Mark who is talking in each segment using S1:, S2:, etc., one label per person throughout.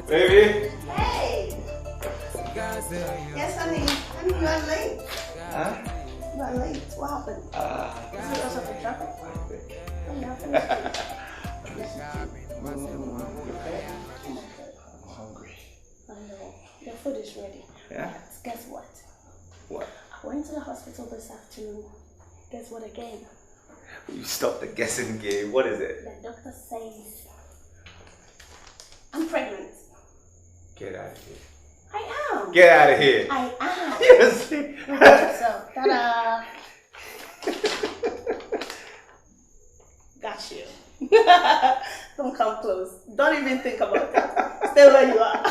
S1: Baby.
S2: Hey. Yes, honey. Honey, you are late.
S1: Huh?
S2: You are late. What happened? Is it because of the traffic? I'm
S1: hungry.
S2: I know. The food is ready.
S1: Yeah?
S2: But guess what?
S1: What?
S2: I went to the hospital this afternoon. Guess what again?
S1: You stopped the guessing game. What is it?
S2: The doctor says I'm pregnant.
S1: Get out of here.
S2: I am.
S1: Get out of here.
S2: I am.
S1: Yes.
S2: Look at yourself. Ta-da. Got you. Don't come close. Don't even think about it. Stay where you are.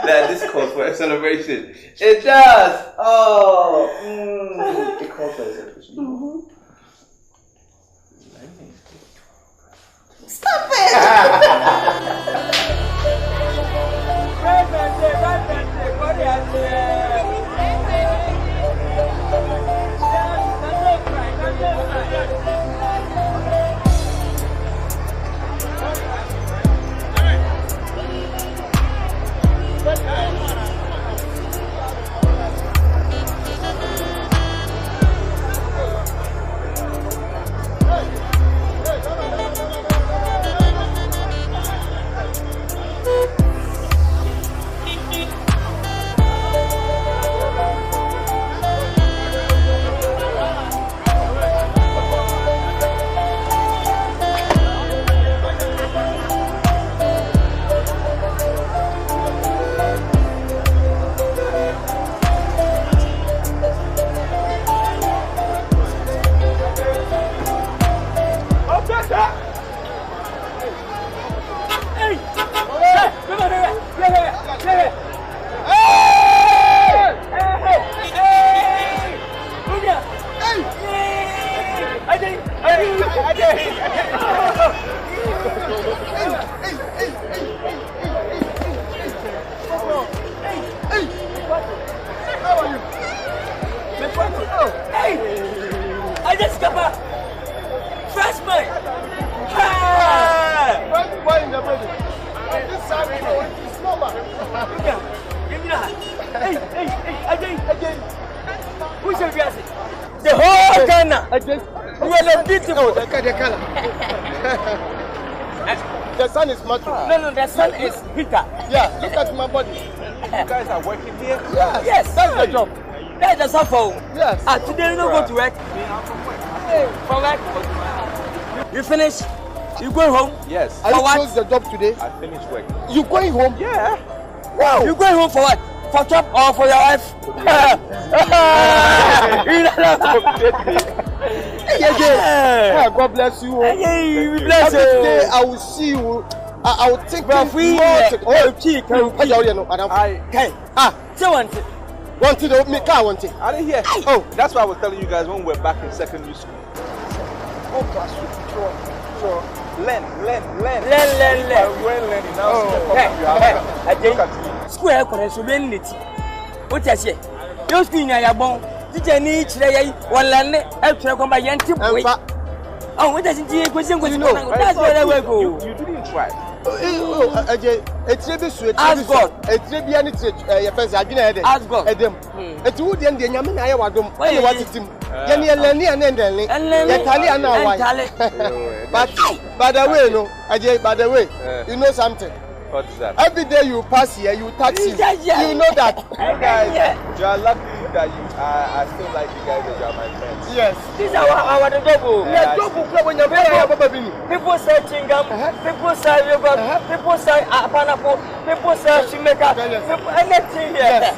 S1: That this calls for a celebration. It does. Oh. It calls for a celebration.
S2: Stop it.
S3: The whole Ghana. You are the beautiful.
S4: The sun is much.
S3: No, the sun is Vicka.
S4: Yeah, look at my body.
S1: You guys are working here?
S4: Yes.
S3: Yes.
S4: That's the job.
S3: That's the suffer.
S4: Yes.
S3: Today you don't go to work. For work. You finish? You going home?
S1: Yes.
S4: I closed the job today.
S1: I finished work.
S4: You going home?
S1: Yeah.
S3: Wow. You going home for what? For job or for your wife?
S4: God bless you.
S3: Hey, bless you.
S4: Every day I will see you. I will take you
S3: say one thing.
S4: One thing, me car one thing.
S1: I didn't hear. Oh, that's why I was telling you guys when we were back in secondary school.
S4: Oh, class. Sure.
S1: Learn.
S3: Learn.
S1: We weren't learning now. Look at me.
S3: School air so many it. What I say? Your school in your bone. Did you need today? One land, after come by Yanti. Oh, what does it do? That's where I will go.
S1: You didn't try.
S4: It's sweet.
S3: Ask God.
S4: It's really any offense. I didn't have
S3: Ask God.
S4: It's wood and the Yaman I was doing. What is him? Yanni and then Italian now. But by the way, no, by the way, you know something.
S1: What is that?
S4: Every day you pass here, you taxi. You know that.
S1: You guys, you are lucky that I still like you guys and you are my friends.
S4: Yes.
S3: This is our double. People say chingam, people say yogurt, people say pineapple, people say shimeka, anything here.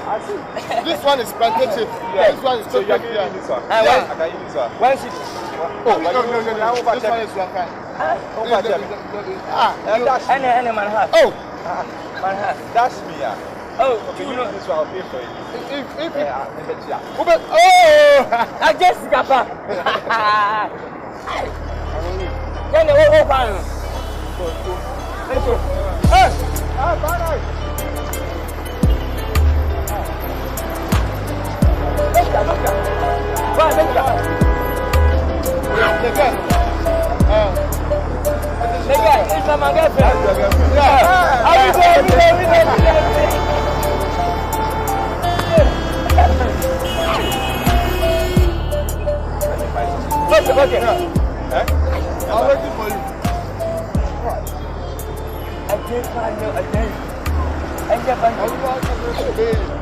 S4: This one is plantation. This one is
S1: so you are giving me this one.
S3: Yeah.
S1: I can use this one.
S3: 160.
S4: Oh, no. This one is one kind.
S3: Any man has.
S4: Oh,
S3: man has.
S1: That's me.
S3: Oh,
S1: okay, you know this one. I'll pay for it.
S3: I guess Papa. Then the whole fine.
S4: hey,
S3: The guy is my girlfriend.
S4: Yeah.
S3: I'll be there. Okay.
S4: I'm waiting for you.
S3: I can't find you again. I can't find you.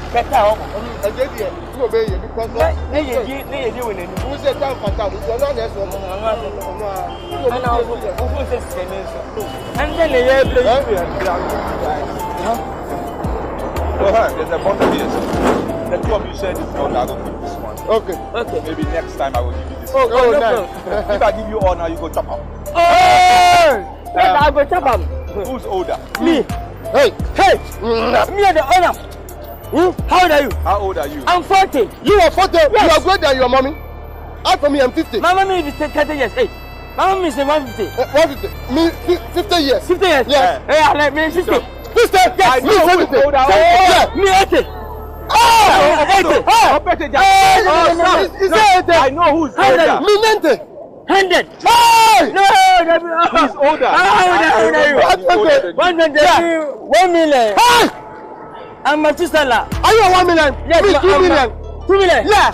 S3: Better home.
S4: I get here. You obey you because who said that fantastic? We are not there.
S3: And then they have
S5: there's a bottle here. The two of you said this one, I will keep this one.
S4: Okay.
S5: Maybe next time I will give you this
S4: Oh,
S5: one.
S4: no, nice.
S5: If I give you all now, you go chop up.
S3: Oh! I go chop up.
S5: Who's older?
S3: Me.
S4: Hey.
S3: Me and the owner. How old are you?
S5: How old are you?
S3: I'm 40.
S4: You are 40. Yes. You are greater than your mommy. As for me, I'm 50.
S3: My mommy is 30 years. Hey, my mommy is 150.
S4: 150. Me 50 years.
S3: 50 years?
S4: Yes.
S3: Hey, I like me 60.
S4: 50? Yes.
S5: I
S4: Me
S5: know
S4: 70.
S5: who's older.
S4: Yeah.
S3: Me 80.
S4: Oh!
S3: 80.
S5: I know who's older.
S4: Me 90.
S3: 100.
S4: Hey!
S3: No,
S5: He's older.
S3: How old are you? 100. 1 million.
S4: Hey!
S3: I'm a sister.
S4: Are you 1 million?
S3: Yes,
S4: Me 2 million.
S3: 2 million?
S4: Yeah.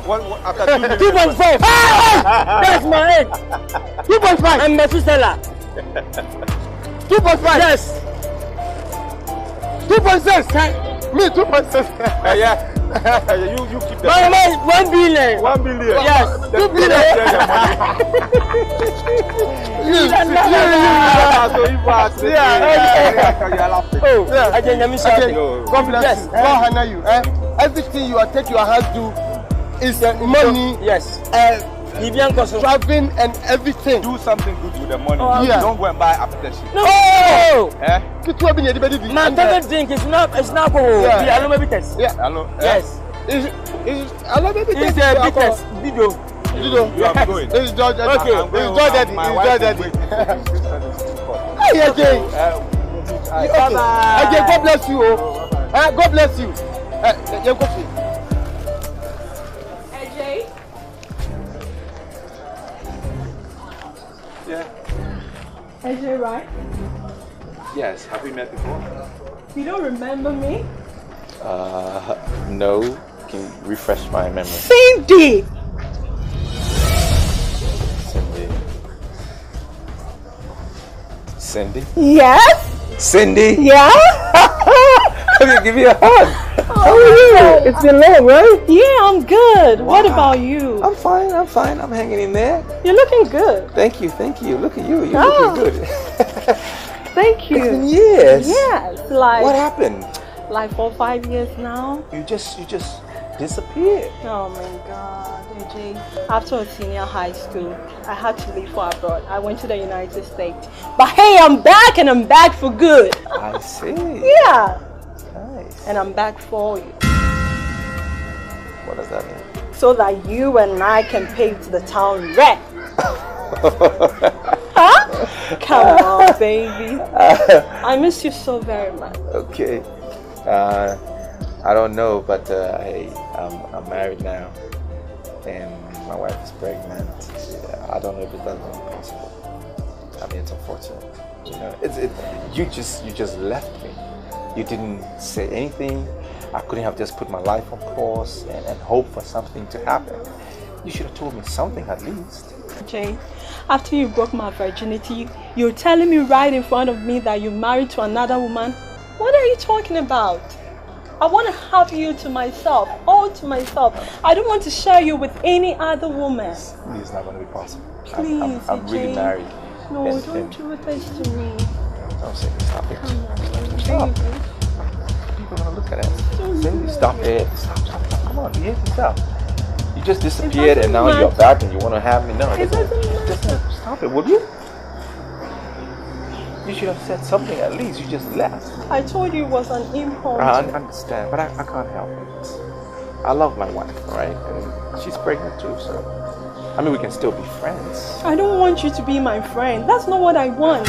S5: What, after 2 million?
S3: 2.5. That's my age.
S4: 2.5.
S3: I'm a sister.
S4: 2.5.
S3: Yes.
S4: 2.6. Me 2.6.
S5: Yeah. You keep that.
S3: My 1 billion.
S5: 1 billion.
S3: Yes.
S4: 2 billion. God bless you. God honor you. Everything you are taking your hands to is money.
S3: Yes. Vivian
S4: Traveling and everything.
S5: Do something good with the money.
S4: Yeah.
S5: Don't go and buy aftership.
S3: No. My favorite drink is not alcohol.
S4: Yeah.
S3: The aluminium bitters.
S4: Yeah.
S5: Hello.
S3: Yes.
S4: It's
S3: It's the bitters. Dido.
S5: I'm going.
S4: It's George Daddy.
S3: Okay.
S4: It's George Daddy.
S5: My
S4: It's
S5: wife
S4: George
S5: is
S4: Daddy.
S5: waiting.
S4: Hey, again.
S3: Bye-bye.
S4: Again, God bless you. God bless you. Coffee.
S2: AJ?
S1: Yeah.
S2: AJ, right?
S1: Yes. Have we met before?
S2: You don't remember me?
S1: No. Can you refresh my memory?
S2: Cindy!
S1: Cindy?
S2: Yes?
S1: Cindy?
S2: Yeah?
S1: Okay, give me a hug.
S2: How are you?
S1: It's been long, right?
S2: Yeah, I'm good.
S1: Wow.
S2: What about you?
S1: I'm fine. I'm hanging in there.
S2: You're looking good.
S1: Thank you. Look at you. You're looking good.
S2: Thank you.
S1: It's been years.
S2: Yes, like
S1: What happened?
S2: like 4 or 5 years now.
S1: You just disappeared.
S2: Oh my God, AJ. After senior high school, I had to leave for abroad. I went to the United States. But hey, I'm back and I'm back for good.
S1: I see.
S2: Yeah.
S1: Nice.
S2: And I'm back for you.
S1: What does that mean?
S2: So that you and I can paint the town red. Huh? Come on, baby. I miss you so very much.
S1: Okay. I don't know, but I'm married now, and my wife is pregnant. I don't know if that's possible. I mean, it's unfortunate. You know, you just left me. You didn't say anything. I couldn't have just put my life on pause and hope for something to happen. You should have told me something at least.
S2: Jay, after you broke my virginity, you're telling me right in front of me that you're married to another woman? What are you talking about? I want to have you to myself, all to myself. I don't want to share you with any other woman.
S1: It's not going to be possible.
S2: Please,
S1: I'm really
S2: Jay.
S1: married.
S2: No, don't do this to me.
S1: Don't say stop it.
S2: Come on,
S1: Stop.
S2: baby.
S1: People are going to look at us. Cindy, stop it. Stop. Come on, behave yourself. You just disappeared and now you're back and you want to have me. No,
S2: It doesn't matter.
S1: Stop it, would you? You should have said something at least. You just left.
S2: I told you it was an impulse.
S1: I understand, but I can't help it. I love my wife, right? And she's pregnant too, so I mean we can still be friends.
S2: I don't want you to be my friend. That's not what I want.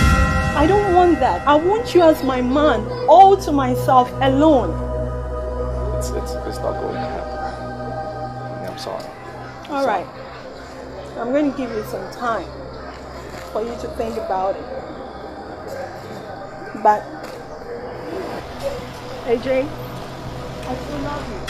S2: I don't want that. I want you as my man, all to myself, alone.
S1: It's not going to happen. I'm sorry.
S2: All right. I'm going to give you some time. for you to think about it. But, AJ, I still love you.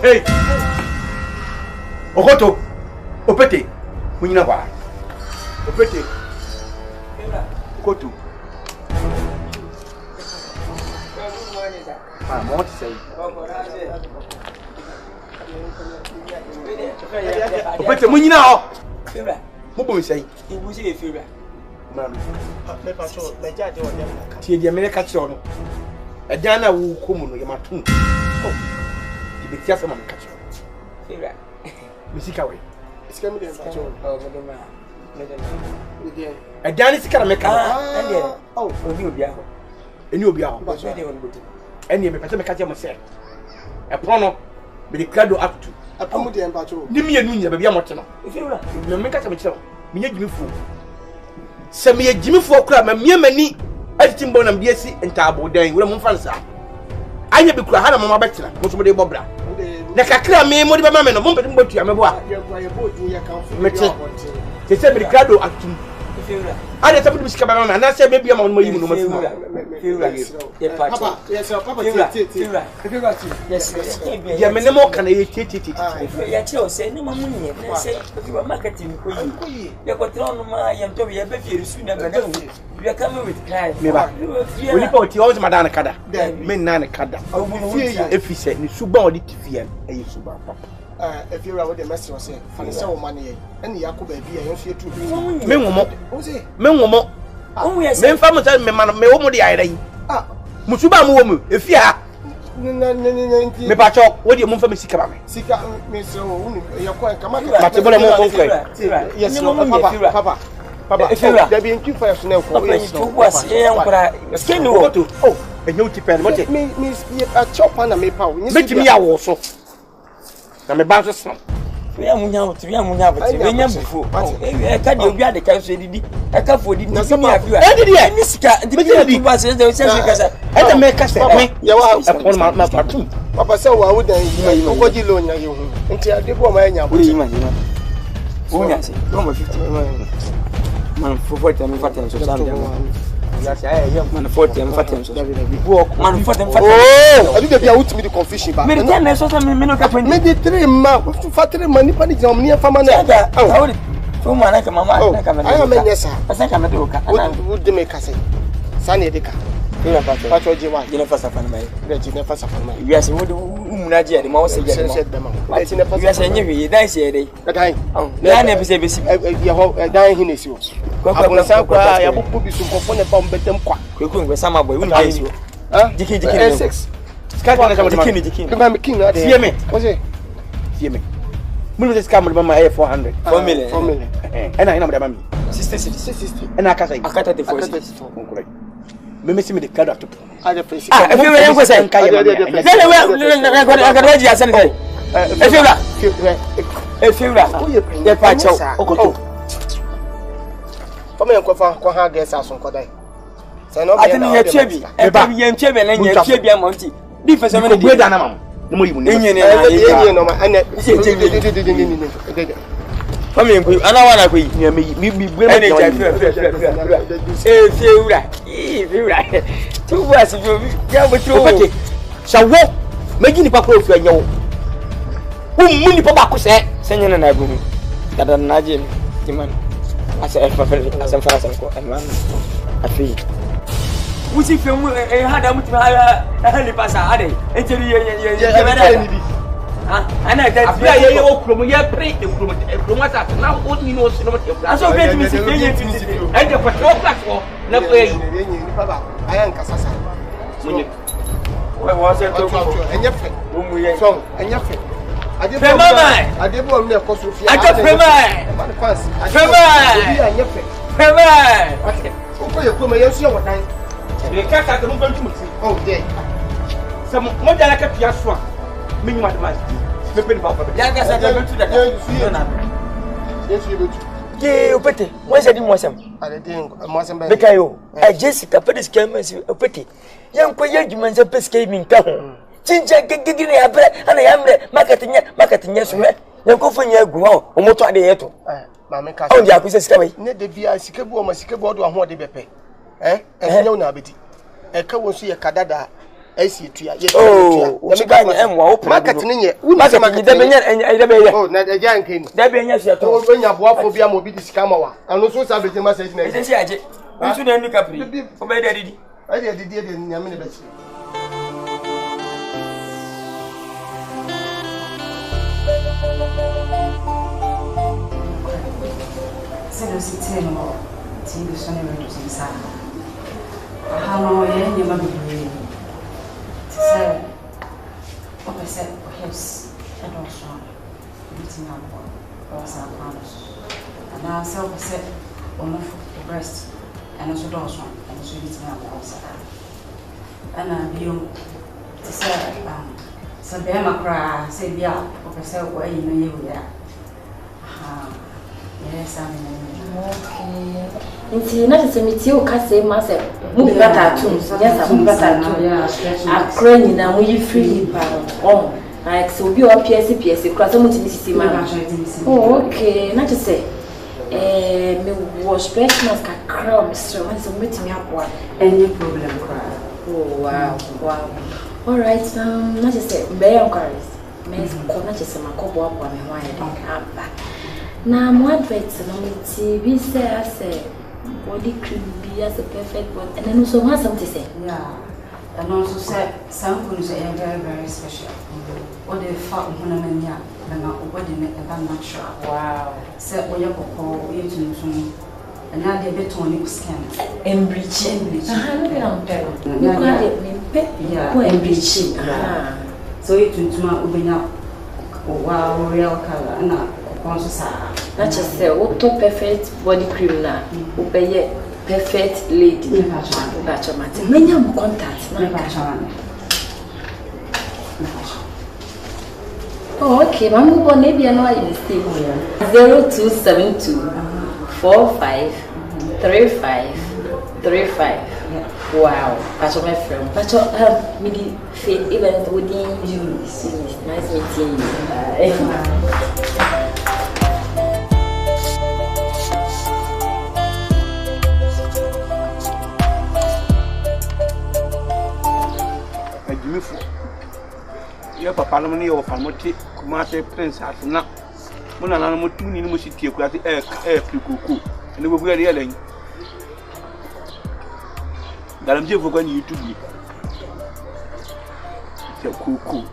S6: Hey! Okoto! Opete! Munina wa. Opete! Okoto! Ah, mo ti say. Opete munina ho.
S3: Fira.
S6: Mo bo mi say.
S3: Ibu si e fira.
S6: Mami.
S4: Me pa so, me ja de o dem.
S6: Tie dia me ka kire no. Edan na wo komu no ye matum. Oh. Di be tia sama me ka kire.
S3: Fira.
S6: Misika we.
S4: Sika me dem pa so.
S3: Oh, me dem.
S6: Edan ni sika na me ka.
S3: Ande. Oh, obi aho.
S6: Eni obi aho.
S3: Ba so de won bodu.
S6: Eni me pese me ka kire mo se. E pono me de krado act.
S4: Apamu dem pa so.
S6: Ni me nya ba bia mote no.
S3: Fira.
S6: Me ka kire me kire. Me nya gimi fu. Se me gimi fu okura ma me mani atitimbo na me esi ntabo dan wura mo mfansa. Anya bi kura ha na mo mabetira. Mo so mo de bobra. Na kakra me mo de ba ma me no mo mpedi mbotua me bo a. Mete. Se se me de krado act.
S3: Fira.
S6: Ade sabu bisika ba ma na se be bia ma no mayi mu no mafu.
S3: Fira.
S4: Papa, yes, Papa,
S3: Fira. Yes.
S6: Ya me ne mo kana ye tete.
S3: Ya che o se ne mamu ni na se Fira marketing ko yi. Ya ko tron ma ya to ya be firi su na bana. Ya come with guys.
S6: Me ba. Oni pa oti o madana kada. Me na na kada. Efi se ni suba odi tifia e suba papa.
S4: If you are with the master say, for the same money, and Yakuba be a young fear to be.
S6: Me womo. Me womo.
S3: Oh yes.
S6: Me fa mo say me man me womo de ayre yi. Ah. Musuba mo womo efi ha. Me pa cho wo de mo fa me sika ba me.
S4: Sika me so unu yakwa kama
S6: Ma te bole mo ko ko.
S4: Yes, Papa. Papa, there be in fire now for
S3: yes. Was yankura. Skin wo.
S6: Oh, enyo ti pen mo te.
S4: Me a chopper na me pa.
S6: Me ti mi ya wo so. Na me ba so so.
S3: Ya munya but we nya bufu. E ka de obi ade ka so didi. E ka fo didi. Na
S6: me
S3: afiwa.
S6: E didi e.
S3: Ni sika, didi ba se kasa.
S6: E de me kasa. Me
S4: ya wa
S6: e ma patum.
S4: Papa say wa wo dan yi. Ko ji lo nya ye hu. Nti ade bo ma nya bo.
S3: Yima. Unya se. No mo 50. Man for 40 me fatem so sam dem. Ya se man 40 me fatem so. Man 40 me fatem.
S4: Oh, I do be out me the confusion ba.
S3: Me dey na so sam me no ka 20.
S4: Me dey 3 ma, fa 3 ma ni pa ni jam ni fama na.
S3: Awori. So man na ka mama na ka me.
S4: Ayo me nyesa.
S3: Asa ka me do ka.
S4: Wo de me ka se. Sa na de ka.
S3: Ina pato.
S4: Pato je wa.
S3: Ina fasa fan mai.
S4: Ina fasa fan mai.
S3: Wi ase wo de umuna je de ma wo se je de ma. Wi ase nye wi dan se de.
S4: Dan.
S3: Na na be se be si.
S4: Ya ho dan hi na si wo. Abona sa kwa ya bubu bi su nkofo ne pa mbetem kwa.
S3: Kweku ngwe sama boy wuni je si wo.
S4: Ah?
S3: Jikin.
S4: 6.
S6: Ska ka na ka
S3: jikin.
S4: Be me king na de.
S6: Fie me.
S4: Wo se?
S6: Fie me. Mulu de ska mo ba ma 400.
S3: 4 million.
S6: Ena ina mo da mami.
S3: 60.
S6: Ena aka sai.
S3: Akata te 40.
S6: Me me si me de kada to.
S4: Ade pesi.
S3: Ah, if you were say nkai ya. Then we agadi asante. Efira. Ye pa chao. Okoto.
S4: Fama yankofa kwa ha ga esa so nkodai. Say no be.
S3: Atini ye tiebi. E ba ye tiebi na ye tiebi amonti. Di fese me
S6: di da na mam. No mo yimu ni.
S4: Enye no ma ane.
S3: Fama yanko ana wana ko yi.
S6: Mi gbe me
S3: Efira. Efira. Tu was you ya boto.
S6: Opete. Shawo. Meji ni pa ko ofu anyo. Mu ni pa ba ko se.
S3: Senye na na gumi. Kada na je ni man. Asa elfa fara ko man. Afi. Wusi fe mu hada mutu ha ni pasa ade. Enteri ye Ana that
S6: Abia ye okromo ye pre ekromo ata na oni no sino te.
S3: Aso be mi se ye ti.
S6: E de kwato platform na ko yi.
S4: Ni baba aya Nkansah sa.
S6: Munye.
S3: We wa se to ko.
S4: Enye fe.
S3: Wo mu ye.
S4: So enye fe. Adebo me ko so fi.
S3: Ajo prema.
S4: Obi enye fe.
S3: Prema.
S4: Ko ye ko me yesu ye wodan.
S6: Le kaka ke mo bantu muti.
S4: Oh there.
S6: So mo jala ka pia so a. Me nyuma de ma. Me pe ni ba ba.
S3: Ya ga sa da betu da.
S4: Yesu ye betu.
S3: Ye opete. Mo se di mo sem.
S4: Ale den mo sem ba.
S3: Vicka yo. Jessica pedis kemes opete. Yan ko ye djuman se peske mi nka ho. Chincha gigi ne abre ana yamre market nya so he. Yan ko fanya agu ho. O moto ade yeto.
S4: Ma me ka.
S3: O dia akwese sika bai.
S4: Ne de bia sika bu o ma sika bu odo ho de bepe. Enyo na abeti. Eka wo so ye kadada. Esi etua ye.
S3: Oh, sika nya emwa o
S4: market ne nye.
S3: Market de benya de benya.
S4: Oh, na de ja nkeni.
S3: De benya so to.
S4: O benya bo afo bia mo bi di sika ma wa. Anu so sa beti ma say na.
S3: Ese si aje. Ntu na ndu kapri. O be de didi.
S4: Ai de didi de nyame ne beti.
S7: Se sitting or TV Sunday reducing Sana. How long you never be to say, okay, said, yes, and also beating up or some promise. And now self said, on the breast, and also Dawson, and also beating up also. And I view to say, so Bama cry, say, yeah, okay, so where you know you are. Yes, I'm okay.
S8: Nti na se meti o ka se ma se mu bi bata tum yes am bata tum akra nyina mu yi free pa o like so bi o PS kra so mu timi sisi ma oh okay na to say me was stretch mask akra o so ma so mu timi aboa
S7: any problem cry.
S8: Oh wow all right na to say be encourage me ko na to say ma ko bo aboa me ho aye aba na mo advert no me TV say as body cream be as a perfect one and then also want something to say
S7: yeah and also say some could say very very special what they found when I'm in and now body natural wow say we you call you to and now they bet on you scan
S8: embreach no be am tell you can me pet
S7: yeah embreach so it to ma ubenya wow real color na
S8: not just say auto perfect body cream na obey perfect lady gotcha mate menya mo contact na oh okay mamu bo na bia no I mistake 0272 45 35 35 wow that's my friend but me di fit even within you nice meeting you
S6: Your papa no money or family Kumase Prince at na. Mona na mo tuni ni mo sitie ku ati Kweku. And we go there len. Dalam je fogo ni YouTube. Se Kweku.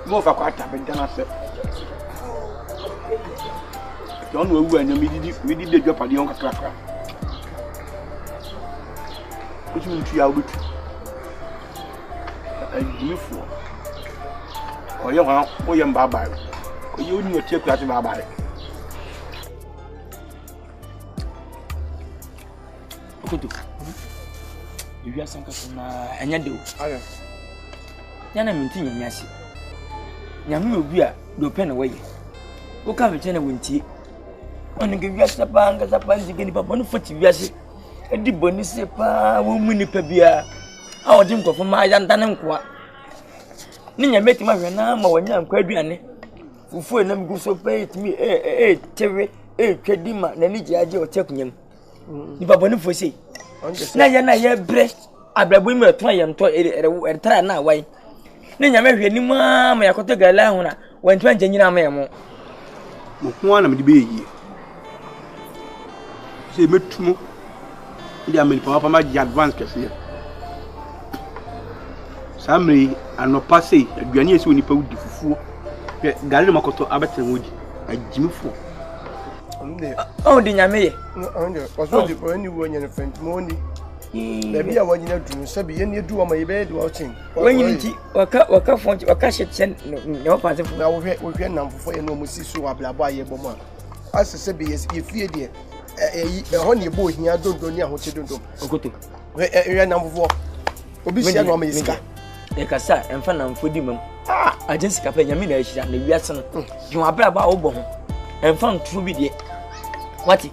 S6: Mo fa kwa ta be dana se. Don we wu anya mi di dwa pade on kakra. Otu ntu ya obetu. Beautiful. Oh, you want oh, you bye. You knew take that bye. Okay, you are some person and you do. Yana minting in Yassi. Yamu beer, do pen away. Who come to winty? Only give us a bank as a bunch again, but 140 years. And the bonus woman pebia. I was doing for my Dantanqua. Ninya met my Renama when young Kwadwo. Fufu and them go so pay to me, Terry, Kedima, Nanija, or taking him. If I want to say, Nayana, breast, I bring women a triumph and try now. Why? Ninya marry any mamma, I could take a launa when 20 years memo. One of the baby. Say, Mutumo, they are made for my advance here. Samri anopa sei aduane esi oni pa wudi fufuo. Gari makoto abetere wodi. Ajimfo.
S3: Oh di nyame ye.
S4: Oso di ko ni wo nyane friend mo ni. Na bia wo nyina dunu sabi ye ni edu o ma ye be do outing.
S3: Wanyini ti waka fonti waka hyechen no panse fu.
S4: Na wo hwe namfofo ye no mo sisu ablabo aye bomo a. Ase sabi ye fie de ho ni ebo hia dondo ni ahoche dondo.
S3: Okoto.
S4: We namfofo. Obi sia no ma yesika.
S3: E kasa emfa namfo di mam. Ajensi ka pe nyame na ehia na wiase no. Jun abraba wo bo ho. Emfa ntru bi de. Wati?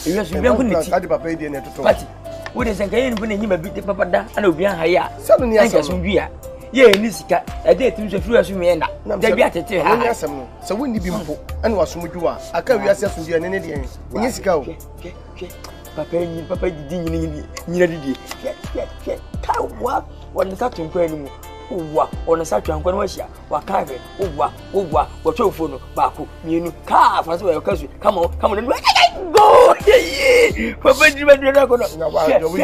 S3: Wiase bi anko neti.
S4: Adi papa e de na toto.
S3: Wati? Wo de senka yin bu na nyima bi de papa da ana obi an ha ya.
S4: Sanu ni asem.
S3: Anka bi a. Ye ni sika. E de tim so firi aso mi enda. Da bi atete ha.
S4: Ni asem no. Se wonni bi mpo. Ana wasomdwu a. Aka wiase aso bi ne de. Nyi sika o.
S3: Papa didi nyina didi. Ka wa. Won sa tunko animu. Uwa, on sa twankwa no hia. Wa ka hwe. Uwa, wo twofo no baako, mienu. Ka fa so ka su. Come on. Go. Papa didi ba didi ko no.
S4: Na wa do we.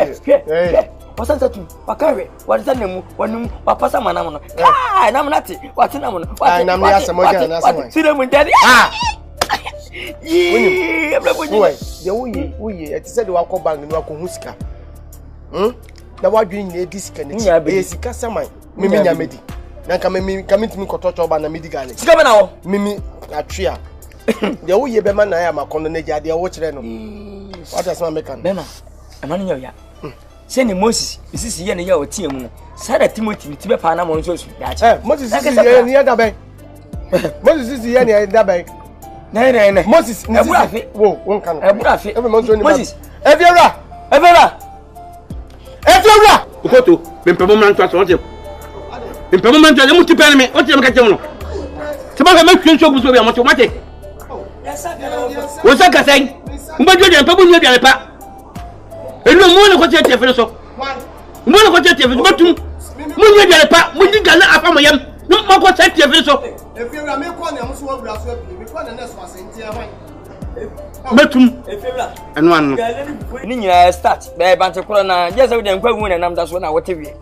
S3: Asante tu. Wa ka hwe. Wa de nemu, wanum, wa pasa manam no. Ka, nam nati. Wa te nam no. Wa te.
S4: Nam ya asemo ja na asemo.
S3: Sire mun dadi.
S4: Yi, abla boji. Ye wuye, e ti se de wa ko bank ni wa ko husika. Na wa dwin ni edisika ni. E sika saman. Mimi nyamedi. Na nka mimi kamitimi kotocho ba na medical.
S3: Sika be na wo.
S4: Mimi atwea. De wuye be ma na ya makono na ja de wo kire no. What does man make an?
S3: Be na. Amani yo ya. Se ni Moses, isisi ye ne ya otie mu no. Sada Timothy ti be pa na mo nso su. Ya
S4: Moses isisi ye ni ya da ben. Moses isisi ye ni ya da ben.
S3: Nee.
S4: Moses
S3: isisi.
S4: Wo, won kan.
S3: Eburafi.
S4: Ebe mo nso ni
S3: Moses.
S4: Eviera.
S6: Okoto, bempemo man twa so. Bempemo man twa mu tipane me, o ti me ka chewo no. Se ba ka me twen so bu so bi amoto mate. Wo sa ka sai. Mba jojo bempemo nyu biale pa. Elu mo ne ko tete fe so. Mo ne ko tete fe batum. Mo nyu biale pa, mo di gala afa mo yam. No mo ko tete fe so.
S4: Eviera me ko na mo so wura so bi, me ko na na so asenti ahwan.
S6: Batum. Anu anu.
S3: Ni nyina start. Be bante koro na jesa we dem kwagu na nam da so na wote wie.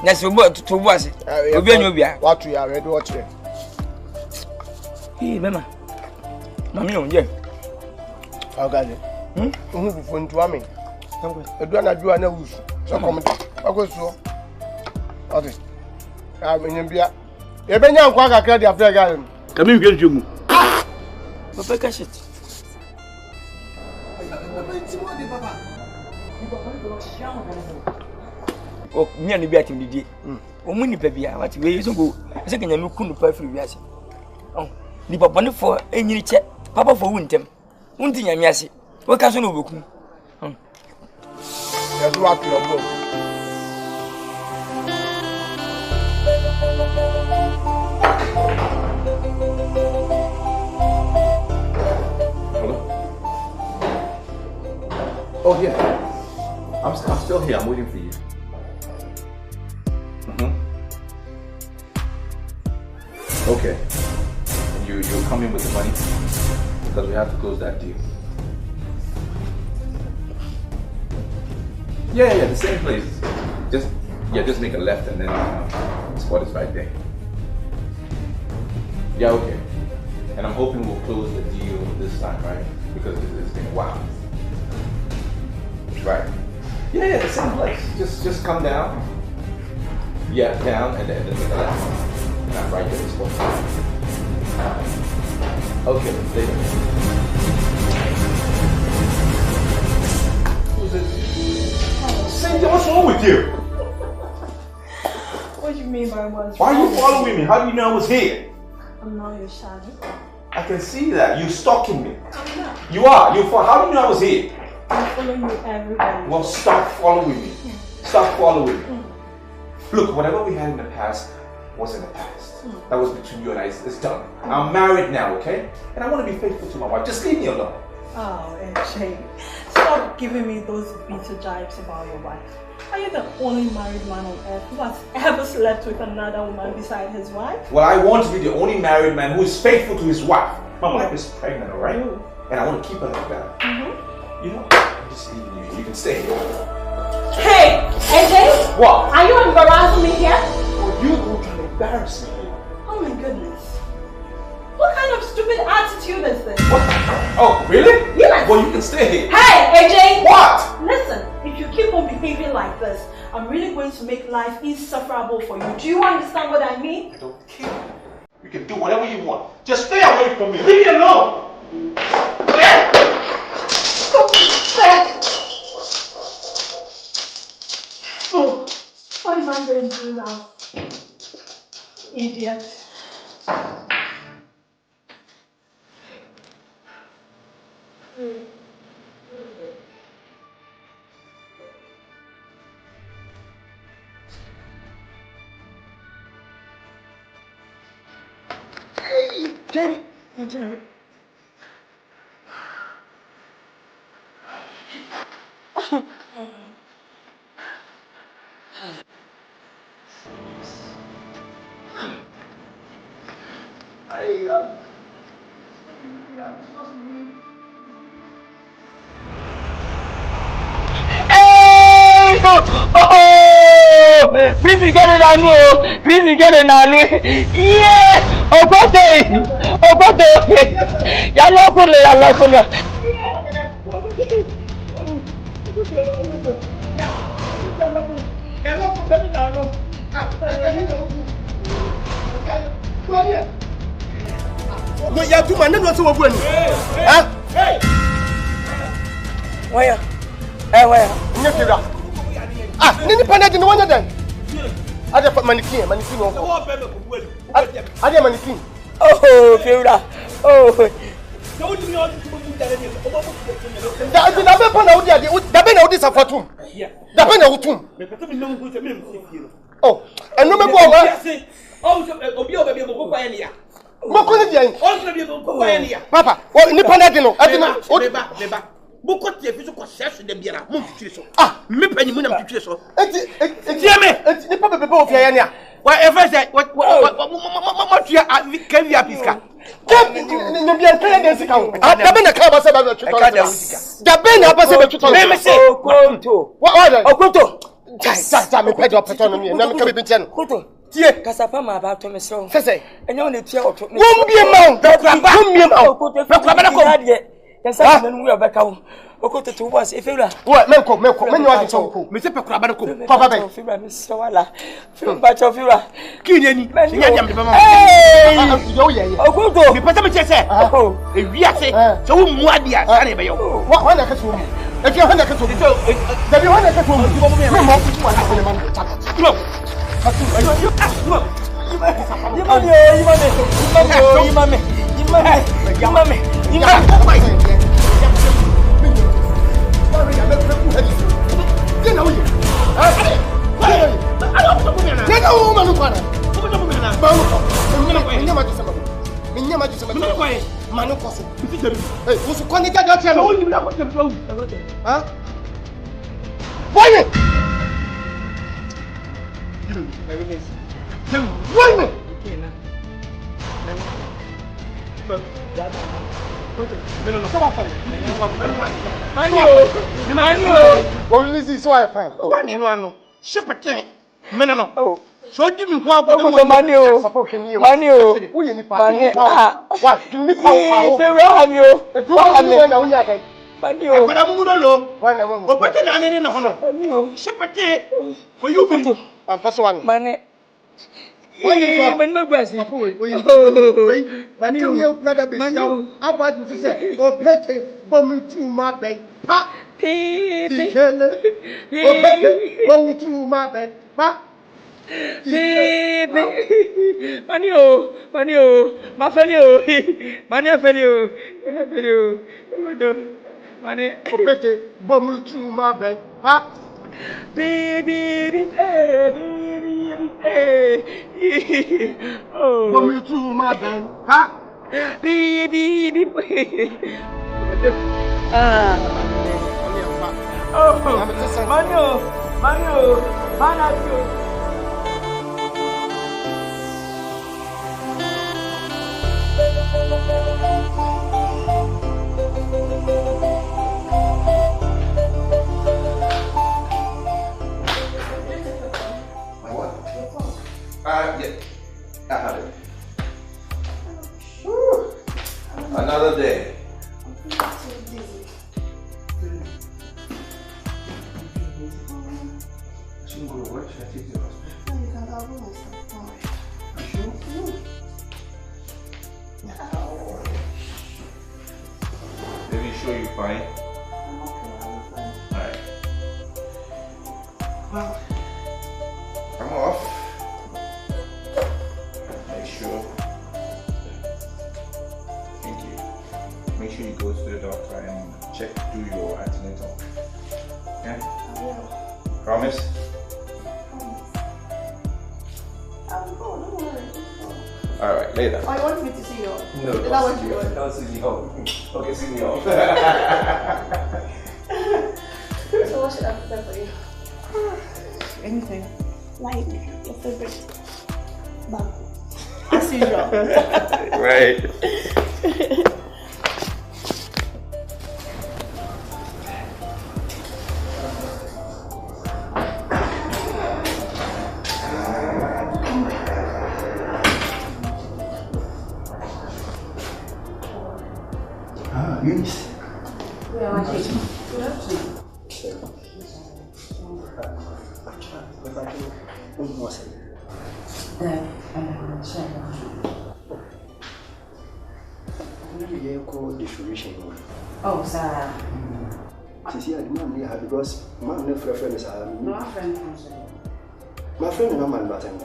S3: Na se obo tubu ase. Obi anyo bia.
S4: Watu ya ready watch it.
S3: Mama. Mami on je.
S4: Agane. Bu fo ntu ame. Edu na du na wusu. So komenta. Akoso. Ade. Menyem bia. E benya nkwa kakra dia afre gale.
S6: Kami hwe ntu mu.
S3: Papa ka shit. Oh, me and Beatim did. Omuni pebia, what we so go. Second, you couldn't pay for Biasi. Oh, the papa for any check, Papa for Wintem. One thing I miss. What can you do?
S4: That's what you are.
S5: Oh yeah, I'm still here. I'm waiting for you. Okay. And you'll come in with the money because we have to close that deal. Yeah, the same place. Just make a left and then the spot is right there. Yeah, okay. And I'm hoping we'll close the deal this time, right? Because it's been a while. Right. Yeah, the same place. Just come down. Yeah, down and then make a left. And I'm right there. It's supposed to. Okay, later. Cynthia, what's wrong with you?
S2: What do you mean by what's
S5: Why
S2: wrong?
S5: are you following me? How do you know I was here?
S2: I'm not your shadow.
S5: I can see that. You're stalking me.
S2: I'm not.
S5: You are. How do you know I was here?
S2: I'm following you everywhere.
S5: Well, stop following me. Stop following me. Look, whatever we had in the past was in the past. That was between you and I. It's done. I'm married now, okay? And I want to be faithful to my wife. Just leave me alone.
S2: Oh, MJ. Stop giving me those bitter jibes about your wife. Are you the only married man on earth who has ever slept with another woman beside his wife?
S5: Well, I want to be the only married man who is faithful to his wife. My wife is pregnant, alright? And I want to keep her like that. You know, I'm just leaving you. You can stay here.
S2: Hey, AJ!
S5: What?
S2: Are you embarrassing me here?
S5: What embarrassing.
S2: Oh my goodness. What kind of stupid attitude is this?
S5: What? Oh, really?
S2: Yes.
S5: Well, you can stay here.
S2: Hey, AJ!
S5: What?
S2: Listen, if you keep on behaving like this, I'm really going to make life insufferable for you. Do you understand what I mean?
S5: I don't care. You can do whatever you want. Just stay away from me. Leave me alone.
S2: Oh, what am I going to do now? Idiot.
S6: Jerry. Please get it on you. Please get it on you. Yeah. Okote. Yalla kule.
S4: No, you have to manage what's over. Huh? Hey!
S3: Where?
S4: Ah, Nini Panad in one of them. I just put mannequin. I did mannequin.
S3: Oh, Fiora. Oh.
S4: Oh, and no more. Papa, what in the Panadino? I didn't know.
S6: Bukoti efiso ko sesu de biara mo twitire so
S4: me
S6: panyi mo na twitire so
S4: enti ni papa bebe o fiya ya
S6: wa efa say what tua can you piska
S4: no bia tell dem sika o da be na ka ba se ba twitire da be na ba se ba twitire
S3: me say okonto okonto
S4: ja me pedo peto no me na me ka be ntia no
S3: okonto
S4: tie
S3: kasapa ma ba to me so
S4: sese
S3: enyo na tia oto
S4: wo mbie ma
S3: okonto ba na ko yes, I don't know about how. Okoto to was if you are.
S4: What, Menko, when you are so cool.
S6: Mr. Pacrabako,
S4: Papa,
S3: Miss Sawala, but of you are.
S6: Kini,
S3: hey, Okoto,
S6: the Patamachese, oh, if we are saying so, Mwadia,
S4: what one I can do? If you want to do so, then you want to Manu kosi. Hey, musu kwani jaja tia no. Huh? Boy! Boy! Manu. What is this? So I find.
S6: Manu. Shepherd. Menano. Oh. So give me one
S3: Manu. Manu.
S4: Who you need?
S3: What?
S4: You need
S3: power. Manu.
S6: But I'm going to know. But I didn't know. Shepherd. For you.
S4: I'm first one.
S3: Manu.
S4: Manu. How about you say? Oh, Betty, for me to my bed. Ha! Go to my bed. Ha!
S3: Manu, my fellow, Manu, fellow, Manu,
S4: Betty, bomb to my bed. Ha!
S3: Oh,
S4: bomb to my bed. Ha!
S3: Manu.
S5: Yeah. shouldn't go to work. Should I take you to the hospital?
S2: No, you can go with myself. Don't worry.
S5: You sure? Baby, you sure you're fine?
S2: I'm okay, I'm fine.
S5: Alright. Well, I'm off. Make sure. Thank you. Make sure you go to the doctor and check through your antenatal. Yeah?
S2: I will.
S5: Promise?
S2: I'll go, don't worry.
S5: Alright, later.
S2: Oh, you want me to see you?
S5: No,
S2: Is that what you want?
S5: Don't see me home. Okay, see me home.
S2: So what should I prepare for you? Anything. Like your favorite banquet. As usual.
S5: Right.
S3: Eunice.
S7: Yeah, my chief. Good afternoon.
S3: Distribution.
S7: Oh, sir.
S3: See, I demand here because my friend is
S7: No, my friend comes in.
S3: my friend is not man, but I'm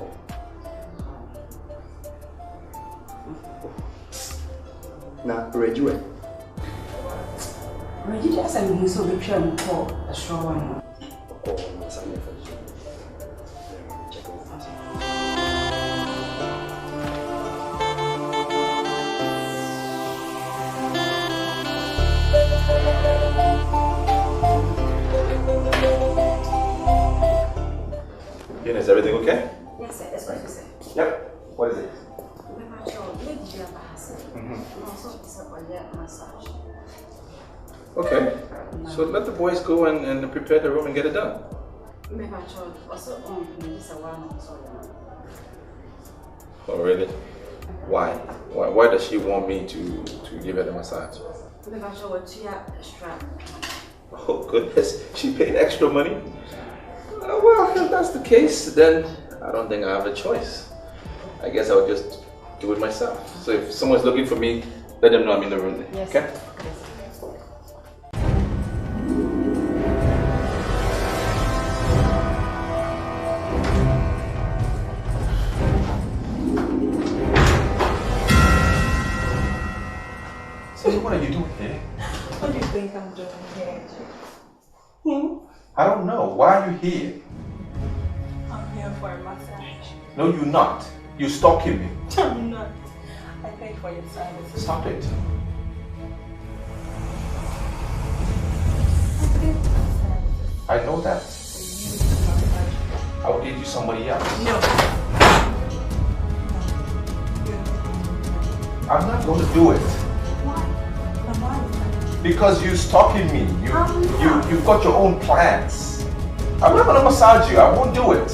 S3: now, Reggie.
S7: Reggie just said we so be trying to call a strong one.
S3: Oh, Asante for you. Check it out.
S5: Is everything okay?
S7: Yes, sir. That's what you said.
S5: Yep. What is it? Okay. So let the boys go and prepare the room and get it done. Oh, really? Why? Why does she want me to give her the massage? Oh, goodness. She paid extra money? Well, if that's the case, then I don't think I have a choice. I guess I'll just do it myself. So if someone's looking for me, let them know I'm in the room then.
S7: Yes.
S5: Okay? So what are you doing here?
S2: What do you think I'm doing here?
S5: I don't know. Why are you here?
S2: I'm here for a massage.
S5: No, you're not. You're stalking me.
S2: I'm not. I pay for your services.
S5: Stop it. I know that. I will give you somebody else.
S2: No.
S5: I'm not going to do it.
S2: Why?
S5: Because you're stalking me. You've got your own plans. I'm not going to massage you. I won't do it.
S2: I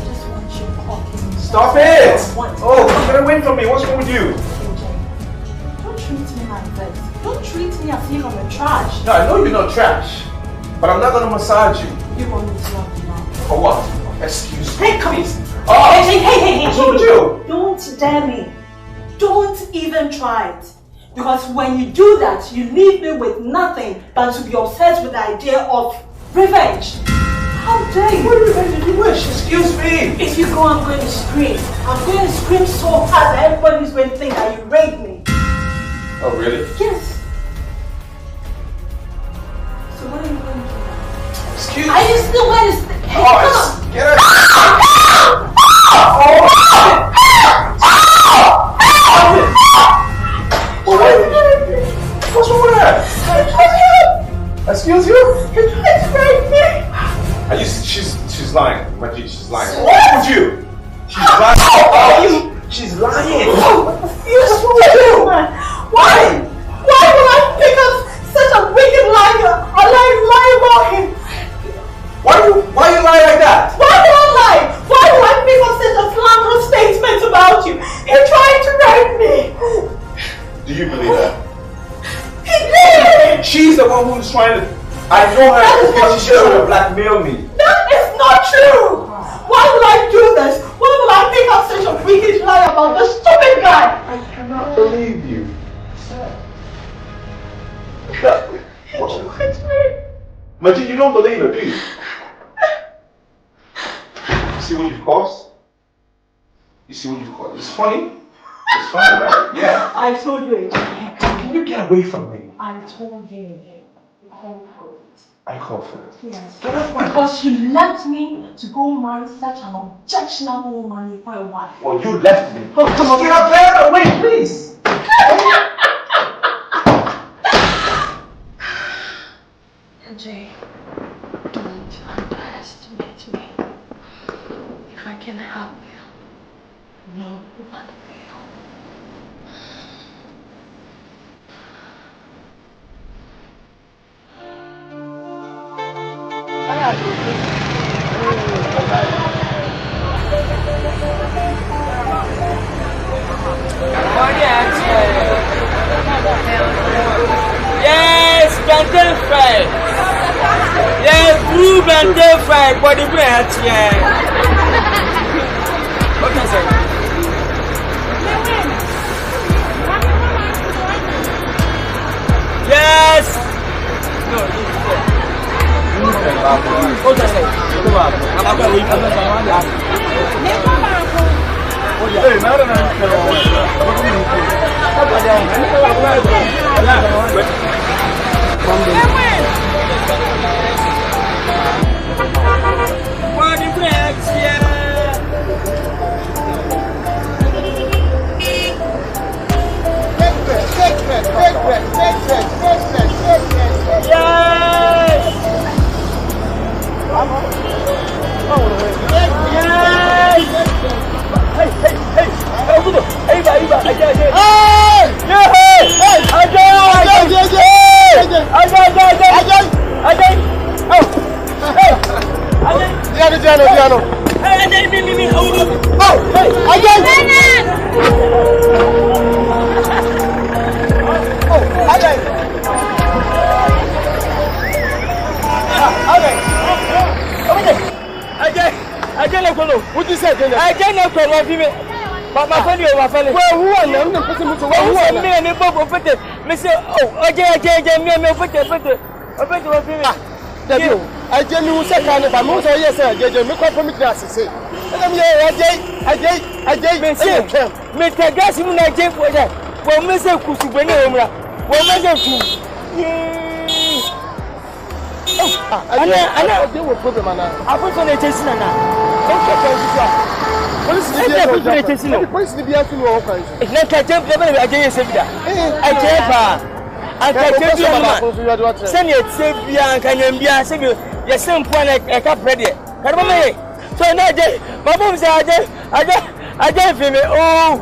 S2: just want you talking.
S5: Stop it! Oh, get away from me. What's wrong with you?
S2: Don't treat me like this. Don't treat me as if I'm a trash.
S5: No, I know you're not trash. But I'm not going to massage you.
S2: You want me to love you now?
S5: For what? Excuse me.
S2: Hey, come.
S5: Please.
S2: Oh. Hey.
S5: What's wrong with you?
S2: Don't dare me. Don't even try it. Because when you do that, you leave me with nothing but to be obsessed with the idea of revenge. How dare you?
S5: What revenge did you wish? Excuse me.
S2: If you go, I'm going to scream. I'm going to scream so hard that everybody's going to think that you raped me.
S5: Oh, really?
S2: Yes. So what are you going to do now?
S5: Excuse me.
S2: Are you still going to stay? Hey,
S5: Oh,
S2: come on.
S5: get it. What's wrong with that? Excuse you?
S2: You're trying to rape me.
S5: Are you? She's lying. She's lying. What's wrong with you? She's lying. She's lying.
S2: You stupid man. Why would I pick up such a wicked liar? I lie about him.
S5: Why you lying like that?
S2: Why would I lie? Why would I make up such a slanderous statement about you? He tried to rape me.
S5: Do you believe that?
S2: He did.
S5: She's the one who's trying to. I know her because she's trying to blackmail me.
S2: That is not not true! Why would I do this? Why would I think up such a freakish lie about this stupid guy?
S5: I cannot believe you. Majid, you don't believe it, do you? See what you've caused? You see what you've caused? It's funny. It's funny, right? Yeah.
S2: I told you.
S5: Can you get away from me?
S2: I told you.
S5: I call for it.
S2: Yes. Because you left me to go marry such an objectionable woman for a wife.
S5: Well, you left me.
S2: Oh, come on.
S5: Get up there, wait, please.
S2: Jay, don't underestimate me. If I can help you, no one will.
S3: Yes, plantain fried. Yes, blue plantain fried. What do you have here? What is it? Yes. No, what is it? I'm not going to hey, now that
S4: what you said?
S3: I can't know but my family, well, who are them? Who are me and the Bob of it? Mister, oh, I
S4: can't know second, but most of yes, I did make up for me classes. I did, Mr. Gassim, I did for that. Well, Mr. Kusubena, well, Mr. I know there were problem. I was on a test now. Police to be asking all kinds. It's not a jump against it. I can't send it, save Bianca and Bianca, send you, your son point a cup ready. So now, my mom said, I gave him oh,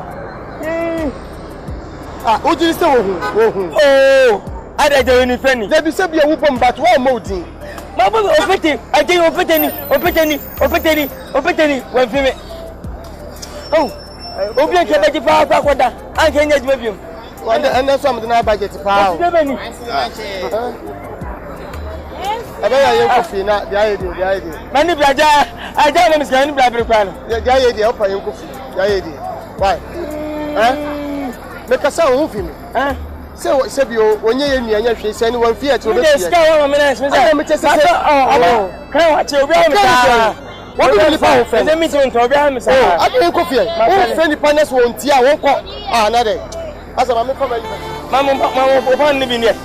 S4: what do you say? Oh, I don't do anything. There be some your woman, but one more thing. My mother, I think opetany, one female. Oh, Obian can make it power back. I can get with you. And that's something I budget power. I don't coffee, not the idea. Many Blaja, I don't understand Black Pan. The idea of your coffee. The idea. Why? Make a sound of him. So, Sabio, when you're in your face, anyone fear to the sky. What do you find? Let me turn to Abraham. I don't coffee. Oh, friendly partners won't tear one call. Another. As a mamma, Mamma, upon living here.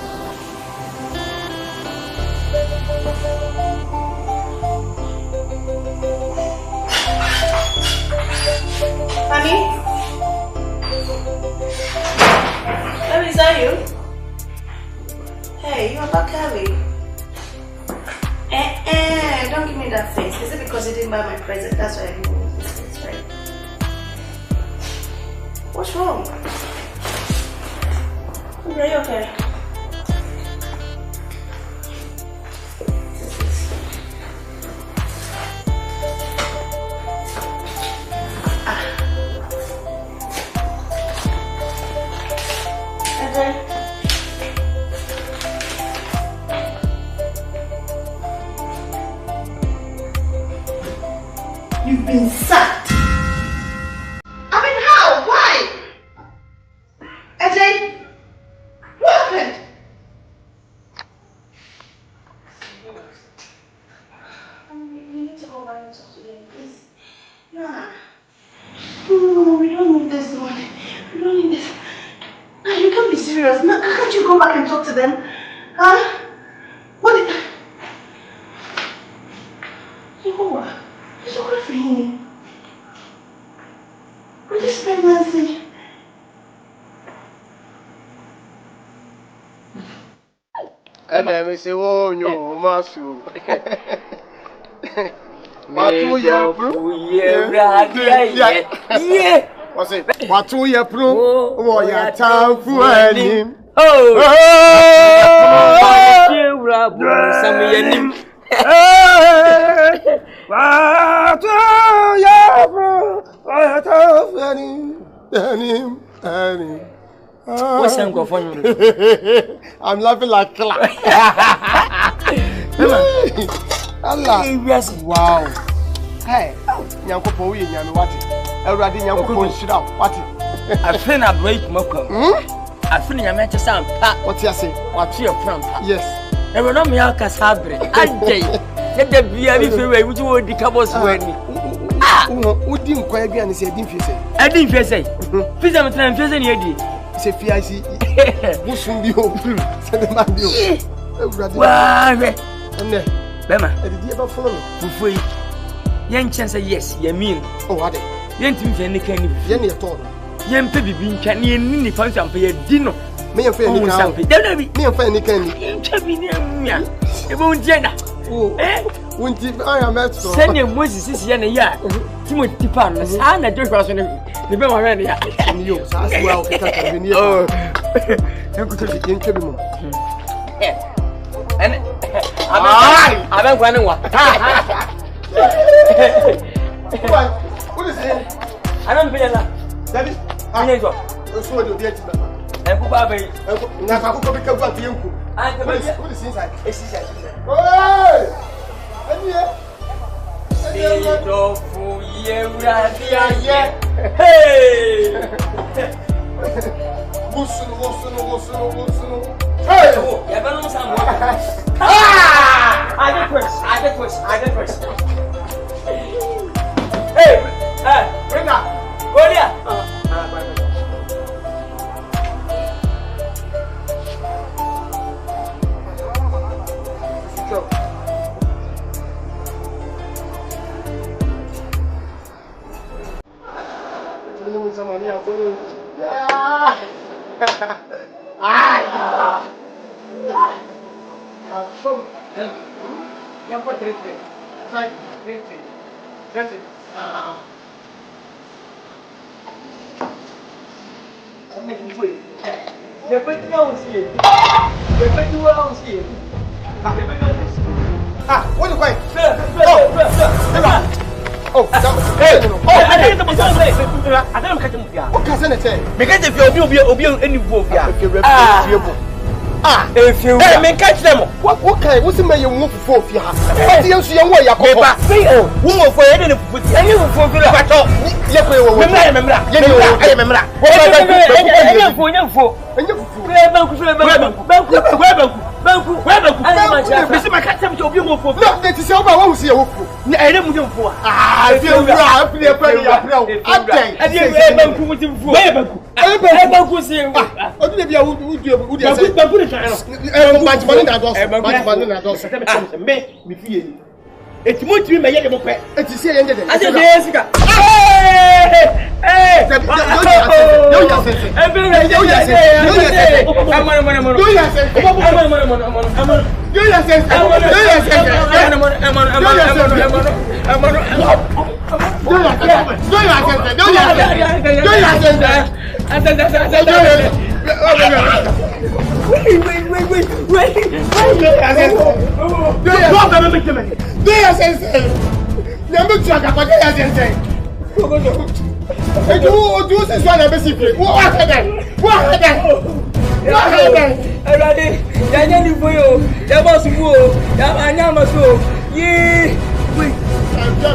S2: Honey? Is that you? Hey, you're not Kelly. Don't give me that face. Is it because you didn't buy my present? That's why I gave you this face, right? What's wrong? Are you okay? You've been sacked. I mean, how? Why? AJ, what happened? We need to go back and talk to them, please. Nah. No, we don't need this money. We don't need this. No, you can't be serious. No, can't you go back and talk to them? Huh? What did... Jehovah, it's okay for him. With this pregnancy.
S4: And I say, oh, no, Master. What do you prove? Yeah. What's it? What do you prove? Oh, your time for him. Oh,
S3: What's Confronting?
S4: I'm laughing like clap. Allah. Wow. Hey, Yanko Poe, Yami, what it? Already Yanko shit out. What it?
S3: I think I break Moko. I think I met a sound.
S4: What you say?
S3: What you from?
S4: Yes.
S3: And we're not me, Alcasabre. I day. Let there be a little way which would the cabos wedding.
S4: Who didn't quite be and say, didn't you say?
S3: I didn't say. Please, I'm trying to say, you
S4: say, FIC. Who soon be open? Send the man.
S3: Why, Bema,
S4: did you ever follow me?
S3: Before young chance say yes, you mean.
S4: Oh, what?
S3: Young Tim Jenny can
S4: Jenny at all.
S3: Young Pebby being can you need for some for your dinner?
S4: Me and Fanny something. Don't be me and Fanny can.
S3: It won't Jenna.
S4: Oh, eh? Won't you? I am at
S3: send your Moses is Yenna yard. Timothy Pan, and I just was in the Bema already. And you, as well, oh, I'm going to be in Kibble. And I don't want to walk.
S4: What is it?
S3: I don't feel that.
S4: That is, I need to go. That's what you're getting. And who are they? Now, I will become what you could. What is inside? It's inside. Hey!
S3: Hey! You're going to sound I get first. Hey! Bring up! Go there!
S4: What is it? Oh, I don't catch him. What can I say? Because if you'll be any book, if you catch them, what kind? What's the man you move for? You have young way, woman for any for it's more to be my young pet. It's the same. I said, SIKA.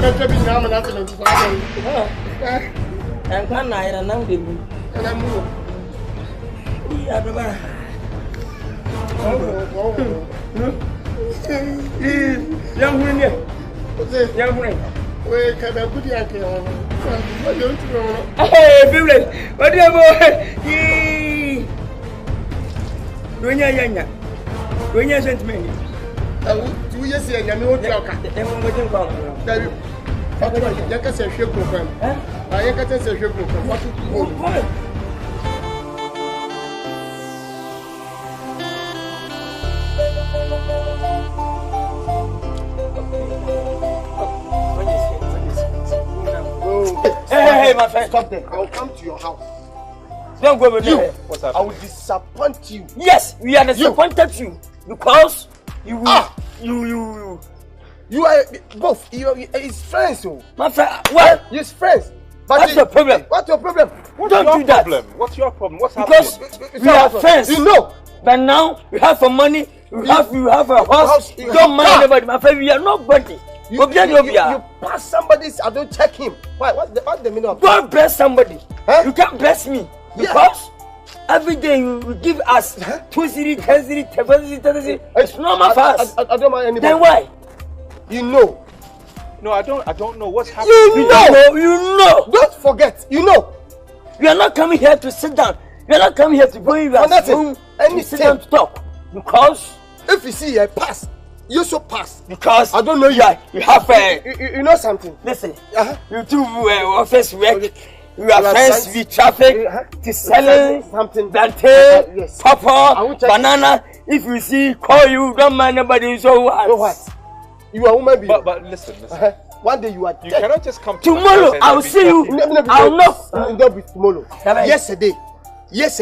S4: better be now and after the
S3: and can I and I'm the
S4: and I'm moving.
S3: Young woman, young woman.
S4: Wait, can I put you out? What don't you know?
S3: Hey, Vivian, what do you want? When you're sentiment.
S4: 2 years and you know, then we wouldn't go. I can say, sugar program. I can say, sugar program. What is
S3: Hey, my friend,
S4: stop there. I'll come to your house.
S3: Don't go with
S4: you.
S5: What's
S4: I
S5: happening?
S4: will disappoint you.
S3: Yes, we are disappointed you because you
S4: are both. It's friends, oh.
S3: My friend, well,
S4: it's friends. But
S3: what's your problem?
S4: What's your problem?
S3: Don't do that.
S5: What's your problem? What's happening?
S3: Because we are friends.
S4: You know.
S3: But now you have some money. You have a house. You don't mind anybody. My friend, we are nobody.
S4: You pass somebody's. I don't check him. Why? What's the meaning of?
S3: God bless somebody.
S4: Huh?
S3: You can't bless me because every day you give us 2 city, 10 city, 10 city. It's normal for us.
S4: I don't mind anybody.
S3: Then why?
S4: You know.
S5: No, I don't know what's happening.
S3: You know.
S4: Don't forget. You know.
S3: We are not coming here to sit down. We are not coming here to go in your room and sit down to talk. Because
S4: if you see a pass, you should pass.
S3: Because
S4: I don't know you.
S3: You have
S4: you know something.
S3: Listen, you do office work. You are friends with traffic, to selling
S4: something,
S3: plantain,
S4: yes.
S3: pawpaw, banana. If you see, call you, don't mind nobody. So what?
S4: So what? You are a woman being.
S5: But listen.
S4: One day you are dead.
S5: You cannot just come
S3: tomorrow. I'll see you. I'll know.
S4: Not with tomorrow. Yesterday. It's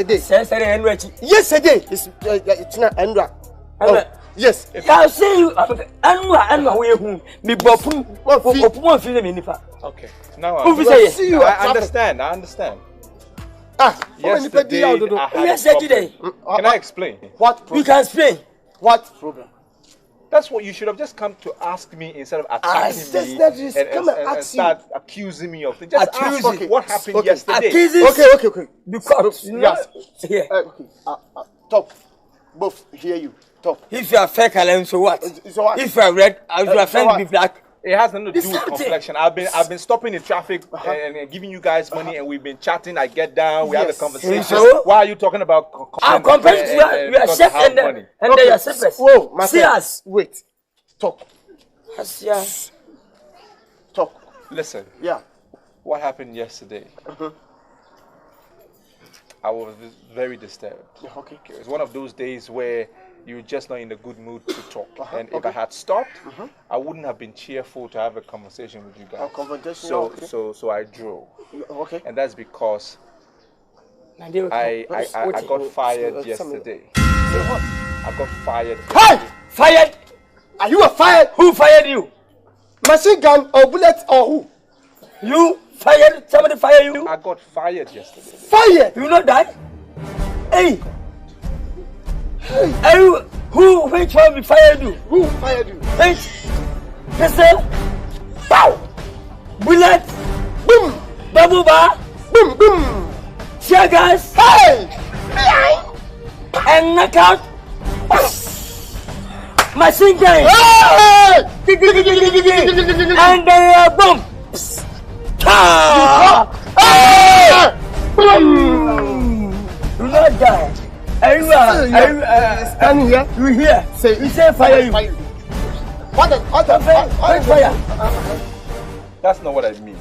S4: not Andra. Yes.
S3: I'll see you.
S5: Okay. Now
S3: I
S5: understand. Yesterday, Can I explain?
S4: What problem?
S3: You can explain.
S4: What problem?
S5: That's what you should have just come to ask me instead of attacking me and start accusing me of things. Just ask me what happened yesterday.
S4: Okay.
S3: Because
S4: yes. Here. Okay. Talk. Both hear you. Talk.
S3: If you are fake, so what?
S4: So what?
S3: If you are red, you are friends with black.
S5: It has nothing to do with complexion. I've been stopping in traffic and giving you guys money, and we've been chatting. I get down, we have a conversation.
S3: So?
S5: Why are you talking about?
S3: Compared to you are chef and then you are selfless.
S4: Whoa, my
S3: friend.
S4: Wait. Talk. Talk.
S5: Listen.
S4: Yeah.
S5: What happened yesterday? I was very disturbed.
S4: Okay.
S5: It was one of those days where you're just not in a good mood to talk. And if I had stopped, I wouldn't have been cheerful to have a conversation with you guys. So I drove.
S4: Okay.
S5: And that's because I got fired yesterday. I got fired.
S3: Hey! Fired?
S4: Are you fired?
S3: Who fired you?
S4: Machine gun or bullet or who?
S3: You fired? Somebody fired you?
S5: I got fired yesterday.
S4: Fired?
S3: You know that? Hey! Which one fired you?
S4: Who fired you?
S3: Which? Pistol? Pow! Bullet?
S4: Boom!
S3: Bamboo bar?
S4: Boom! Boom!
S3: Tear gas?
S4: Hey!
S3: And knockout? Machine gun?
S4: Hey!
S3: And boom!
S4: Hey!
S3: Boom! You not die.
S4: Standing here.
S3: You here?
S4: Say
S3: fire you.
S4: What the
S3: fire?
S5: That's not what I mean.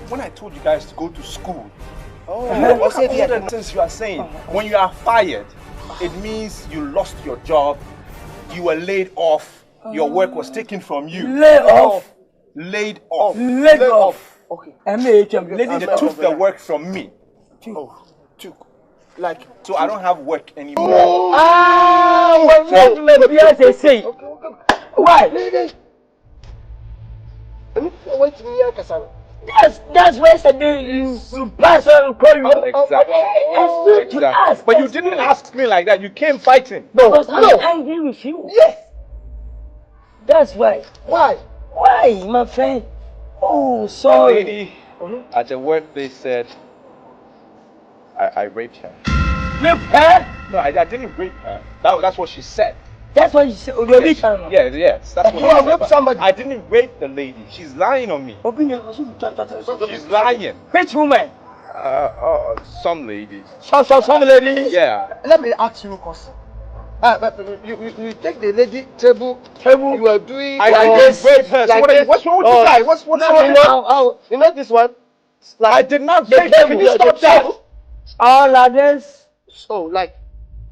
S5: When I told you guys to go to school, what sentence you are saying? When you are fired, it means you lost your job, you were laid off, your work was taken from you.
S3: Laid off.
S5: Laid off.
S4: Okay.
S5: They took the work from me. So I don't have work anymore.
S3: Why? That's why you pass on call you.
S5: Exactly. But you didn't ask me like that. You came fighting.
S3: No. I'm angry with you.
S4: Yes.
S3: That's why.
S4: Why?
S3: Why, my friend? Oh, sorry.
S1: Lady at the workplace said I raped her.
S3: Rape her?
S1: No, I didn't rape her. That's what she said.
S3: That's what you said.
S1: Yes, that's what
S4: You have raped somebody.
S1: I didn't rape the lady. She's lying on me. She's lying.
S3: Which woman?
S1: Some lady.
S3: Some lady?
S1: Yeah.
S4: Let me ask you, cause you take the lady table. You are doing.
S1: I didn't rape her. So what's wrong with you guys? What's wrong with you?
S4: You know this one?
S1: I did not rape her. Can you stop that?
S3: All others.
S4: So like,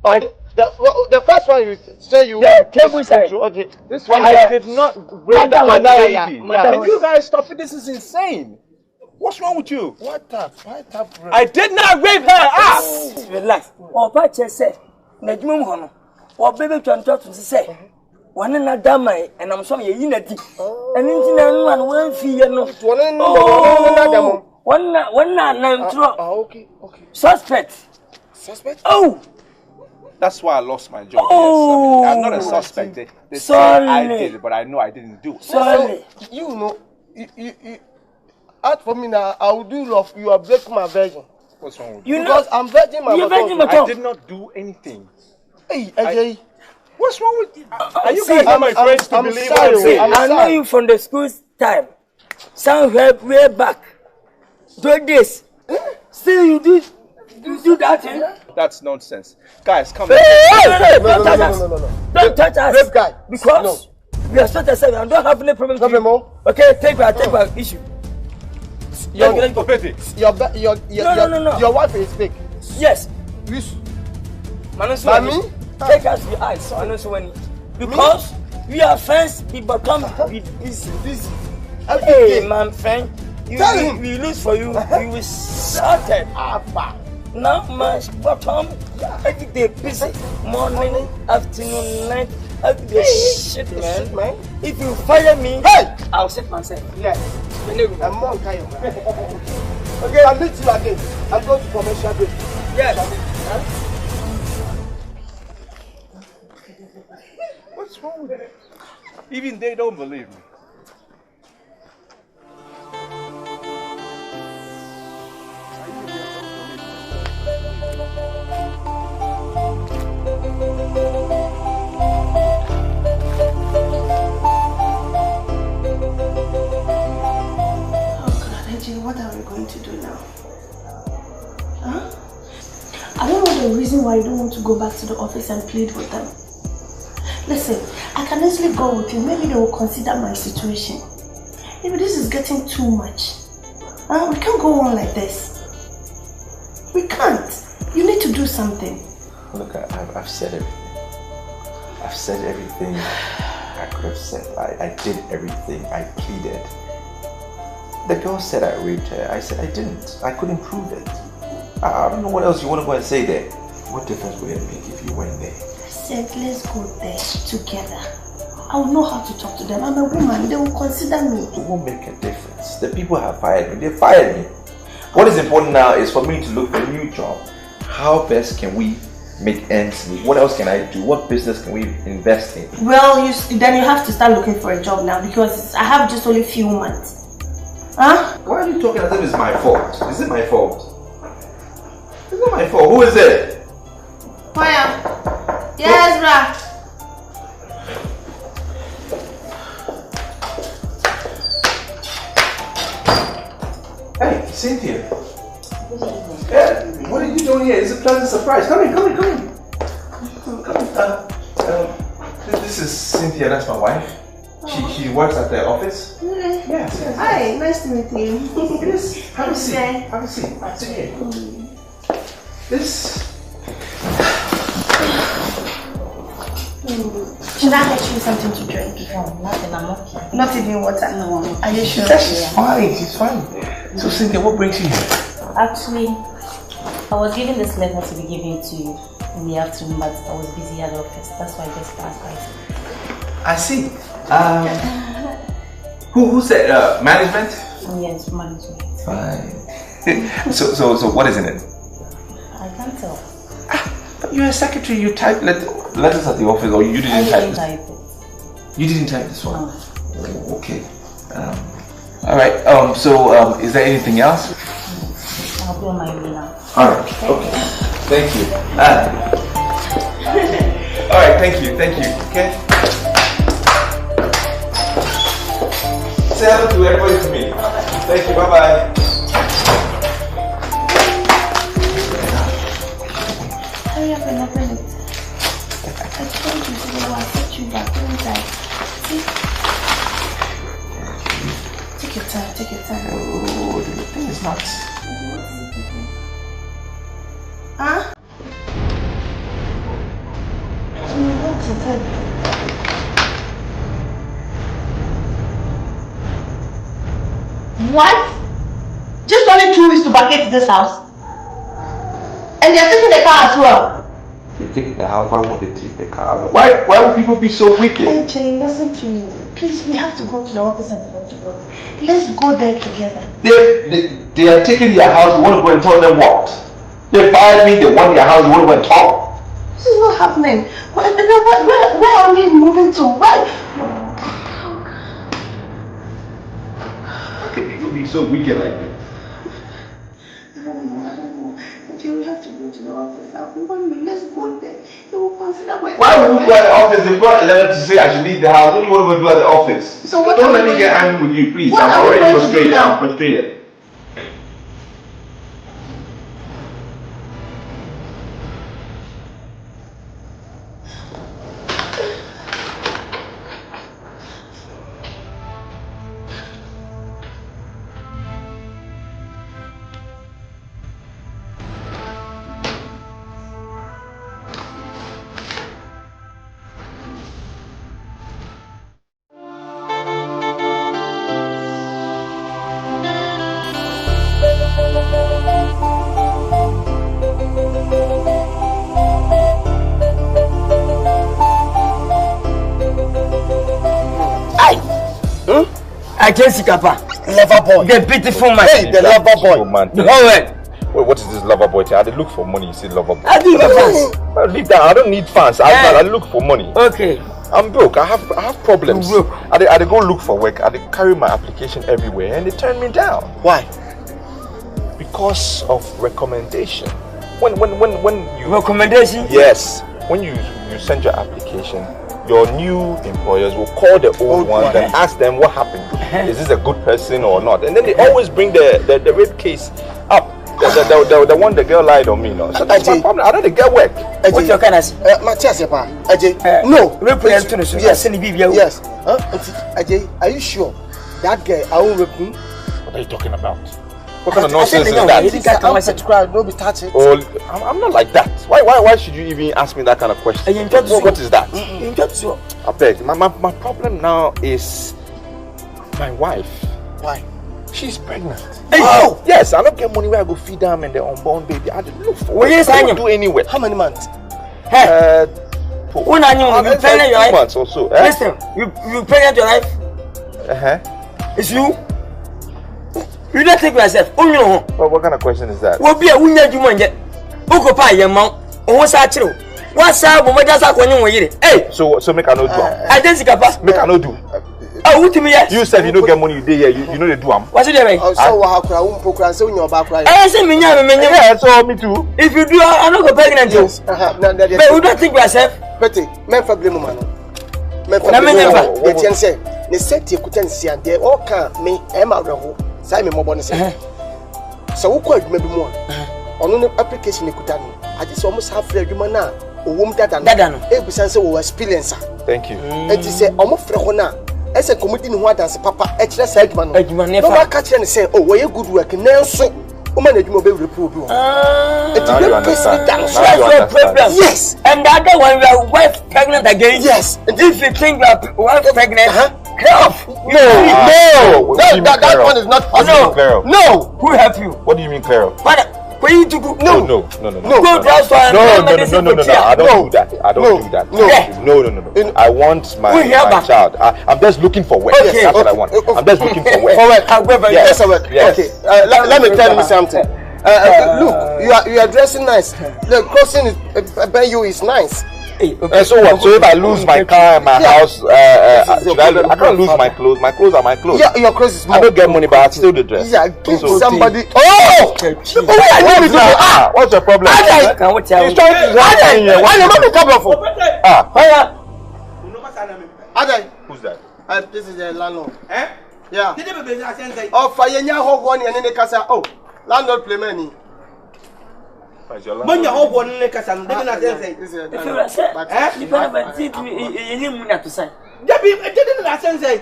S4: the first one you say you.
S3: The table side.
S4: Okay.
S1: This one I did not rape that lady. Can you guys stop it? This is insane. What's wrong with you?
S4: What up?
S1: I did not rape her.
S3: Relax. Opa said, "Najum hono. Or baby can talk to say, one another my and I'm sorry you need it. And in one fee no. One
S4: Okay.
S3: Suspect. Oh.
S1: That's why I lost my job.
S3: Oh.
S1: Yes, I'm not a suspect. They say I did it, but I know I didn't do it.
S3: Sorry.
S4: You know, you ask for me now. I will do love. You are breaking my virgin.
S1: What's wrong with you?
S4: Because I'm virgin my
S1: I did not do anything.
S4: Hey, AJ.
S1: What's wrong with you? Are you guys not my friends to believe what I'm saying?
S3: I know you from the school time. Somewhere way back. Do this. Still you do that thing?
S1: That's nonsense. Guys, come
S3: on.
S4: No.
S3: Don't touch us.
S4: Rape guy.
S3: Because we are such a seven. I don't have any problem. Okay, take our issue.
S4: Your
S3: No.
S4: Your wife is fake.
S3: Yes.
S4: Manu,
S3: take us the eyes. Because we are friends, we become busy. Hey, my friend, we lose for you. We will started. Now, my bottom, every day busy. Morning, afternoon, night, every day shit, man. If you fire me, I'll set myself.
S4: Yeah. I'm more kind. Okay, I'll meet you again. I'll go to commercial break.
S3: Yes.
S1: What's wrong with it? Even they don't believe me.
S2: What are we going to do now? Huh? I don't know the reason why you don't want to go back to the office and plead with them. Listen, I can easily go with you. Maybe they will consider my situation. Maybe this is getting too much. We can't go on like this. We can't. You need to do something.
S1: Look, I've said everything. I've said everything I could have said. I did everything. I pleaded. The girl said I raped her. I said I didn't. I couldn't prove it. I don't know what else you want to go and say there. What difference would it make if you went there?
S2: I said let's go there together. I will know how to talk to them. I'm a woman. They will consider me.
S1: It won't make a difference. The people have fired me. They fired me. What is important now is for me to look for a new job. How best can we make ends meet? What else can I do? What business can we invest in?
S2: Well, then you have to start looking for a job now because I have just only a few months. Huh?
S1: Why are you talking as if it's my fault? Is it my fault? It's not my fault. Who is it?
S2: Why? Yes, brah.
S1: Hey, Cynthia. Yeah, what are you doing here? It's a pleasant surprise. Come in. This is Cynthia. That's my wife. She works at the office.
S2: Okay.
S1: Yes.
S2: Hi, nice to meet you.
S1: Yes. Have a seat. Have a seat. Sit here. This.
S2: Should I get you something to drink?
S7: No, nothing. I'm okay.
S2: Not even water.
S7: No.
S2: Are you sure?
S1: She's fine. She's fine. So Cynthia, what brings you here?
S7: Actually, I was given this letter to be given to you in the afternoon, but I was busy at the office. That's why I just passed by.
S1: I see. Who said management?
S7: Yes, management.
S1: Fine. So what is in it?
S7: I can't tell.
S1: But you're a secretary. You type letters at the office, or you didn't type it?
S7: Type it.
S5: You didn't type this one? No. Oh, okay. Alright, so is there anything else?
S7: I'll be on my way now.
S5: Alright, okay. Thank you. Alright, thank you, okay? Say hello to everybody for me. Thank you, bye-bye.
S7: Hurry up and open it. I told you to go and set you back, didn't I? See? Take your time.
S5: Oh, the thing is not...
S7: Huh? What's it?
S9: What? Just only 2 weeks to vacate this house? And they're taking the car as well?
S5: They're taking the house? Why won't they take the car? Why would people be so wicked?
S9: Hey Jay, listen to me. Please, we have to go to the office and talk to them. Let's go there together.
S5: They are taking their house, you want to go and tell them what? They fired me, they want their house, you want to go and talk?
S9: This is not happening. Where are we moving to? Where?
S5: How can people be so wicked like this?
S9: I don't know. Jay, we have to go to the office. Let's go there. They will consider
S5: why would you go to the office? They brought a letter to say I should leave the house. What do you want to go do at the office?
S9: So what
S5: Don't let me get angry with you, please. I'm already frustrated. I'm frustrated.
S3: SIKA, lover boy. The beautiful man.
S1: Hey, the lover boy.
S3: Man.
S1: Wait, what is this lover boy thing? I look for money. You say lover boy.
S3: I do fans.
S1: Leave that. I don't need fans. I look for money.
S3: Okay.
S1: I'm broke. I have problems. I go look for work. I carry my application everywhere, and they turn me down.
S3: Why?
S1: Because of recommendation. When you
S3: recommendation?
S1: Yes. When you send your application, your new employers will call the old ones and ask them what happened. Is this a good person or not? And then they always bring the rape case up. The one the girl lied on me, no. So that's my problem. I don't get work.
S3: What's your kind of
S4: Matthias, no,
S3: yes.
S4: Yes. Ajay, are you sure that guy I won't rape him?
S1: What are you talking about? What kind of nonsense is that? Oh, I'm not like that. Why should you even ask me that kind of question? What is that? I beg. My problem now is my wife.
S4: Why?
S1: She's pregnant. Oh! Yes, I don't get money where I go feed them and the unborn baby. I look for
S3: it. I
S1: don't do anywhere.
S4: How many months?
S1: 2 months or so.
S3: Listen, you pregnant your life? It's you? You don't take yourself.
S1: What kind of question is that?
S3: What be a winner you want yet? Occupy your mount. What's that true? What's up? Hey!
S1: So make I no do.
S3: I didn't see Kappa.
S1: Make I no do.
S3: Oh, what me?
S1: You said you don't get money, you day here. You know they do them.
S3: What's it doing?
S4: So how could I won't proclaim so in your background?
S3: I say me,
S1: yeah, so me too.
S3: If you do, I'm not pregnant.
S4: Yes.
S3: But you don't think yourself?
S4: Betty, men for blame man. Men for blame. They say, they set you couldn't see and they all can't me, Emma Raho, Simon Mobon say. So who could maybe more? On an application you could have. I just almost have a woman now. A woman that and every sense of experience.
S1: Thank you.
S4: And you say, almost Frehona. As a committee who has Papa, extra segment. No catch and say, oh, where you good work, now so, woman, you will be reproved. Yes,
S3: and the other one, your wife pregnant again.
S4: Yes,
S3: and if you think your wife pregnant,
S1: No,
S4: that one is not possible.
S3: No, who help you?
S1: What do you mean, Clara?
S3: Where you to go?
S1: No.
S3: Go
S1: I don't do that. I don't do that. No. I want my child. I'm just looking for work.
S3: Okay.
S1: That's what I want. I'm just looking for work.
S4: Yes. Okay. Let me tell you something. Look, you are dressing nice. The crossing is you is nice.
S1: So what? So if I lose my car and my house, I can't lose my clothes. My clothes are my clothes.
S4: Yeah, your clothes is more.
S1: I don't get money, but I steal the dress.
S4: Yeah, give
S1: So-
S4: somebody. Oh!
S1: What's your problem? He's trying to
S4: Why you not be trouble for? Adai.
S1: Who's that?
S4: This is the landlord.
S6: Eh?
S4: Yeah.
S6: Did you be Asante?
S4: Oh, Fayenya hog one and then they can say, oh, landlord play money.
S1: Where's your
S6: When you
S1: landlord?
S6: hold one in the Cassan, didn't Asante?
S4: This is the
S3: If you
S4: landlord.
S3: say,
S4: But-
S3: you better see to you to say.
S6: Debbie, didn't Asante?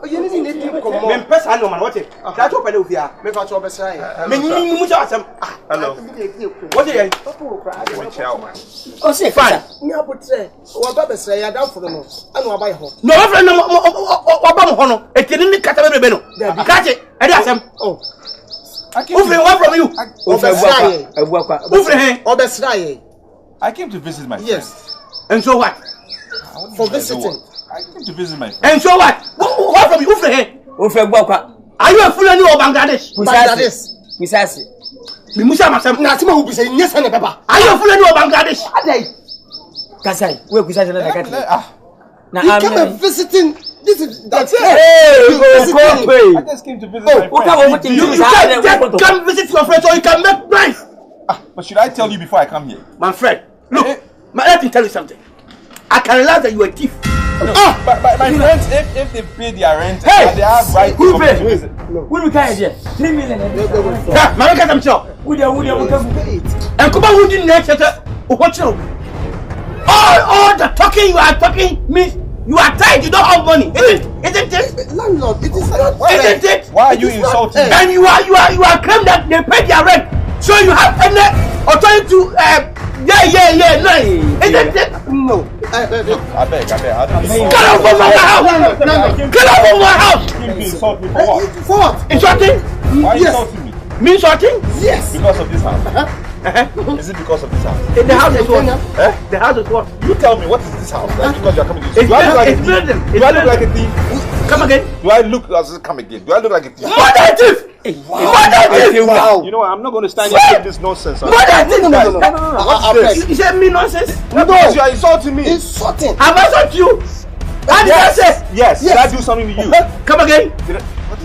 S4: You need to come on.
S6: Men press I know man, what it? That's what I do here.
S4: Make a trouble say.
S1: Hello.
S6: What is it?
S1: Watch out.
S3: Oh, say,
S6: Fine.
S4: Me put say, what Baba say, I down for the nose. I know buy home.
S6: No, my friend, Obama Hono, a kid in the Catabeno. Catch it, and that's him.
S4: Oh,
S6: Ufre, what from you? Ufre,
S4: Obesraye.
S5: I came to visit my friend.
S4: Yes.
S6: and so what?
S4: For visiting.
S5: I came to visit my friend.
S6: And so what? What from you, Ufre? Are you a Fulani or Bangladesh?
S4: Bangladesh.
S3: Precisely.
S6: Mimusha Masam.
S4: Natima will be saying yes and papa.
S6: Are you a Fulani or Bangladesh?
S3: Kasai, we precisely not like that.
S4: He came and visiting. This is that's it.
S5: I just came to visit my friend.
S6: You can come visit your friends or you can make plans.
S5: But should I tell you before I come here?
S6: My friend, look, let me tell you something. I can realize that you are a thief.
S5: No, but my friends, if they pay their rent,
S6: Hey!
S5: they have right to
S3: Who
S5: come
S3: pay?
S5: to visit.
S3: Who will carry it? 3 million.
S6: Yeah, man, look at them, sure.
S3: Who there?
S6: And Kumawood didn't let you watch you. All the talking you are talking means you are tired, you don't have money. Isn't it?
S4: Landlord, it is not.
S6: Isn't it?
S5: Why are you insulting me?
S6: And you are claiming that they pay their rent. So you have any authority to no. Isn't it?
S4: No.
S5: I beg. I don't
S6: Get out from my house! Get out from my house!
S5: You came to insult me for what?
S4: For what?
S6: Insulting?
S5: Why are you insulting me?
S6: Me insulting?
S4: Yes.
S5: Because of this house. Is it because of this house?
S6: In the house is what? The house is what?
S5: You tell me, what is this house? Like, because you're coming to
S6: It's
S5: do I look like a
S6: it's
S5: thief?
S6: building.
S5: Do I look like a thief?
S6: Come again?
S5: Do I look come again? Do I look like a thief?
S6: What are you? What are you?
S4: Wow.
S5: You know what? I'm not going to stand here and take this nonsense.
S6: What are you?
S5: What's this?
S6: You said me nonsense?
S5: No, because you are insulting me.
S4: Insulting.
S6: Have I insulted you? How did I say?
S5: Yes. Did I do something to you?
S6: Come again?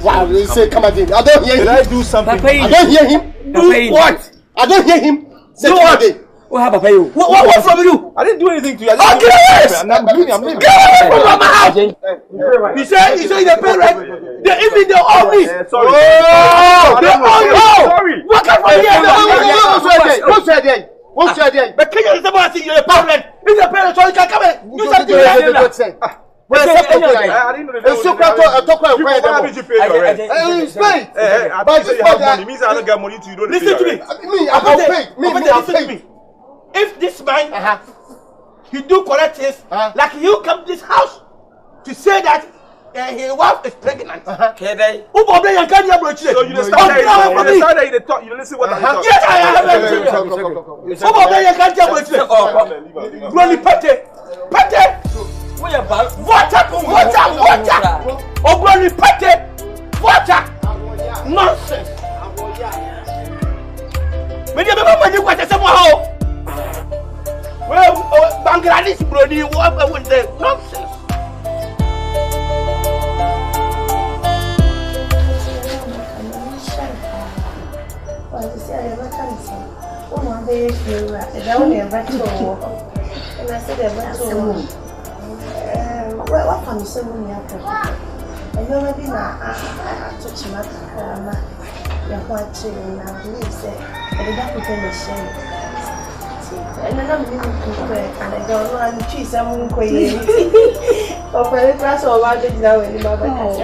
S4: Wow, they say come again. I don't hear
S5: Did
S4: him.
S5: I do something to you?
S4: I don't hear him.
S6: Do what?
S4: I don't hear him. Say
S6: Do
S4: come
S6: what?
S4: again.
S3: What happened for you?
S6: What from you?
S5: I didn't do anything to you.
S6: Oh, get away!
S5: I'm leaving.
S6: Get away from my house! He said they pay rent. They even owe me.
S5: Sorry.
S6: Oh, they owe you.
S5: Sorry.
S6: What kind of
S4: What's your day? What's your day?
S6: But Kenya is about to see you're a parent. If you're a parent, so you can come and do something.
S5: I didn't know Why did you pay your rent? I say you have money. It means I don't get money to you. Don't
S6: Listen to me.
S4: I'll pay.
S6: Listen to me. If this man, he do correct things, like you come to this house to say that his wife is pregnant. Who probably you can't hear
S5: So you understand that you talk, you listen what I talk.
S6: Yes, I have. Who probably you can't hear Glory pete. Water. Oh, glory pete. Water. Nonsense. Me dey remember when you got somehow. Well, Bangladesh brody, what was the nonsense?
S10: What can you say when you have I know maybe I touch my camera. You're watching, and I believe that I did not put in the shame. And then I'm really quick, and I don't know, and choose someone quick. Or for the class or what did now in my back?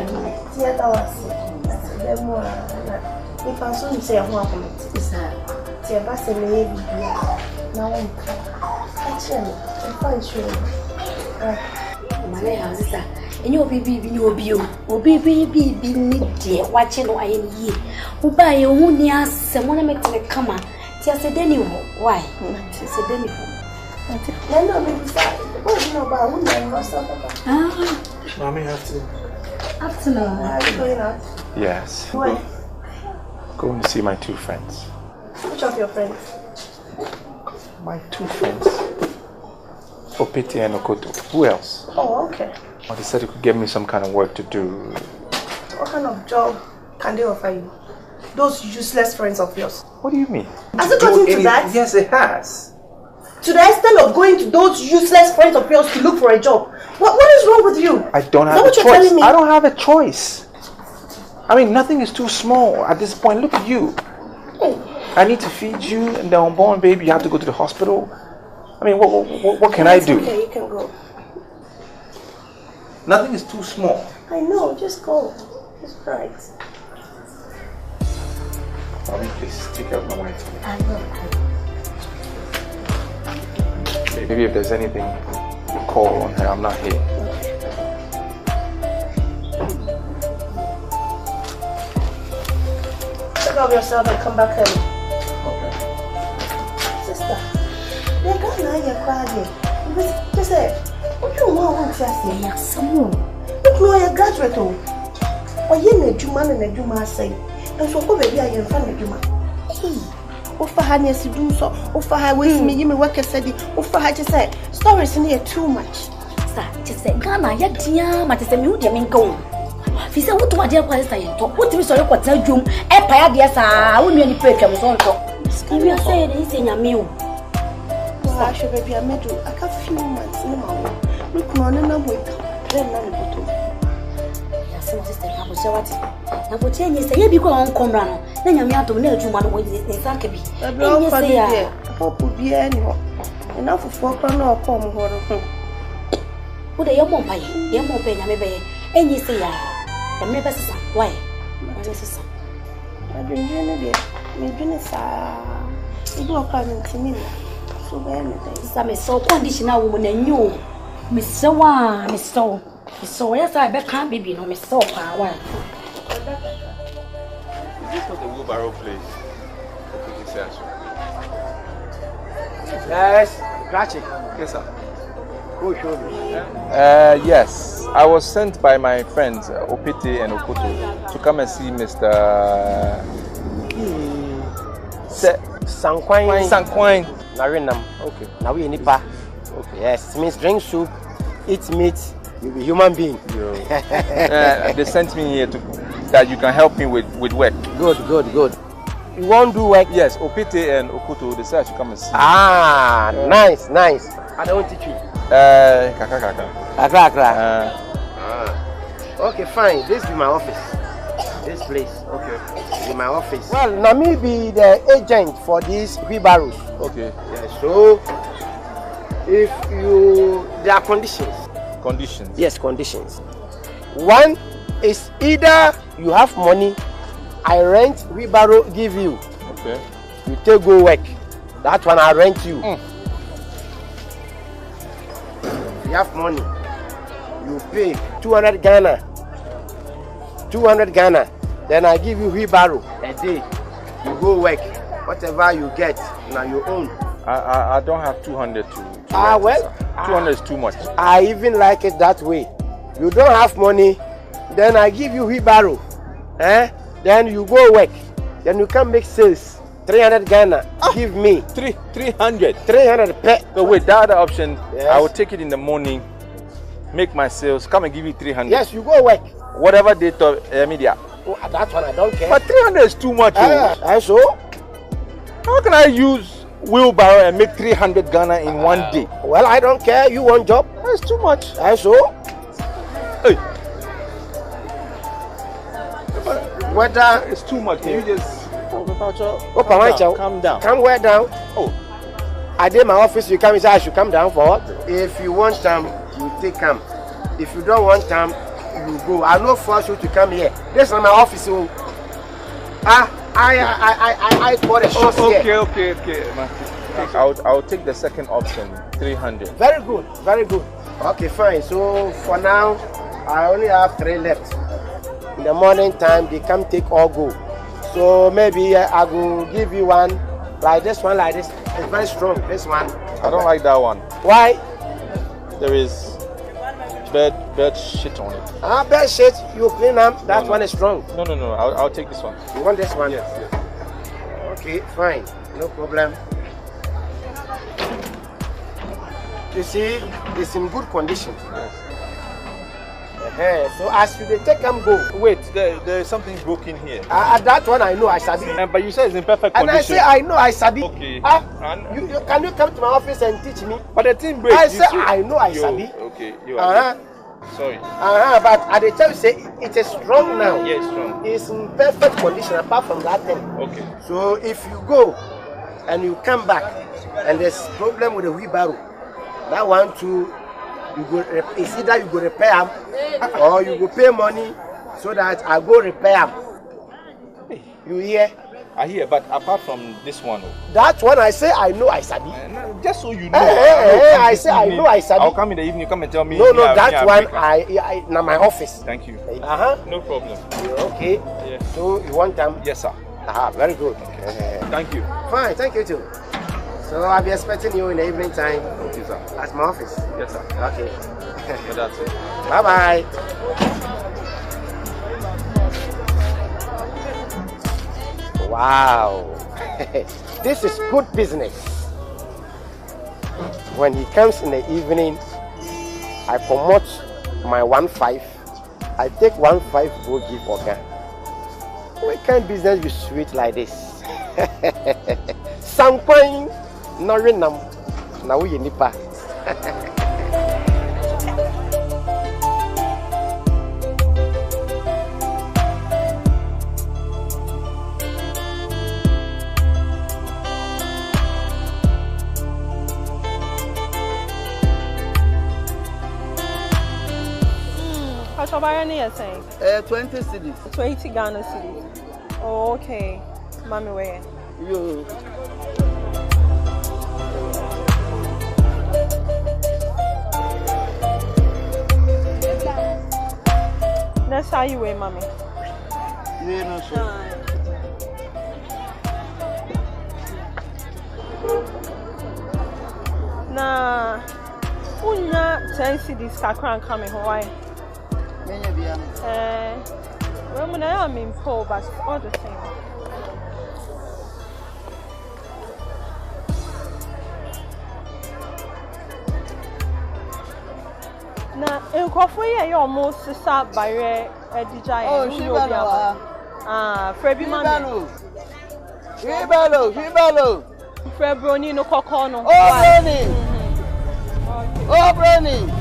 S10: Theatre was the more. If I soon say, I want to say, a bass and maybe now I'm catching it. I'm sure.
S8: My house, and you'll be you, or be dear, watching or I ye. Who buy your own near someone make the comma. Tia said, anyway, why? She said, anyway.
S10: Then I'll be beside. What you know about women or something?
S4: Mommy have to.
S10: Afternoon. Are you going out?
S1: Yes.
S10: Where?
S1: Going to see my two friends.
S10: Which of your friends?
S1: My two friends. Opiti and Okoto. Who else?
S10: Oh, okay.
S1: They said you could get me some kind of work to do.
S10: What kind of job can they offer you? Those useless friends of yours.
S1: What do you mean?
S10: Has it gotten to that?
S1: Yes, it has.
S10: To the extent of going to those useless friends of yours to look for a job. What is wrong with you?
S1: I don't have a choice. I don't have a choice. I mean, nothing is too small at this point. Look at you. I need to feed you and the unborn baby. You have to go to the hospital. I mean, what can I do?
S10: Okay, you can go.
S1: Nothing is too small.
S10: I know, just go. It's right.
S1: Mommy, please take care of my wife.
S10: I will.
S1: Maybe if there's anything, you call on her. I'm not here.
S10: Take care of yourself and come back early.
S1: Okay.
S10: Sister, you're Ghanaian. Just say, what do you want to say?
S8: Yeah, someone.
S10: Look, no, you're a graduate. Or you need to man and a Juma say. And so, baby, I am fan of Juma. Offer her near to do so. Offer her with me, you may work as said. Offer her to say, stories in here too much.
S8: Sir, just say, Ghana, yet, dear, Matis, you didn't go. He said, what do I dear was I talk? What do you say? What tell you? Empire, dear, sir, I wouldn't really pay for so. You are saying it's in your meal.
S10: Well, I should be a medal. I can't few months in the morning. Look, no, no, wake up. Then, none of it.
S8: Yes, sister, I was so what? Now, for 10 years, you become on Comrano. Then you have to know you want with this Zakabi.
S10: I don't hope will be anyone. Enough of 4 or come home.
S8: What are your mom? Your mom, maybe. And you say, the members, why?
S10: I've been doing it. Maybe it's you do a coming to me. So, anything.
S8: Some is so conditional woman and you. Miss Soa, Miss So. So, yes, I bet can't be no Miss So. Why?
S1: Is this not the wheelbarrow place?
S4: Yes, Kratchik.
S1: Yes, sir.
S4: Who showed me?
S1: Yes. I was sent by my friends, Opiti and Okoto, to come and see Mr. Sankwine.
S4: Narinam.
S1: Okay.
S4: Now we nipa. Okay. Yes, it means drink soup, eat meat, you'll be human being.
S1: They sent me here that you can help me with work.
S4: Good. You won't do work?
S1: Yes, Opiti and Okoto, they said I should come and see.
S4: Ah, nice. I don't teach you. Akra. Okay, fine. This be my office. This place. Okay. Be my office. Well, now me be the agent for these wheelbarrows.
S1: Okay.
S4: Yeah, so if there are conditions.
S1: Conditions?
S4: Yes, conditions. One is either you have money, I rent wheelbarrow, give you.
S1: Okay.
S4: You take go work. That one I rent you. You have money, you pay 200 Ghana. 200 Ghana. Then I give you wheelbarrow a day. You go work. Whatever you get, now you own.
S1: I don't have 200 to
S4: well,
S1: 200 is too much.
S4: I even like it that way. You don't have money, then I give you wheelbarrow. Then you go work. Then you can make sales. 300 Ghana. Give me
S1: 300.
S4: 300 pay.
S1: So wait, the other option,
S4: yes.
S1: I will take it in the morning, make my sales, come and give you 300.
S4: Yes, you go work.
S1: Whatever they thought, media.
S4: Oh, that one I don't care.
S1: But 300 is too much.
S4: And so?
S1: How can I use wheelbarrow and make 300 Ghana in one day?
S4: Well, I don't care. You want job?
S1: That's too much.
S4: And so?
S1: Hey.
S4: Whether
S1: it's too much. Can you just
S4: calm down. Come where down?
S1: Oh.
S4: I did my office, you come inside, I should come down for what? If you want time, you take come. If you don't want time, you go. I no force you to come here. This is my office. I bought a shop here.
S1: Okay. I'll take the second option, 300.
S4: Very good. Okay, fine. So for now, I only have 3 left. In the morning time, they come take or go. So maybe I will give you one like this one, like this. It's very strong. This one.
S1: I don't like that one.
S4: Why?
S1: There is bird shit on it.
S4: Bird shit. You clean them. That one is strong.
S1: No. I'll take this one.
S4: You want this one?
S1: Yes.
S4: Okay, fine. No problem. You see, it's in good condition. So as you take them go.
S5: Wait, there is something broken here.
S4: That one I know I sabi.
S5: But you said it's in perfect condition.
S4: And I say I know I sabi.
S5: Okay.
S4: Can you come to my office and teach me?
S5: But the thing breaks.
S4: I say I know I sabi.
S5: Okay, you are. Sorry.
S4: But at the time say it is strong now.
S5: Yes, strong.
S4: It's in perfect condition apart from that thing.
S5: Okay.
S4: So if you go and you come back and there's problem with the wheelbarrow, that one too, it's either you go repair them or you go pay money so that I go repair them. You hear?
S5: I hear, but apart from this one,
S4: that one I say I know I sabi.
S5: Just so you know.
S4: I say I know I sabi.
S5: I'll come in the evening. Come and tell me.
S4: No, that one I na my office.
S5: Thank you.
S4: No
S5: problem.
S4: Okay.
S5: Yeah.
S4: So you want them?
S5: Yes, sir.
S4: Very good.
S5: Thank you.
S4: Fine. Thank you too. So I'll be expecting you in the evening time.
S5: Thank you, sir.
S4: At my office.
S5: Yes, sir.
S4: Okay.
S5: That's it.
S4: Bye bye. Wow, this is good business. When he comes in the evening, I promote my 1.5. I take 1.5 go give Oga. Why can't business be sweet like this? Sampai norinam na uye nipa.
S2: How much are you saying?
S11: 20 cities.
S2: 20 Ghana cities. Oh, okay. Mommy, where?
S11: You.
S2: That's how you weigh, mommy.
S11: You know, sure.
S2: Nah, unya 10 cities kakran coming Hawaii. Well, I am in poor, but all the same. Now, in Kwadwo, you almost start by a DJ.
S11: Oh, she
S2: Frebi Manu.
S11: Shibalo.
S2: Frebroni no Kokono.
S11: Oh, Brownie. Oh, Brownie.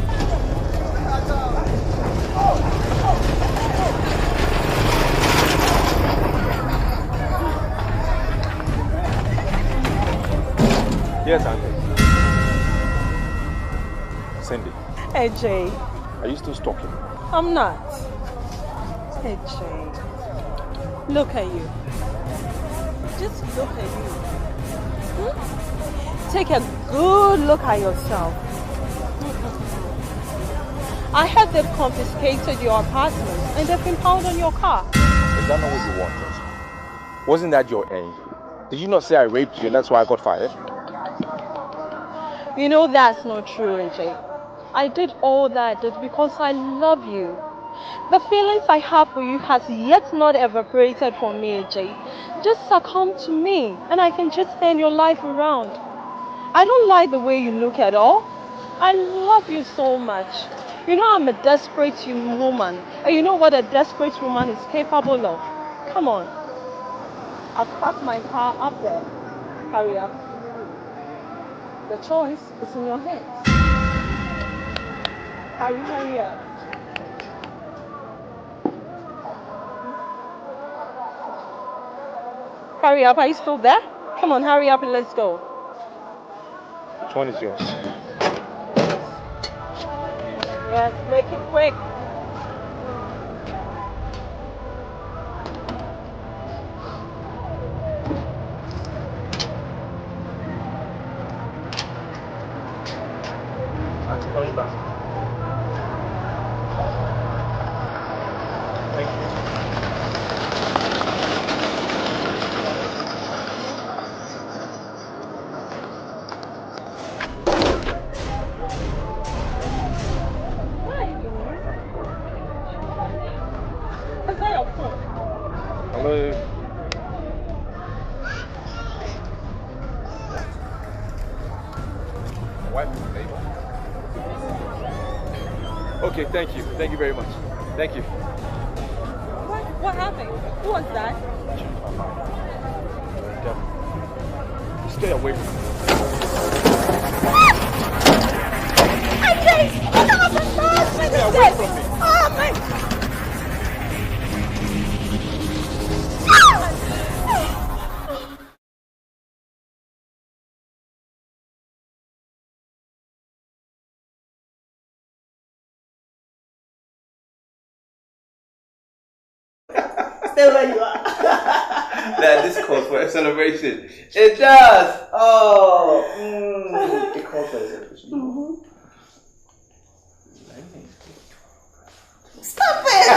S5: Yes, Auntie. Cindy.
S2: Hey, Jay.
S5: Are you still stalking?
S2: I'm not. Hey, Jay. Look at you. Just look at you. Take a good look at yourself. I heard they've confiscated your apartment and they've impounded on your car.
S5: Is that not what you wanted? Wasn't that your aim? Did you not say I raped you and that's why I got fired?
S2: You know that's not true, AJ. I did all that I did because I love you. The feelings I have for you has yet not evaporated from me, AJ. Just succumb to me and I can just turn your life around. I don't like the way you look at all. I love you so much. You know I'm a desperate woman. And you know what a desperate woman is capable of. Come on. I've parked my car up there. Hurry up. The choice is in your hands. Hurry up. Hurry up, are you still there? Come on, hurry up and let's go.
S5: Which one is yours?
S2: Yes, make it quick.
S5: I'm coming back. Thank you. Hello. My wife is late. Okay, thank you. Thank you very much. Thank you.
S2: What happened? Who was that?
S5: Stay away from me.
S2: Stay
S5: away from me.
S2: Oh my!
S10: Stay where you are.
S5: That this calls for a celebration. It does. Oh, it calls for a celebration.
S10: Stop it!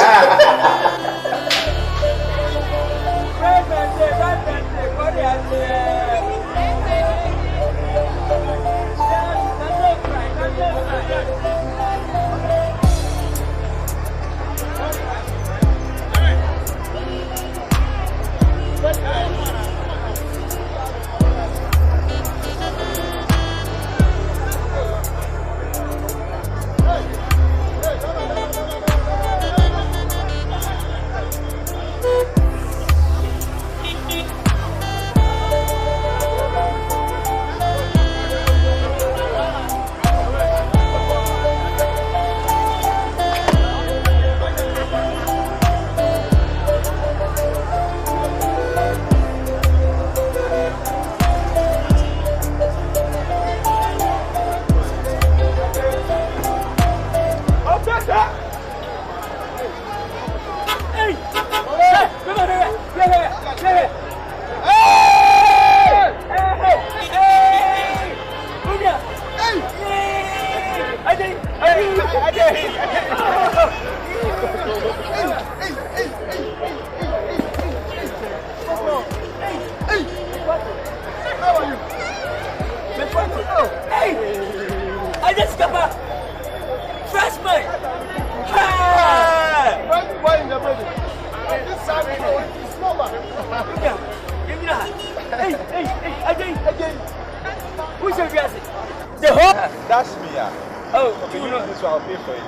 S5: That's me, yeah.
S11: Oh,
S5: you know this one, I'll pay for it.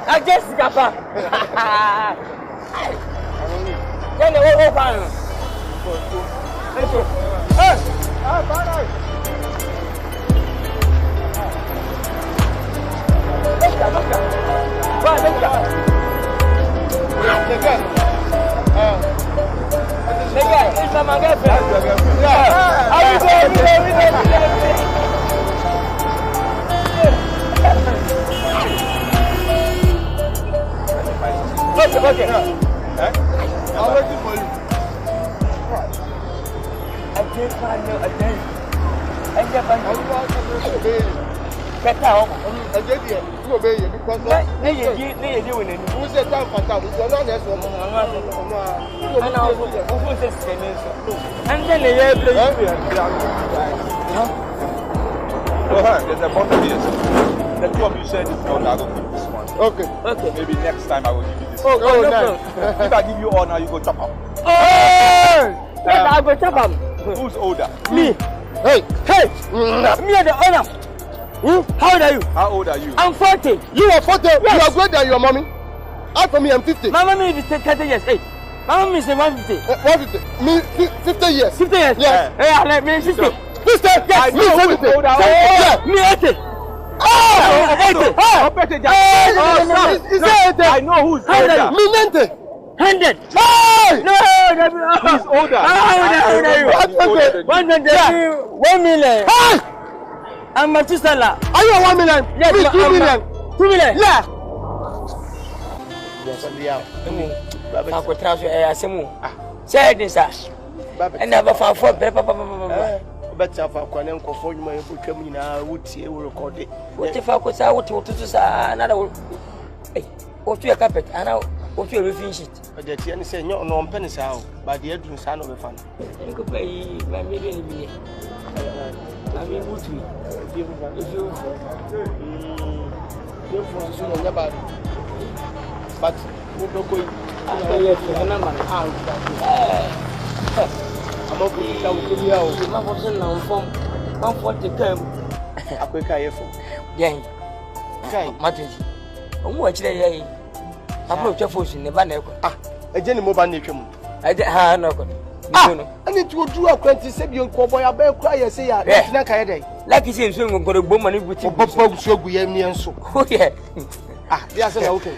S11: I just got back. Then the whole fire. Hey! It's my girlfriend. Okay.
S4: I'm waiting for you.
S11: I can't find no attention. I can't find no better home.
S4: I did it. You obey you because
S11: you winning.
S4: Who said that for that? Who's not there?
S11: And then they have
S5: there's a bottle here. The two of you said this one, I will keep this one.
S4: Okay.
S5: Maybe next time I will give you this
S4: one.
S5: Oh, nice. If I give you all now, you go chop up.
S11: I go chop up.
S5: Who's older?
S11: Me. Hey. Me and the owner. How old are you?
S5: How old are you?
S11: I'm 40.
S4: You are 40? Yes. You are greater than your mommy? As for me, I'm 50.
S11: My mommy is 30 years. Hey. My mommy is 150.
S4: 150? Me, 50 years.
S11: 50 years?
S4: Yes.
S11: Hey, I like me 60.
S4: 50? Yes.
S11: Me 70. Me 80.
S5: I know who's older.
S4: Me 90.
S11: 100. No,
S5: he's older.
S11: How old are you? 1 million. I'm a two-seller.
S4: Are you 1 million?
S11: Yes,
S4: me 2 million.
S11: 2 million?
S4: Yeah.
S11: I could transfer a semu. Say this, sir. And never found for
S4: better for Kwanem for you, my coming now. Would see a record it.
S11: What if I could say what to do, another? What you a carpet, and now what you finish it.
S4: But the Tian say no pennies out, but the Edwin son of a fan.
S11: You could pay my million. I mean, would we? If you
S4: but we'll go. I'm okay.
S3: Yang.
S4: Kai.
S3: Mateji. Omu wa chire yayi. Apro twa fosu ne ba na ekọ.
S4: Eje ni mo ba na etwam.
S3: Ade ha na ekọ.
S4: Ani tu odu akwanti se bi nko boy abai kura ye se ya na kan ye dai.
S3: Lucky say nso ngoro gbo mani guti.
S4: Papa gusu agu ye mi enso.
S3: Oh yeah.
S4: Dia say na okay.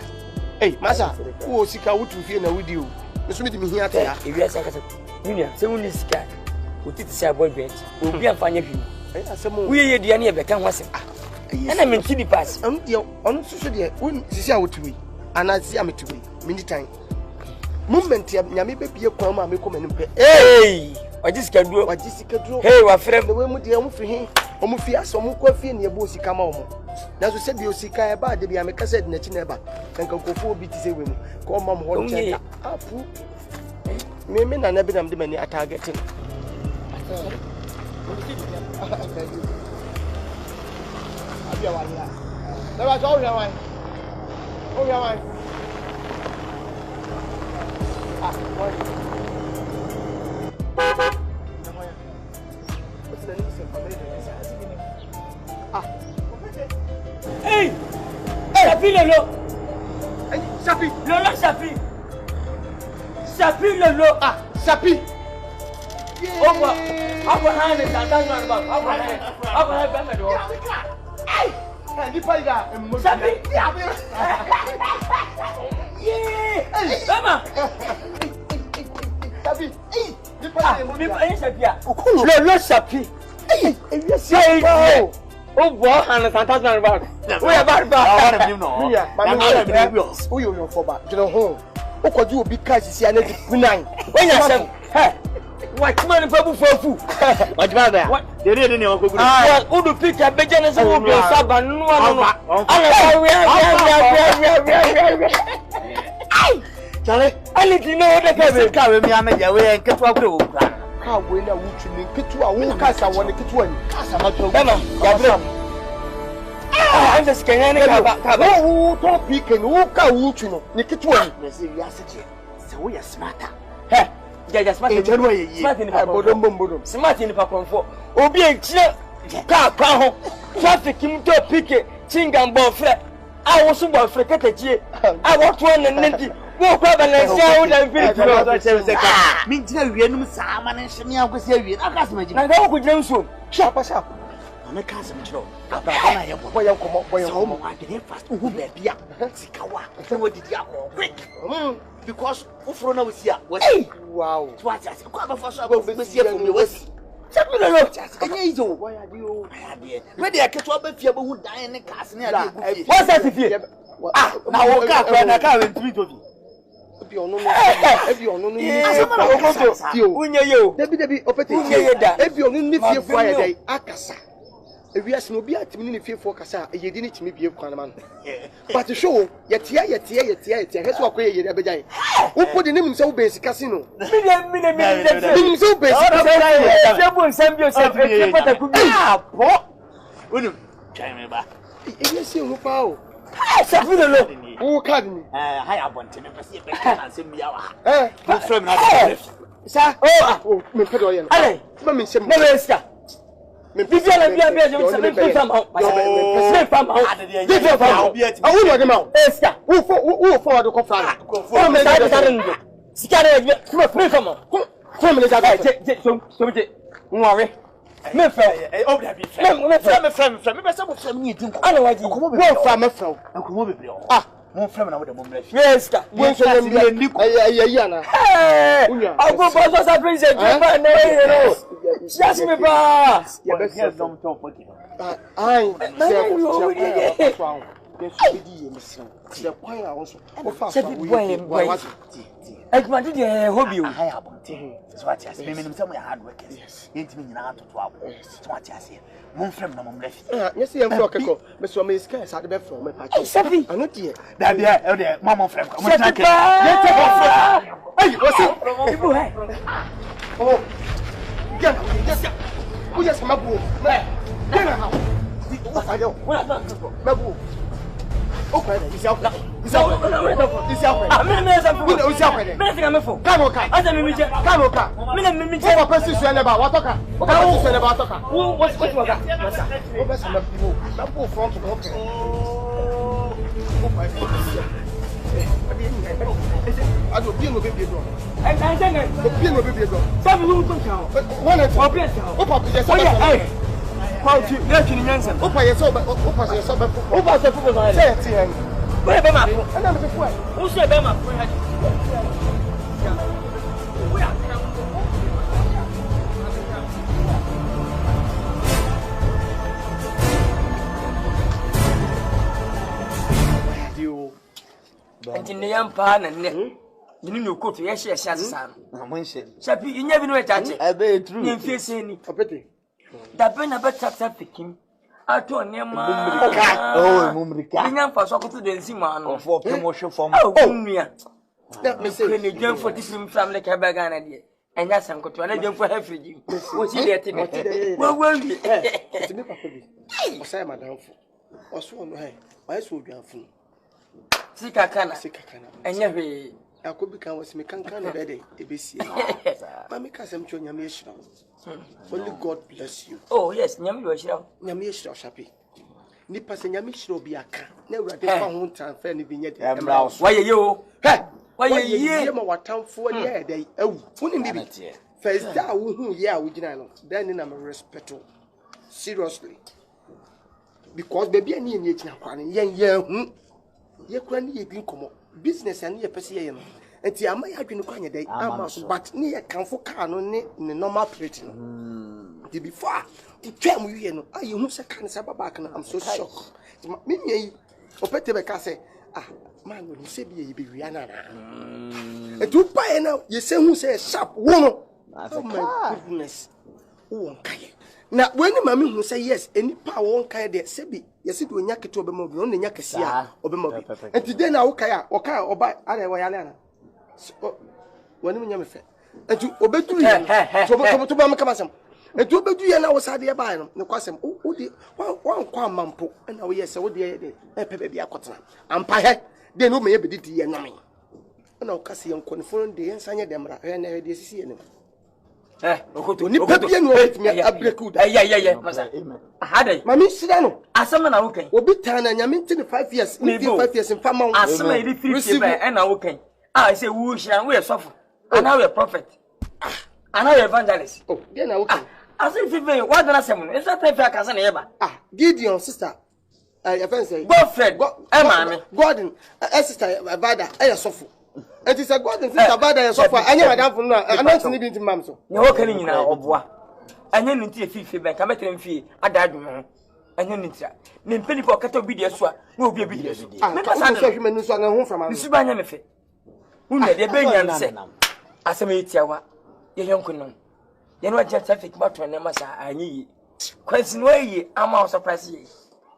S4: Hey, masa, wo sika wutu fie na wudi o. Meso mi di mi hia ta ya.
S3: Ewi asa kasa. Vivian, say woni sika. Otiti say boy bet. Obi amfanya hwi.
S4: Eh, asemo.
S3: Wo ye dua na ye beka ho asem. Ana menti di pass.
S4: On susu de, won sisi a wutu ana sisi a metu mini time. Moment ya nyame bebie kwan ma me ko manim pe.
S3: Hey! Wajisika duro. Hey, wa frem.
S4: We mu de mu fi hin. Omu fi aso mu kwa fi ne ebo sika ma omo. Na so se bi osika e ba de bia me kasa de na chi na ba. Kanka kofo obi ti se we mu. Ko ma mo ho nche. Apu. Me na na bi na de mani targeting. Abia wala. Na ba so ya wan. O ya wan. Boy.
S3: Hey! Chapi lolo!
S4: Chapi!
S3: Lolo chapi! Chapi lolo!
S4: Chapi!
S3: Opa! Apa hane tantan ba? Apa hane ba do?
S4: Hey! Ni pa ida.
S3: Chapi! Yeah! Mama!
S4: Chapi! Ni pa ida.
S3: Ni pa ida chapi. Lolo chapi! Oh, boy, and a fantastic about. We are bad.
S4: We are for back to the home. What could you because you see an 9?
S3: When you say, hey, what man for food? What matter? What they didn't know. Who do pick a beginner? So will be a saban. Charlie, I need to know the person carry me. I'm a way and get up to.
S4: How will I would you Kitua? Who cast I want to get one?
S3: I'm just getting a
S4: who don't pick and who can woot you know. Nikitwan,
S3: so we are smarter. Hey, just smart in the popcorn for Obi and Chia car, traffic him to pick it, chingam ball flat. I was about for I walked one and empty. Walk up and sound and feel.
S11: Mean tell you, no salmon and Shamia was here. I got my
S3: I go with them soon. Sharp us up.
S11: On a cousin, Joe. I am where you come up for your home. I can hear fast. Who may be up? Sikawa. What did you have? Quick. Because Ufrona was here.
S4: Wow.
S11: What has come for some here from the west? Why are you? Where they are catch up if you would die in the castle.
S3: What's that if you?
S11: Now, walk up and I can't treat of you.
S4: If you know, if you Friday, Akasa. If you are no be at me fear for Casa, you didn't me be a man. But to show yet, here's what you ever die. Who put the name so basic casino? So basic. Yes, you know. Who can me?
S11: I have one to never see a better and send me out.
S4: Sir, oh, me put on. Allez, Mammy, some never.
S3: Vivian and Vivian from out. Esther, who for the confront? Scatter, come on. 4 minutes ago, worry. Me friend, oh, that be friend, me from otherwise, you come over from a friend. More from another moment. Yes, when so Yana. I'll go for us. I bring it. Just me, ba. Yes, don't talk with you. I the choir also. I wanted to hobby you. I have so what has been somewhere hard work. Yes, ain't me now to 12. So what has here? One from the mom left.
S4: Yes, I'm talking. Mr. Miss Cass had the best from my patch. I'm not here.
S11: That there, Mamma from.
S4: Hey, what's it? Oh, yes, who just my boo? What I don't. Okay, is out. Is out. Is out.
S3: I'm in the
S4: Who is out?
S3: Nothing I'm for.
S4: Kamoka.
S3: I said, Mimi,
S4: Kamoka.
S3: Mimi,
S4: what person is about? What talker? What person is about talker?
S3: what's what?
S4: Over some people. That go front of okay. I don't be no baby door.
S3: I think
S4: be no baby door.
S3: some who come down.
S4: One at all. Opa, yes,
S3: hey. How to let you answer?
S4: Opa, yes, Opa, yes,
S3: Opa, the people are
S4: say it.
S3: Where am I?
S4: And I'm before.
S3: Who said Bema? And in the young pan and you know, coat, yes, yes, yes, Sappy, you never know a touch. I bet true. You feel any property. That been about trafficking. I told him, oh, Mumrika, for soccer to the Simon or for promotion from let me say, when you jump for this family cabagan idea. And that's some control. I jump for every what's in there? Well, will be to
S4: say, Madame, or so, I should be full.
S3: SIKA, and never.
S4: I could become was me can ready, ABC. Mammy Cousin Yamish. Only God bless you.
S3: Oh, yes, Yamish, Shappy. Nippers and Yamish will be a car. Never found time for any vignette. Why you? Why you hear what town for a year? They wouldn't be it. First, that who, yeah, we didn't. Then in a respect. Seriously. Because baby, I need you now. Ye kwani ye bin komo business ani ye pese ye no enti ama ya dwene kwanya dai ama so but ne ye kanfo car no ne normal plate no the before to twam wiye no aye hu se kan se baba kan I'm so shocked me yi opete be ka se man no se bi ye be wi ana na etu pa ye na ye se hu se sharp wo no oh my goodness won kai na when mama hu say yes any power won kai there say be yes do nya keto obema obi on nya kese a obema obi enti dey na wo kai a o kai oba ara wo yale ana wani mu nya me fe enti obeduru to ba maka masam enti obedu ye na wo sade ye ba no ne kwasem o di wan kwa mampo na wo yes wo di ye de pepe bia kotena ampa he dey no me ye bedidi ye name na wo kase ye nkon de ye nsanye de mra he na ye de sisi ye ne okoto ni papier no wait me abreku da yeah masa ahade mami sida no asama na wokan obi tan na nyame 5 years in 5 years in fama asama e 3 years e na wokan say wu hira we sofo ana we prophet ana we evangelist dey na wokan asem five what na asem no isa type akasa na yeba Gideon sister your friend say boyfriend mami Gordon sister Vada sofo. It is a God and sister Boadi so far. I never done for no. I'm not need to mam so. You work in na oboa. Anya nti efifi ben ka metrem fie adadu ho. Anya nti. Me mpeli for kata obi de so a, na obi abi de so. Me pasa so hweme nu so na ho from am. Bisu banya me fe. Unu de be nya nse. Asema etiawa. Ye YONKO no. Ye no agent traffic motor na masa anyi yi. Kwesi no yi ama surprise yi.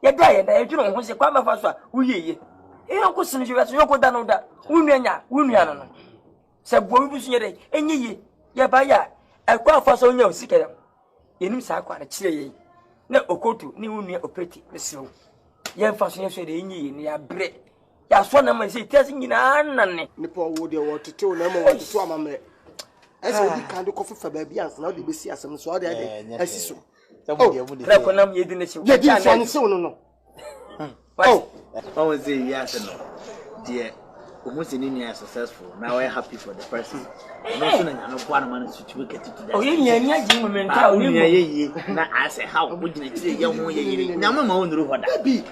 S3: Ye da ye dwuro ho se kwa mafa so a uyiye. YONKO sinu je so YONKO da no da. Unuanya no se bo bi sunye de enyiye ye ba ya ekwa afa so nya osika ya enim sa akwa na kire ye na okotu ni unua opeti mesew ye fa so ye so de enyiye ni ya bre ya so na ma se tesi nyina anane ni po wo de wo tetew na ma wo tetew amamre ese odi kan do kofu fa ba bi ansa na de besi asem so ode ade asiso rekonam ye di ne se ye di so ne se no
S11: what was it yes no dear almost any successful. Now I'm happy for the person. No sooner than one man to get to that. Oh, yeah, now I say, how would you say, young woman? Now, my own roof. Be.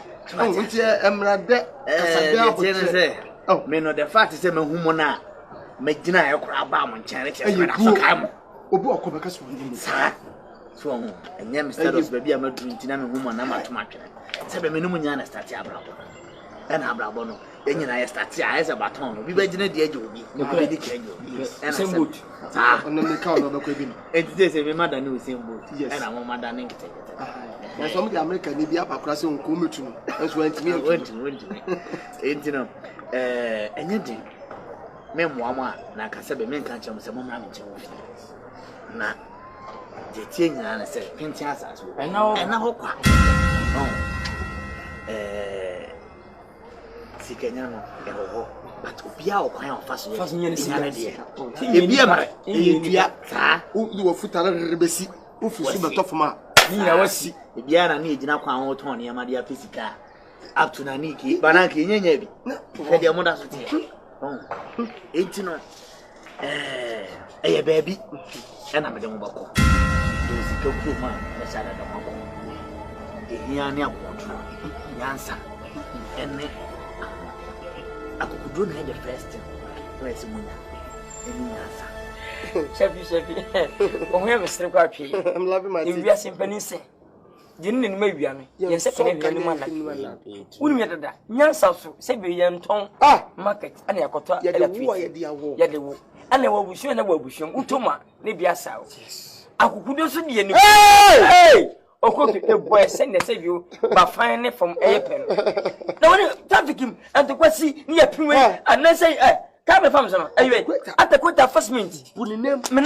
S11: Oh, may not the fact is a woman. Make deny a crab bomb and charity. So, and then Mr. Dos baby, I'm not drinking a woman. I'm not too much. 7 minutes started and Abrabono. Then I start to eyes about home. We went in the edge of me. No, I did same boot. On the count of the Queen. It's this every mother knew same boot. Yes, and I'm mother named it. And some of the American may be up across on Kumawood. That's when to me went to know. And you did. Memoir, Nkansah, men can't jump some moment. Now, the thing I said, Pinchas, and now, Kenya no eho but obia okwan ofaso
S3: nyane sika
S11: ebia mare ebia ka
S4: u wo futa na rebesi u fusu betofuma
S3: ni na wasi
S11: ebia na na ejina kwan ho ton ne ma dia physical up to na niki bananka nyenya bi ka dia mo da so te enti no eye baby ena me dem bako do sika ku ma na sha da mo ko ehia ne akoto nyansa ene akukudo na the first place munya eni nyansa
S3: Shebi o he me sere kwa twi
S4: I'm loving my
S3: tea. We are simply say jinni ni mawia me ye se kene bi ni mana unu me dada nyansa so se be ye nton market ana yakoto ya de wo ana wa busu na wa busu utoma ne bia sawo akukudo so de ni hey okoto e boy se ne se bio ba fan ne from airpen na woni traffic him and to kwasi ni ya pinwe ana say Come from some. Anyway, at the quarter first minute. Put in name. Some.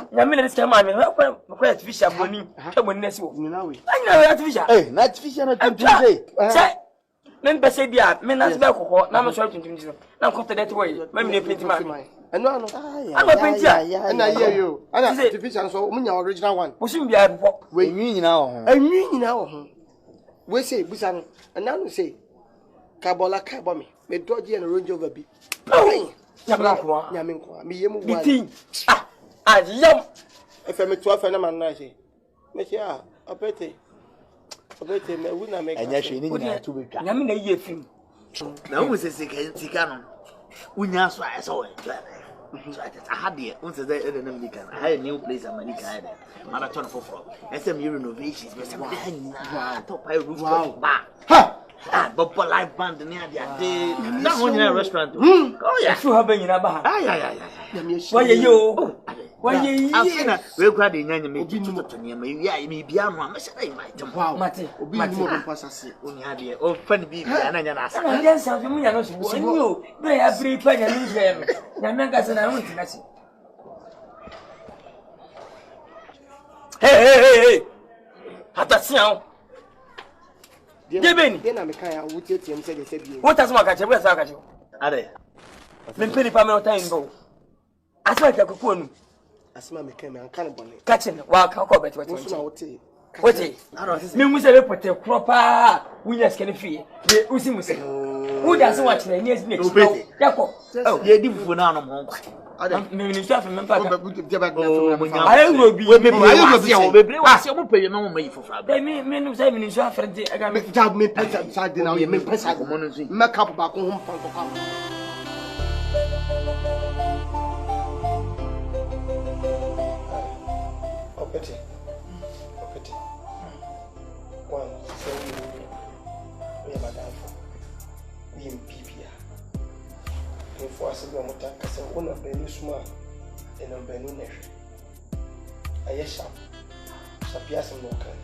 S3: Yamina this time. I'm quite fish. I'm running. Come on, next week. I know that fish. Hey, not fish. I'm not today. Say, men say, "Dia, men as well." Now I'm sorry to you. Now come to that way. Let me paint my. And no, I'm a painter. And I hear you. And I say, "Fish." So, we are original one. We should be able. We mean now. I mean now. We say, "Busan," and now we say, "Kabola, kabomi." Me dodgy and range over be. Oh, Yaminqua, me yam one. Ah, yum. If I'm a 12 and a man, I say, Monsieur, a petty. A petty, me would not make a nation to be coming a year film.
S11: Now was a Sikano. We now saw I saw it. I had the answer there in America. I had a new place in America. Marathon for SM renovations, but some top I roof. Ha! But live band near the day. That one in a restaurant. Oh, yeah. You have been in a bar. Why are you? Why are you? We're glad in any meeting to me. Yeah, me be a man. I said, wow, Matty, Matty, only had the old friend be an ass. Yes, I'm not you. They have 3 pennies. Namagas and I want to mess. Hey, Attention. Debeni. What has my catch? Where's our catch? Are they? Men penny pamela time go. As well, Kakun. As my came and cannibal. Catching while Akrobeto. What is? Men was a reporter, proper. We just can feel. The Usimus. Who doesn't watch the nearest next? Oh, you did for now. I don't mean yourself. Remember, I will be able to pay your money for Friday. Men who say, Minister, I got me job me pet outside the now. You may press out money. Make up back home for the come. Oh, pity. Oh, pity. One, so we are madame. We in PPR. For us, we are not talking. One of the new smart and on Benu Nation. I yes, sharp. Sapias and Mokan.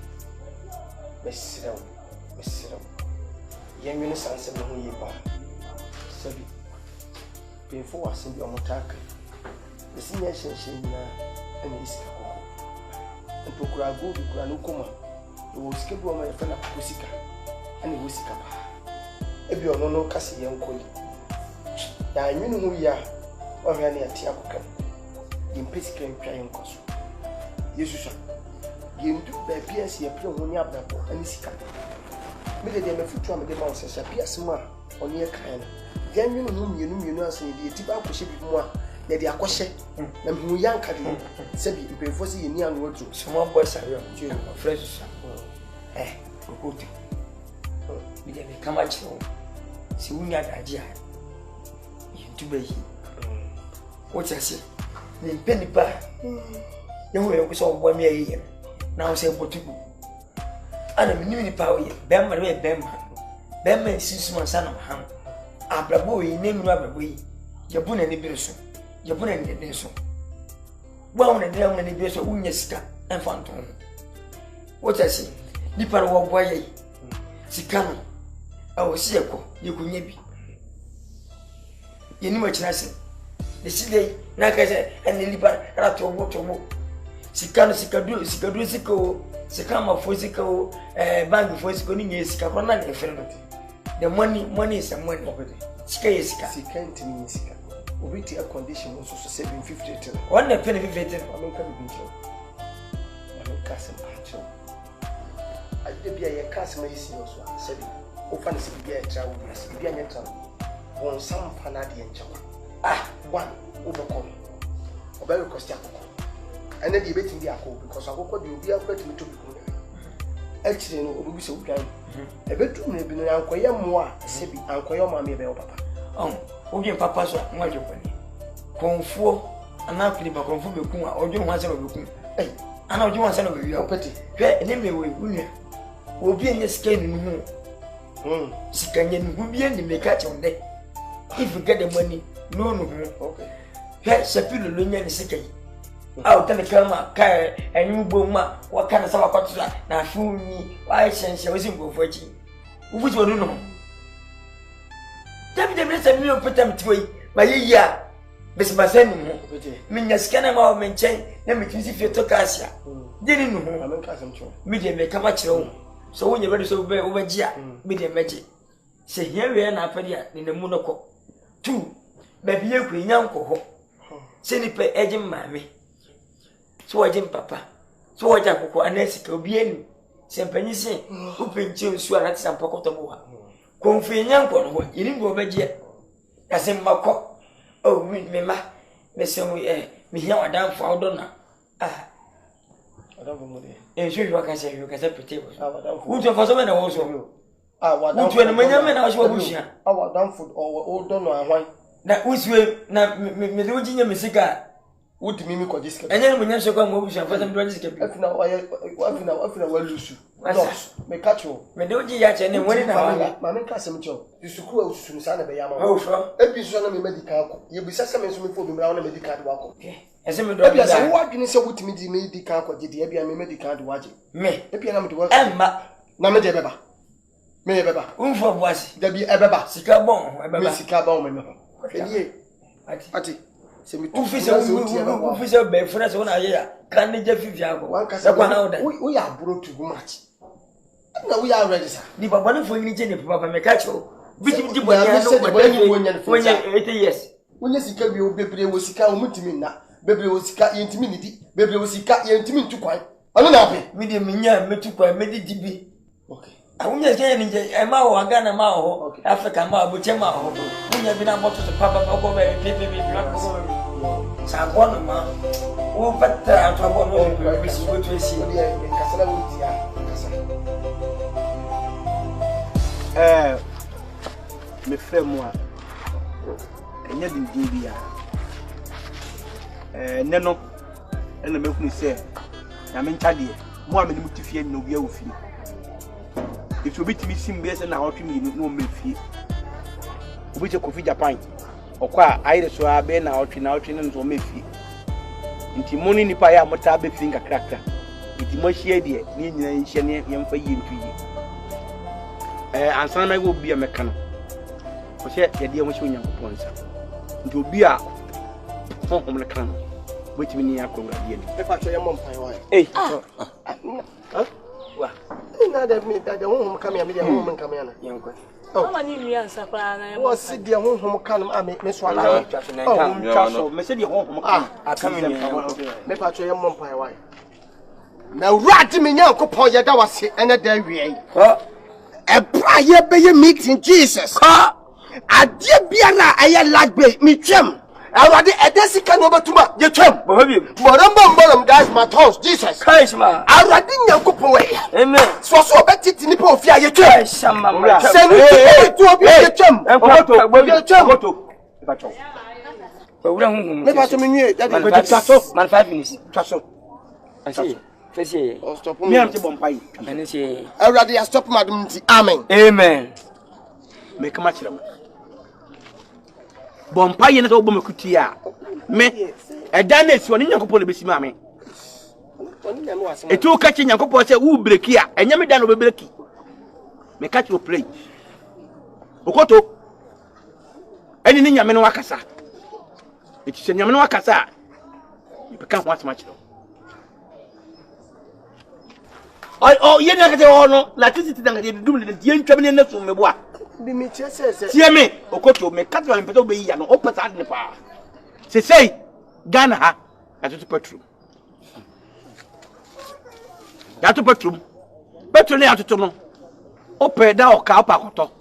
S11: Miss Sidon, Miss Sidon. Young Unisans and who you are. Sabi. Before us in the Omotaka. The senior Shin and Isika. And Procurago, the Granukuma. You will skip on my friend of Pusika and the Wisika. If you are no Cassie YONKO. I knew who you are, or any at Tiakukan. In Piscan Pian Cosu. Yes, sir. You do the PS here, Pion, and Isika. Maybe they may fit one of the mountains, a Piasma, or near kind. Then you whom you know, say the Tiba ship more than the Akwasi, and who young Caddy, Sebi, before seeing near road to small boys are young, fresh. Eh, good. We didn't come at you. See, we had idea. To be what I say, the penny bar. You will so 1 year. Now say what to do. And I'm new in power. Bemma, Bemma, since my son of Ham. Abrabo, name rubber way. You're born in the Bilson. You're born in the Bilson. Well, and down in the Bilson, Unyaska and Phantom. What I say, Nipper of Boye. Sikano. I was Seko, you could maybe. You knew what I said. The city, Nkansah, and the Liban, Rato, Wotomo. Sikano, Sikadu, Sikama, Fosico, Bank for Sconing, Sikapana, and Friend.
S3: The money is a money. Sika is sika.
S4: Sika intimi sika. Obi ti a condition also 750.
S3: One the penny 50.
S4: I mean can be bincho. I mean case pacho. I dey be a case my isi also. Sabi. O fa na se bi a travel bi bi anya travel. Won sam fa na de enchawa. One overcome. Oba request akoko. And then the betting the akoko because akoko dey obi akoko to be good. Actually no obi se udwan. E betu na bi no ankoye mo a se bi ankoye mo am e be o papa.
S3: Obi papa so nwa jopani. Konfuo ana kuli ba konfuo be kun a ojo ho ase no be kun. Ana ojo ho ase no be wi opeti. Hwe ene me we unia. Obi enye sika ni hu. Sika nye ni hu bi eni me ka che onde. If you get the money, no. Okay. Hwe sepilo lo nya ni sika yi. Out tell the camera, car, and you boom, what kind of summer cotton, now fool me, why sense I was in go for it. Which one do know? Tell me the minutes and you put them to it, my year. Miss Masen, Minya scanner or maintain, let me use if you took us here. Didn't know, I'm a cousin. Medium make a much home. So when you're ready to obey over here, medium magic. Say here we are now in the Monaco. 2, baby, you queen YONKO. Send it per edging mammy. So I didn't papa. So I just go and ask you bien. Simply say, who paint you so at some pocket of war. Confronting YONKO, you didn't go back yet. As in my cock. Oh, me, Miss me here or down for Donna. I don't know. And sure you can say you can say pretty. Who's your first man also? Who's when a man I was wishing?
S4: Our down food or old Donna and wine.
S3: That was way, not me, SIKA.
S4: What do you mean, this?
S3: And then when you show come over, for them to escape.
S4: If now I will lose you. May catch you.
S3: May do you yet and when
S4: my cousin Joe. You should go to Sana Bayama. Oh, from episode of medical. You'll be such for me around a medical walk. As a matter of what can you say with me, the medical, did the Abby medical watch it? Me, if you know to work. Emma, Namade Beba. May Beba. For was there be a Beba? SIKA bon, SIKA bon. Ati. Officer be friends on a year. Can they just Vivian? We are brought too much. No, we are ready, sir. The Babana for any Papa Mecacho. Which you when you're 80 years. When you see Kabio, baby was Sika Mutimina, baby was Sika intimidity, baby was Sika intimate to quite. I don't know. Medium Minya, Metuka, Meditibi. Okay. I won't just get a mao, a Ghana mao, African mao, Buchema. We have been able to Papa Boko, baby, Sabon ma, o bata atwa no be si go to si kasala wuti ya kasala me frɛ mo a enya dindin bia ne no ena me kunu sɛ na me ntade mo a me nim tifie no bia wo fie if obi timi sim bia sɛ na hotwe mi no me fie obi je Kofi Japan okwa ayire so abe na hotwe no so me fie nti mo ni nipa ya mota be fie nkakrakra nti mo hie de ni nyina nhie ne yemfa yi ntuyi ansana na go bia meka no ko se ye de mo hye onyankopon nsa nti obi a honhom le kan wetimi ni akowra de ni e fa so ye mo mpan wa wa na da mi da honhom kam ya me de honhom kam ya na yankwa
S2: Mama ni mi ansa pa na.
S4: Wo si de honhom kan me so ala. Oh, me se de honhom kan akam ni. Me pa cho ye mo mpan wa. Na wrati me nyankopon ye da wase ene da wie. Ho. E bra ye be ye meeting Jesus. Ho. Ade biara aye lagbe mi twem. Awade edesika no betuma ye twem. Borom that's my tongues Jesus. Christ ma. Awade nyankopon we. Amen. So betiti ni pa ofia ye twem. Shama ma. Se ni to obi ye twem. Ye twem. Bacho. Owura hunhun. Me bacho me nwie. Man 5 minutes. Twaso. Asi. Fesi. Oh stop me. Me am te bompai. Ani se. Awade ya stop madam nti. Amen. Amen. Me kama kire mo. Bompa ye na so bom kutia me eda na esi oni nyankopon le besi ma me etu ka chi nyankopon se wu breki a enya me da no be breki me ka chi o pray okoto eni ni nyame no wakasa eti se nyame no wakasa e be ka ho asma chiro ye na ka te ho no la tisiti na ka de dum le de ntwam ne na so me bo a Be me says.
S6: See me, Okoto, me cut my peto be no open at the power. Say, Ghana ha, at the petrol. That petrol. Petrol out to no. Open down Kapakoto.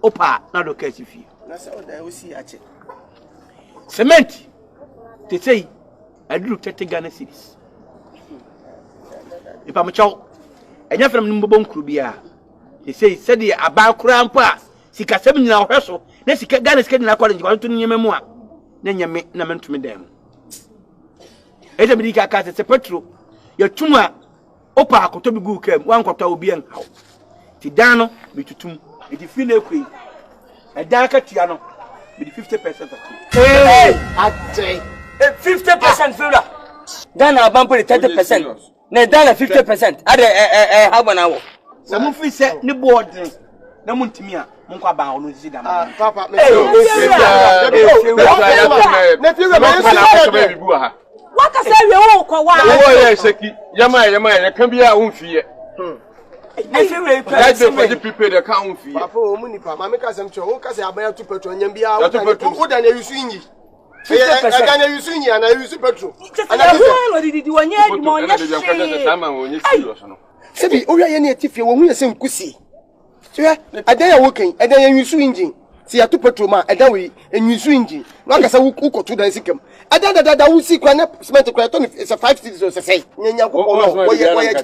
S6: Opa, not the case if you.
S4: That's all I will see at it.
S6: Cement. They say, I do 30 Ghana cities. If I'm a child, and you're from Numbon Krubia, they say, said the about Crampa, SIKA 7 now, Hessel, then SIKA Ghana is getting according to your memoir. Then you make no man to me them. Everybody can cast a petrol. Your tumor, Opa, Kotobi Goo came, 1 quarter will be an how. Tidano, be to tomb, if you feel a queen. A darker Tiano, with 50% of it.
S3: Hey, I say 50% filler. Ghana bump with 30%. Ne Ghana 50%. Ade how an hour.
S6: Some free set the board. No muntimia, Munka Bow, no see them.
S4: Papa,
S2: what I say, you won't go on.
S12: Yama, can be our own fear.
S4: That's the people that count fee. Papa, Munipa, Mamma, some show, because I buy 2 petrol and be out of petrol. What are you seeing? I use you and I use petrol. And I did you one year more. Sabi, oh, I need to feel when we are saying Kusi. I dare working, and then you swinging. See, I took petrol, and then we and you swinging. Like I said, who could to the Sikkim. I don't know that I will see cement to Craton if it's a 5 cities or say,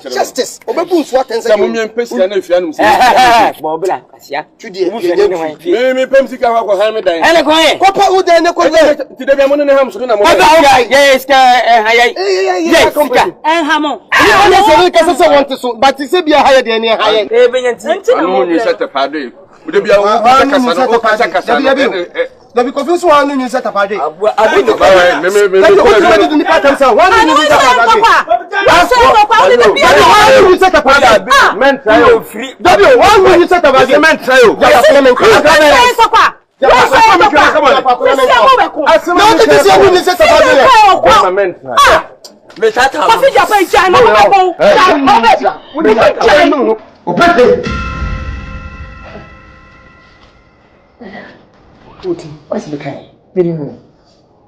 S4: justice. Obebu swat and say, Mumian Pescan if you know, Bobla, yeah, today, maybe Pemsica was hammered and a quiet. Papa would then acquire to the Ramon and Hamson. Yes, and Hamon. I want to, but it's a be higher than a higher. You set a party. Would be a the because one in set a party. I think the pattern. One set a party. Men trial free. One when you set a party. Men trial.
S3: What's the kind? Very good.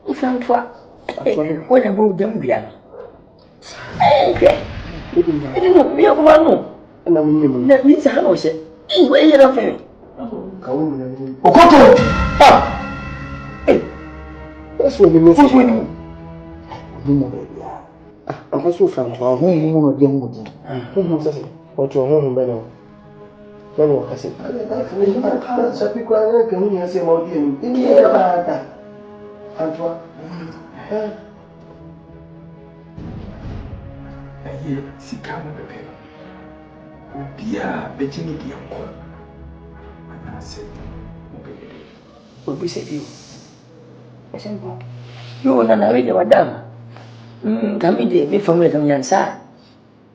S3: If I'm when I move them, we are. I didn't know we are one. And I will let me say, hello, say, where you're of him. Okoto! That's what we move. I'm also from home of young wood. What your home better. I said, I said, people are coming and say, well, in the air about that. Antoine, I hear SIKA on the paper. Dear, Betty, dear, and I said, what we said you. I said, you will not read your madam. Come in there, be from Nkansah.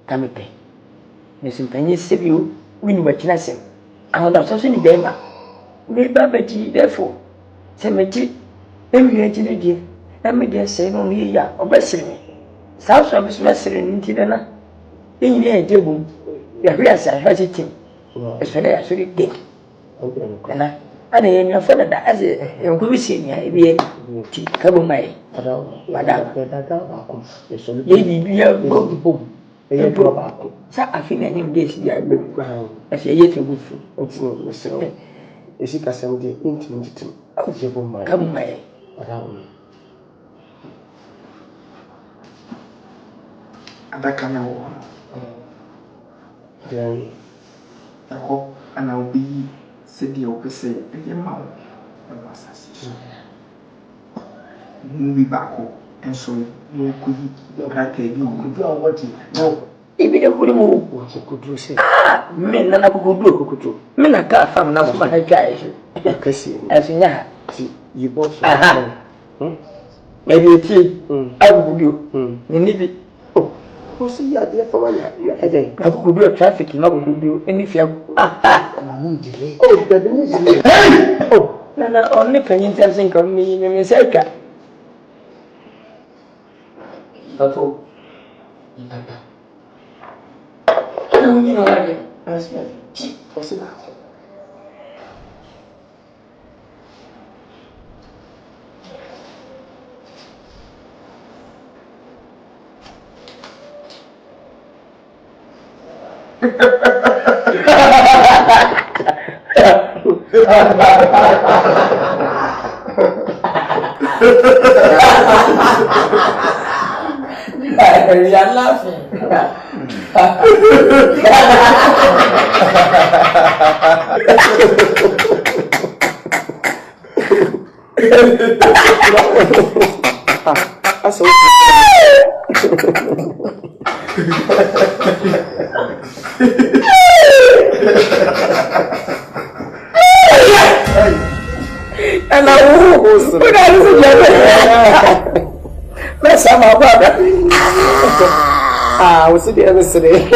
S3: Come in. Miss Penny save you. We were classing. I want to say, Dema. Maybe Betty, therefore. Cemetery, every agent, let me just say, no, here, or wrestling. South Service wrestling in Tidana. In the idea, the rears are hesitating. As when I actually did. And I didn't know further that as a good senior, be come my madame. Lady, boom. I feel any days, as a yet a good food. Is it a Sunday intimate? Come, my around. And I can now. Then I hope and I'll be said the opposite in your mouth. Movie back home. And so you could have taken you could what you know. Even a good move, what you could do. Say, ah, men and I could do. Men I can't find enough my guys. As in that, you both maybe a tea. I will do. You need it. Oh, see, you are there for my headache. I could do a traffic, not would do any fear. Ah, oh, the oh, no, only penny something from me in SIKA. That's all. You are laughing. And I was let's have our brother. I was sitting yesterday.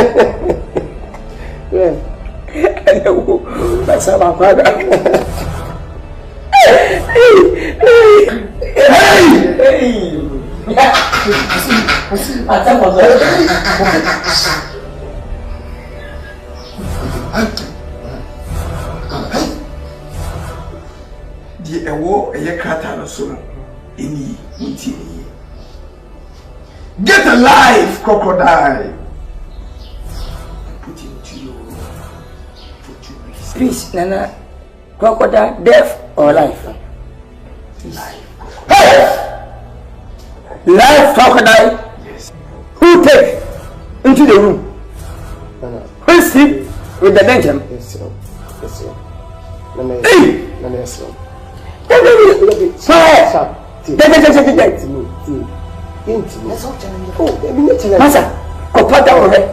S3: Let's have our brother.
S6: The war a year so any get alive, crocodile. Put into your
S3: please, Nana. Crocodile, death or life?
S6: Life.
S3: Life, crocodile.
S6: Yes.
S3: Who take into the room? Who sleep with the danger?
S4: Yes, sir. Yes, sir. Yes, sir.
S3: Masa, kopata ore.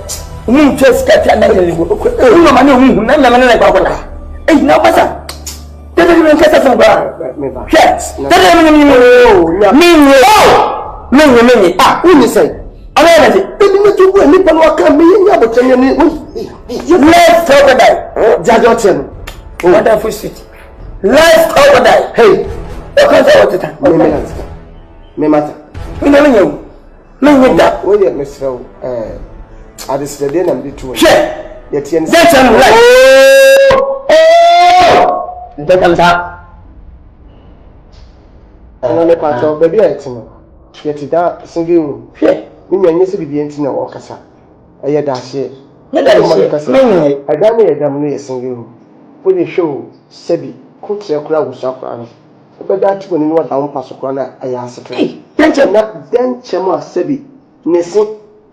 S3: Interest kati na ngeli. Uno mani umu na mani na kwa. Na masa. Tete ni nkasa songa. Yes. Tete mimi. Ah, uni say. Ala na. Ebi na tubu ni pano aka mi nya botanya ni. Let's talk about. Jajo chen. Wonderful city. Let's talk about. Hey. Okanza woteta.
S4: Me mata.
S3: Ina menyo. Menyo da.
S4: We dey Mr. I just the day na be too.
S3: Share.
S4: Yet yen.
S3: That's all right. Nkansah.
S4: Ana me pato baby etino. Yet da single room.
S3: Share.
S4: Me nyanye se bibi entina wo kasa. Eye da hye.
S3: Me da hye. Menyo.
S4: Ada me yedam no ye single room. We dey show sebi ko kire kura wusa kura no. Obeda tugo ni wada won paso kura na aya asetre. Denche na denche ma sebi nesi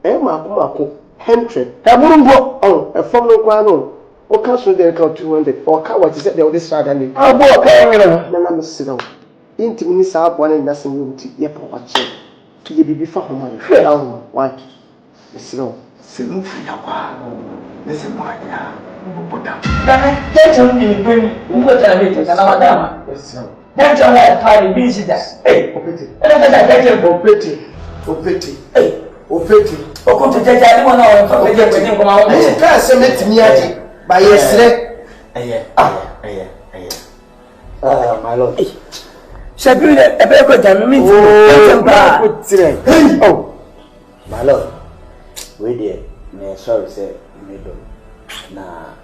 S4: mako 100
S3: Taburumbo
S4: oh e form no kwa no o ka so dey ka 200 o ka what is it dey sada ni
S3: abo ka ngiro
S4: na me sit down inti mi sa abo na na sem yum ti ye pa wache to ye bibi fa ho ma fe down one sit down
S6: Sinu ya kwa. Nese moja. Boda.
S3: Dana denche ni pen ngo tana bete kana wadama.
S4: Yes sir.
S3: Denche na tari busy da. Eh,
S4: opete.
S3: Ana denche
S4: opete.
S3: Eh,
S4: opete.
S3: Okuntu jeje ani mo na o to jeje pe ni ko ma wo.
S4: Ni ka se metimi aje ba yesre.
S11: Aye.
S4: My lord.
S3: Sabina ebe ko janu mi ti.
S4: Oh.
S11: My lord. We there. Me sorry say me do. Na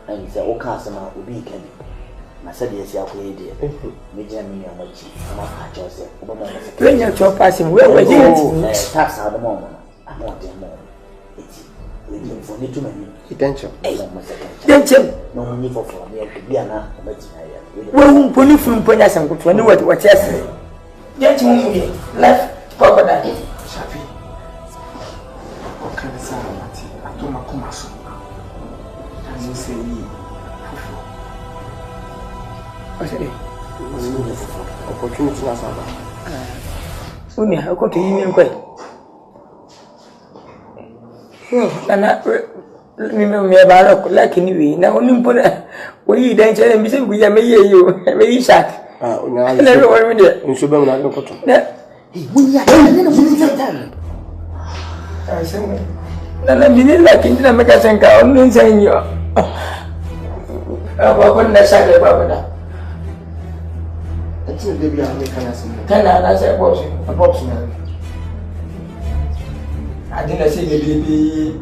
S11: and say o ka se ma obi kan. Na say dey si akoye dey. Me jina me nwa chi. Na ka cho say o ba mo na say.
S3: When you chop passing, where were you?
S11: Tax out the moment. I'm not there more. It's for me too many.
S4: Attention.
S3: Denche.
S11: No need for me to be ana o beti na ya.
S3: Wo poni fun ponya sankuto ni what yes. Denche mu ye. Left crocodile.
S6: Shafi. O kan sa mati. Atoma kuma so. Ani say yi.
S3: Asere.
S4: Opportunity na sa ba.
S3: Uni ko to yi mi nko. Nana me ba ro like ni wi na oni mpona we dan chere mi se guya me ye yo me yi shark
S4: una
S3: na ro wori mi de
S4: nso be mu na ko to
S3: na
S11: Bunya na bunya tan.
S3: na mi ni la kin na me ka senka on ni sen yo ba ko na shark ba ba
S4: ati de bi a me kana sin
S3: kana na se box na adina se baby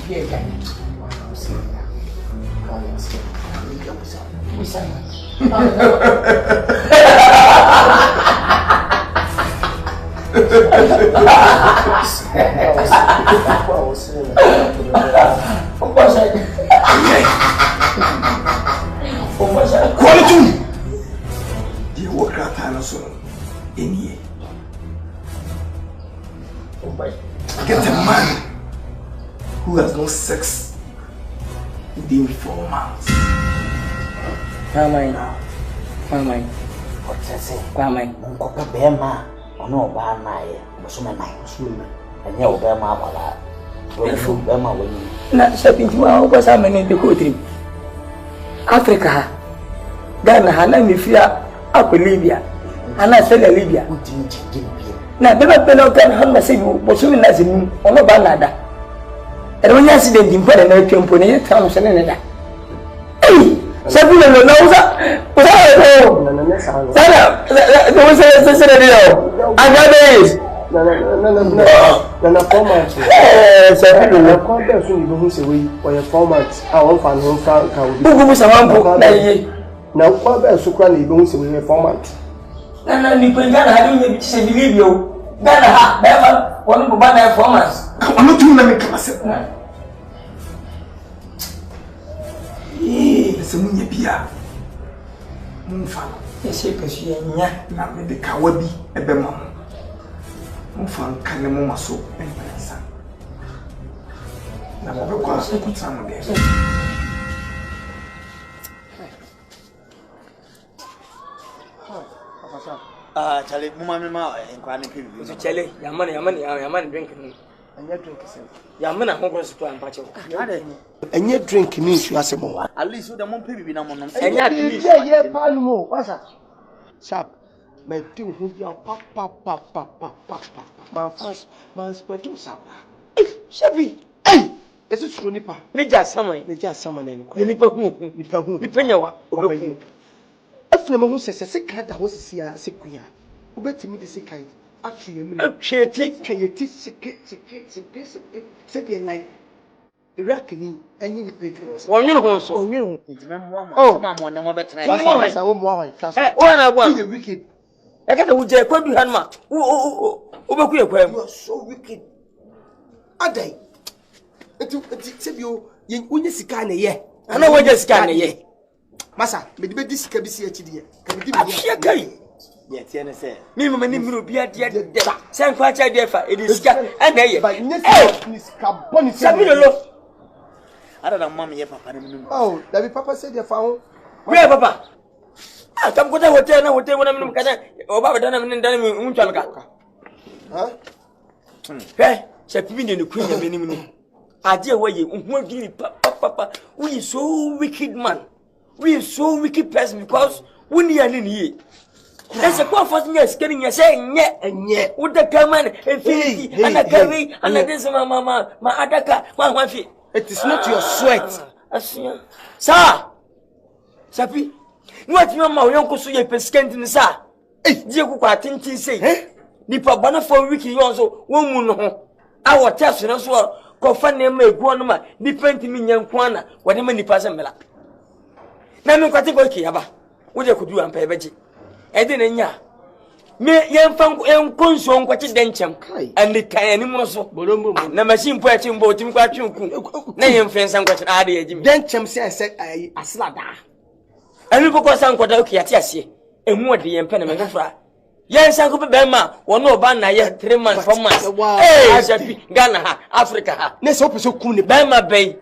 S6: Get a man who has no sex within 4 months.
S3: Kwamai. Nkopa bema ono ba nae. Musuma nai. Anya obema abala. Wefu bema wani. Na sabinti wa ko sa mene de ko trim. Africa. Ghana hala mi fia akwa Libya. Ana sele Libya. Na beba pelo kan hanna sebu musuma na zimu ono ba nada. Ero nya accident impo na twempo ne tam sene ne da. Sabi na usa sana no se dio agabe na format sabi na kwamba so ni bo se we o format a won fa no fa ka obi bugu samampo na ye na kwamba so kra na ibo se we format na ni pengana hadi unye bi se bilibio gana ha beba won bo ba na format ono tu na me kama se se munye bia mfa ese pesi nya na me de kawa bi ebema mfa nkane mo maso ensa na mo be kwa se kutsam de
S11: chale muma me ma enkwa ne pebi
S3: so chale yamani drink ni anya drink se yamana honko so to ampache enye drink ni nsu asemo
S11: at least the mum pebi na monom
S3: enya drink
S4: ye palmo wasa sharp my thing who ya pa my fast my sweat sharp shabi ese suro nipa
S3: neja saman
S4: ne
S3: ko nipa hu nipenyawa obeku
S4: afuna mo hu sese kada ho sisi a sekuya obetimi de sekai atwe emu tweyeti seke se de nai Iraq ni enyi ni pe
S3: wonwunu ho so
S11: onwunu ma mo ne mo betena
S4: sa wo mo wa class
S3: na gwa
S4: you wicked
S3: e ka wo je kwadu hanma obeku ye kwam
S4: you are so wicked adai eti sebio ye unye sika na ye
S3: ana wo je sika na ye
S4: masa me di be sika bi si achi de ka me di bi
S3: ya kai
S11: ye tie ne se
S3: mi mama ni miro bia de sen kwa cha de fa e sika ana ye
S4: ba nye sika boni
S3: sabi lo
S11: ada na mama ye papa ne minum
S4: oh da bi papa say de fa ho
S3: where papa ah kam ko ta hotel na minum kana o baba dana minum dana mi untwa ka
S4: ha
S3: se pibi ne ku nya benim ni ade waye unhu adwiri papa we so wicked man we so wicked person because we ni ani ni ese kwa fast nya skeni nya se nye uda kaman efiti anakawi anadese mama adaka kwa fi.
S4: It is not your sweat
S3: asia sa sapi what you ma YONKO so ye peskendi ni sa die ku kwa tintin sei nipa bana for wiki yon so won mu no ho a wo test no so ko fa ne ma egu no ma nipa ntimi nyanko ana wode ma nipa se mela na me kwate ko ki yaba wo je kudu ampa ebeji e de na nya me yemfa enkonso nkwache denchem andi kan ni mu so na machine po achi mbo tim kwa twunku na yemfensa nkwache ade yagimi
S4: denchem se aslada
S3: ani poko san kwada oki ati ase emu ode yempe na me fefra yensa ko be ma wono oba na ye 3 months 4 months ajapi Ghana ha Africa ha
S4: ne se opeso kum ne
S3: be ma be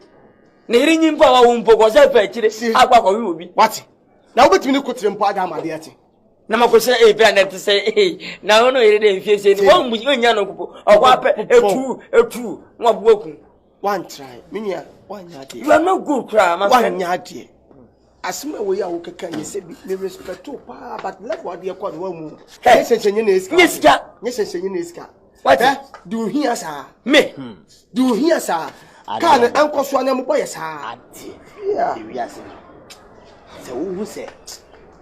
S3: na irinyi mpo wa wo mpo ko se pa akire akwa ko wi obi
S4: what na obetimi ne kotre mpo ada amade ate
S3: na makwese brand to say na wono ire de mfiese ni won mu nya no kupo okwa pe etu mo abuaku
S4: one try minya one nya
S3: you are not good cry man
S4: one nya de asema we ya wo keka nye se bi me respect pa but let what dey call wa mu nye na eska what do here sir
S3: me
S4: do here sir kan enkoso anya mo boye sir
S11: yeah we are se wo hu se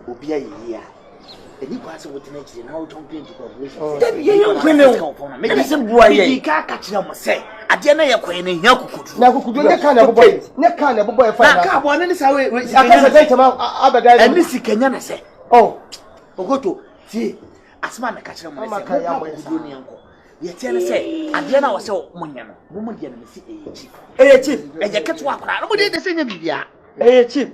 S11: obi ayi ya Any class of what next now don't be into corporation.
S3: You maybe some boy,
S11: you can't catch them, say. At the end of your queen, Yaku.
S4: Now, could you kind of boy? Neck kind of boy,
S11: I want to say,
S4: and this Kenyan say, oh,
S11: go to see. As man, catch them, I'm a yet say, at the end I was so Munyan, woman, chief, and you catch one. Nobody the same media.
S3: Chief,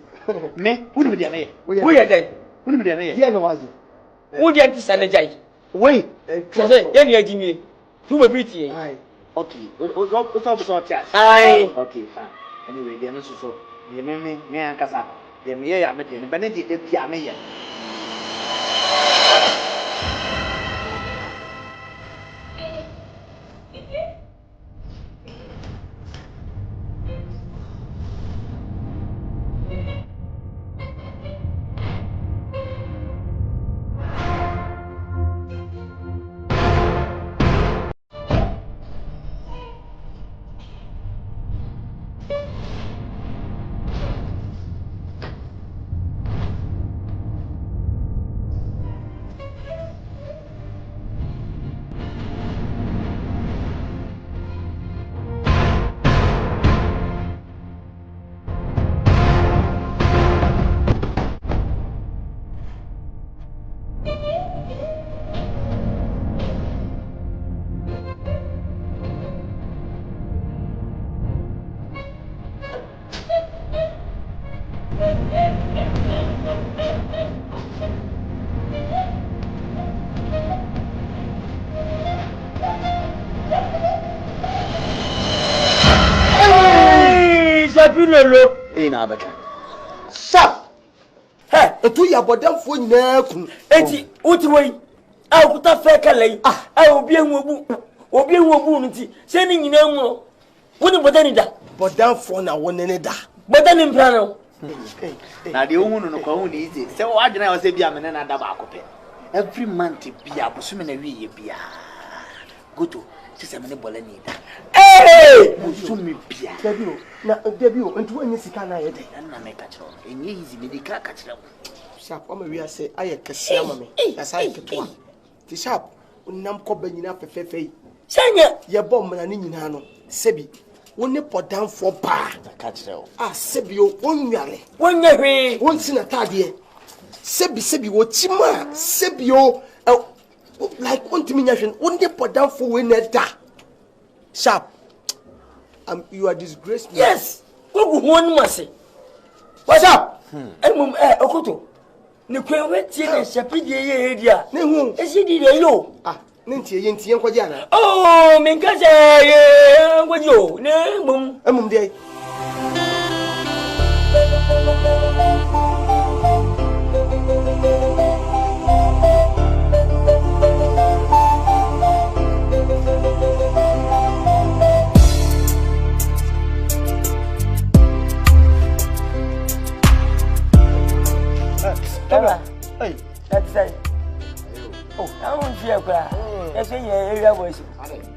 S11: me, wouldn't be there.
S3: We are there.
S11: Wouldn't be there.
S3: Yeah, no, was it? Would you have to sanitize? Wait, then you're giving me 2 pretty.
S11: Okay, what's up?
S3: Aye.
S11: Okay, fine. Anyway, they're not so. You me, Nkansah. They're me, I'm a Benedict, the Piamia.
S3: Sharp! Hey, a 2 year but them for you. 80, what way? I would have fair calais. I will be a woman, sending you no more. Wouldn't but any that. But down for now, one any that. But then in Plano.
S11: Now the woman no easy. So I didn't was a biaman and a dabaco. Every month be a pursuing a wee beer. Go to Sesame Bolani.
S3: Hey!
S11: Soon me beer.
S4: Debut, and 2 years can I
S11: and I make a choice. And easy, medical catch them.
S4: Sharp, we are say, I can see me. As I can do. The sharp, when I'm cobbing up a fefe.
S3: Sanya,
S4: your bomb and an Indian, Sebi. When you put down for bar,
S11: catch them.
S4: Sebio, 1 year.
S3: 1 year,
S4: once in a tardy. Sebi, what Chima, Sebio, like ultimatum, when you put down for winner da. Sharp. You are disgraced.
S3: Yes. One must what's up? I'm Okoto. No quit here, Shapid, yeah. No, is he did you? Ah, Ninty, Yinty, and Quadiana. Oh, Nkansah, what you? No, I'm day. Hey, that's it. Oh, I don't feel cry. That's in your area voice.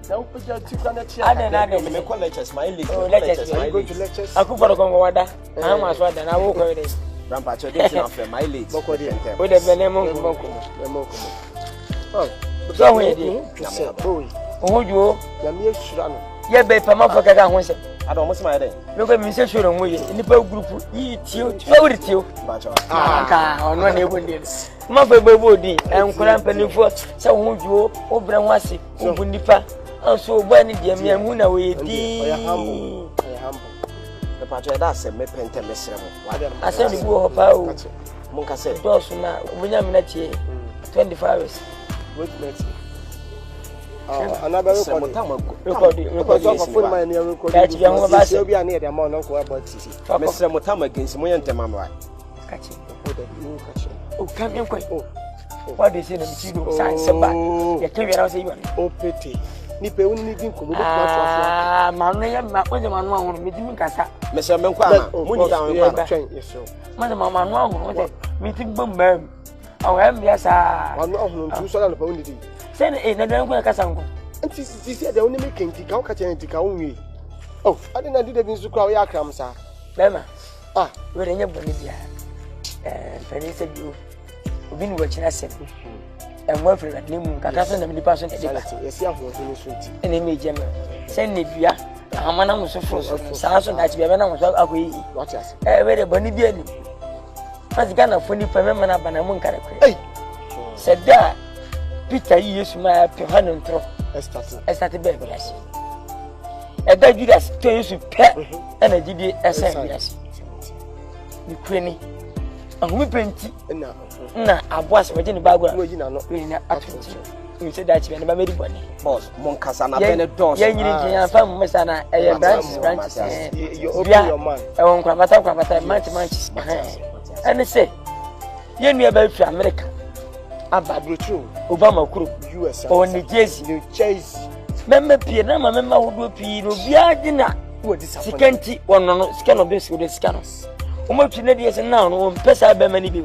S3: Don't put your chick on the chair. I didn't make lectures, my league. Oh, lectures. I go to lectures. I could put a Wada. I must want and I walk away. Grandpa, you're getting off my league. With a venomous. Oh, so we did. Oh, you, Yamir Shuran. Yeah, babe, I'm up for Ghanaian. I don't want my day. Look at me, sure, and we in the boat group. Eat you, show it to you. On one day, my baby body, and Crampany for some of you, over and was it, over Nipa. Also, when it is a moon away, I am the patron that's a mepent messer. I said, you go up out. Monka said, Dawson, when I'm not here, 25 hours. What makes it? Another recording. That's young of us. You'll be near the amount of about Mr. Motama against Moyantama. Catching. Oh, come in quick. What is in the science? You came out even. Oh, pretty. Nipe only didn't come. Ah, Manu, Manu, meeting Kasa. Mr. Menqua, Munita, train yourself. Madam Manu, meeting Boom. Oh, I'm yes, I'm not 2 solar only. Send it, and then we're Casango. And she said the only making Tika catching Tika only. Oh, I didn't do the beans to cry your crumbs, sir. Bema. Ah, we're in your Bolivia. And Penny said you. obi ni wachina sem enwa fere na mu kaka so na me nipa so na deba
S4: yesi afo so ni so ti
S3: ene me je me se ne dua amana mo so fro sa so na chi be na mo so akoyi
S4: what yes
S3: we de boni bi ani asi Ghana fo nipa me na bana mu nkare kwe se da Peter Yesu ma pe hanu ntro estati be be yasi e da Judas to Yesu pe na gidi esen yasi ni kwani ahumi penti na aboas waje ni bagura
S4: waji na no
S3: na atoti we say that be na medi boni
S6: boss mon kasa na bene dos
S3: ya nyiri ke ya fam mesa na e branch
S4: you open your mind
S3: e won kwabata match and say ye nu e ba fi America
S4: abadrocho
S3: Obama kuro
S4: US
S3: o ni Jersey
S4: New Jersey
S3: memma pie na memma hodo pie no bia gina sikanti wono sikano be so de sikano o ma twi na de se na no pesa be mani bi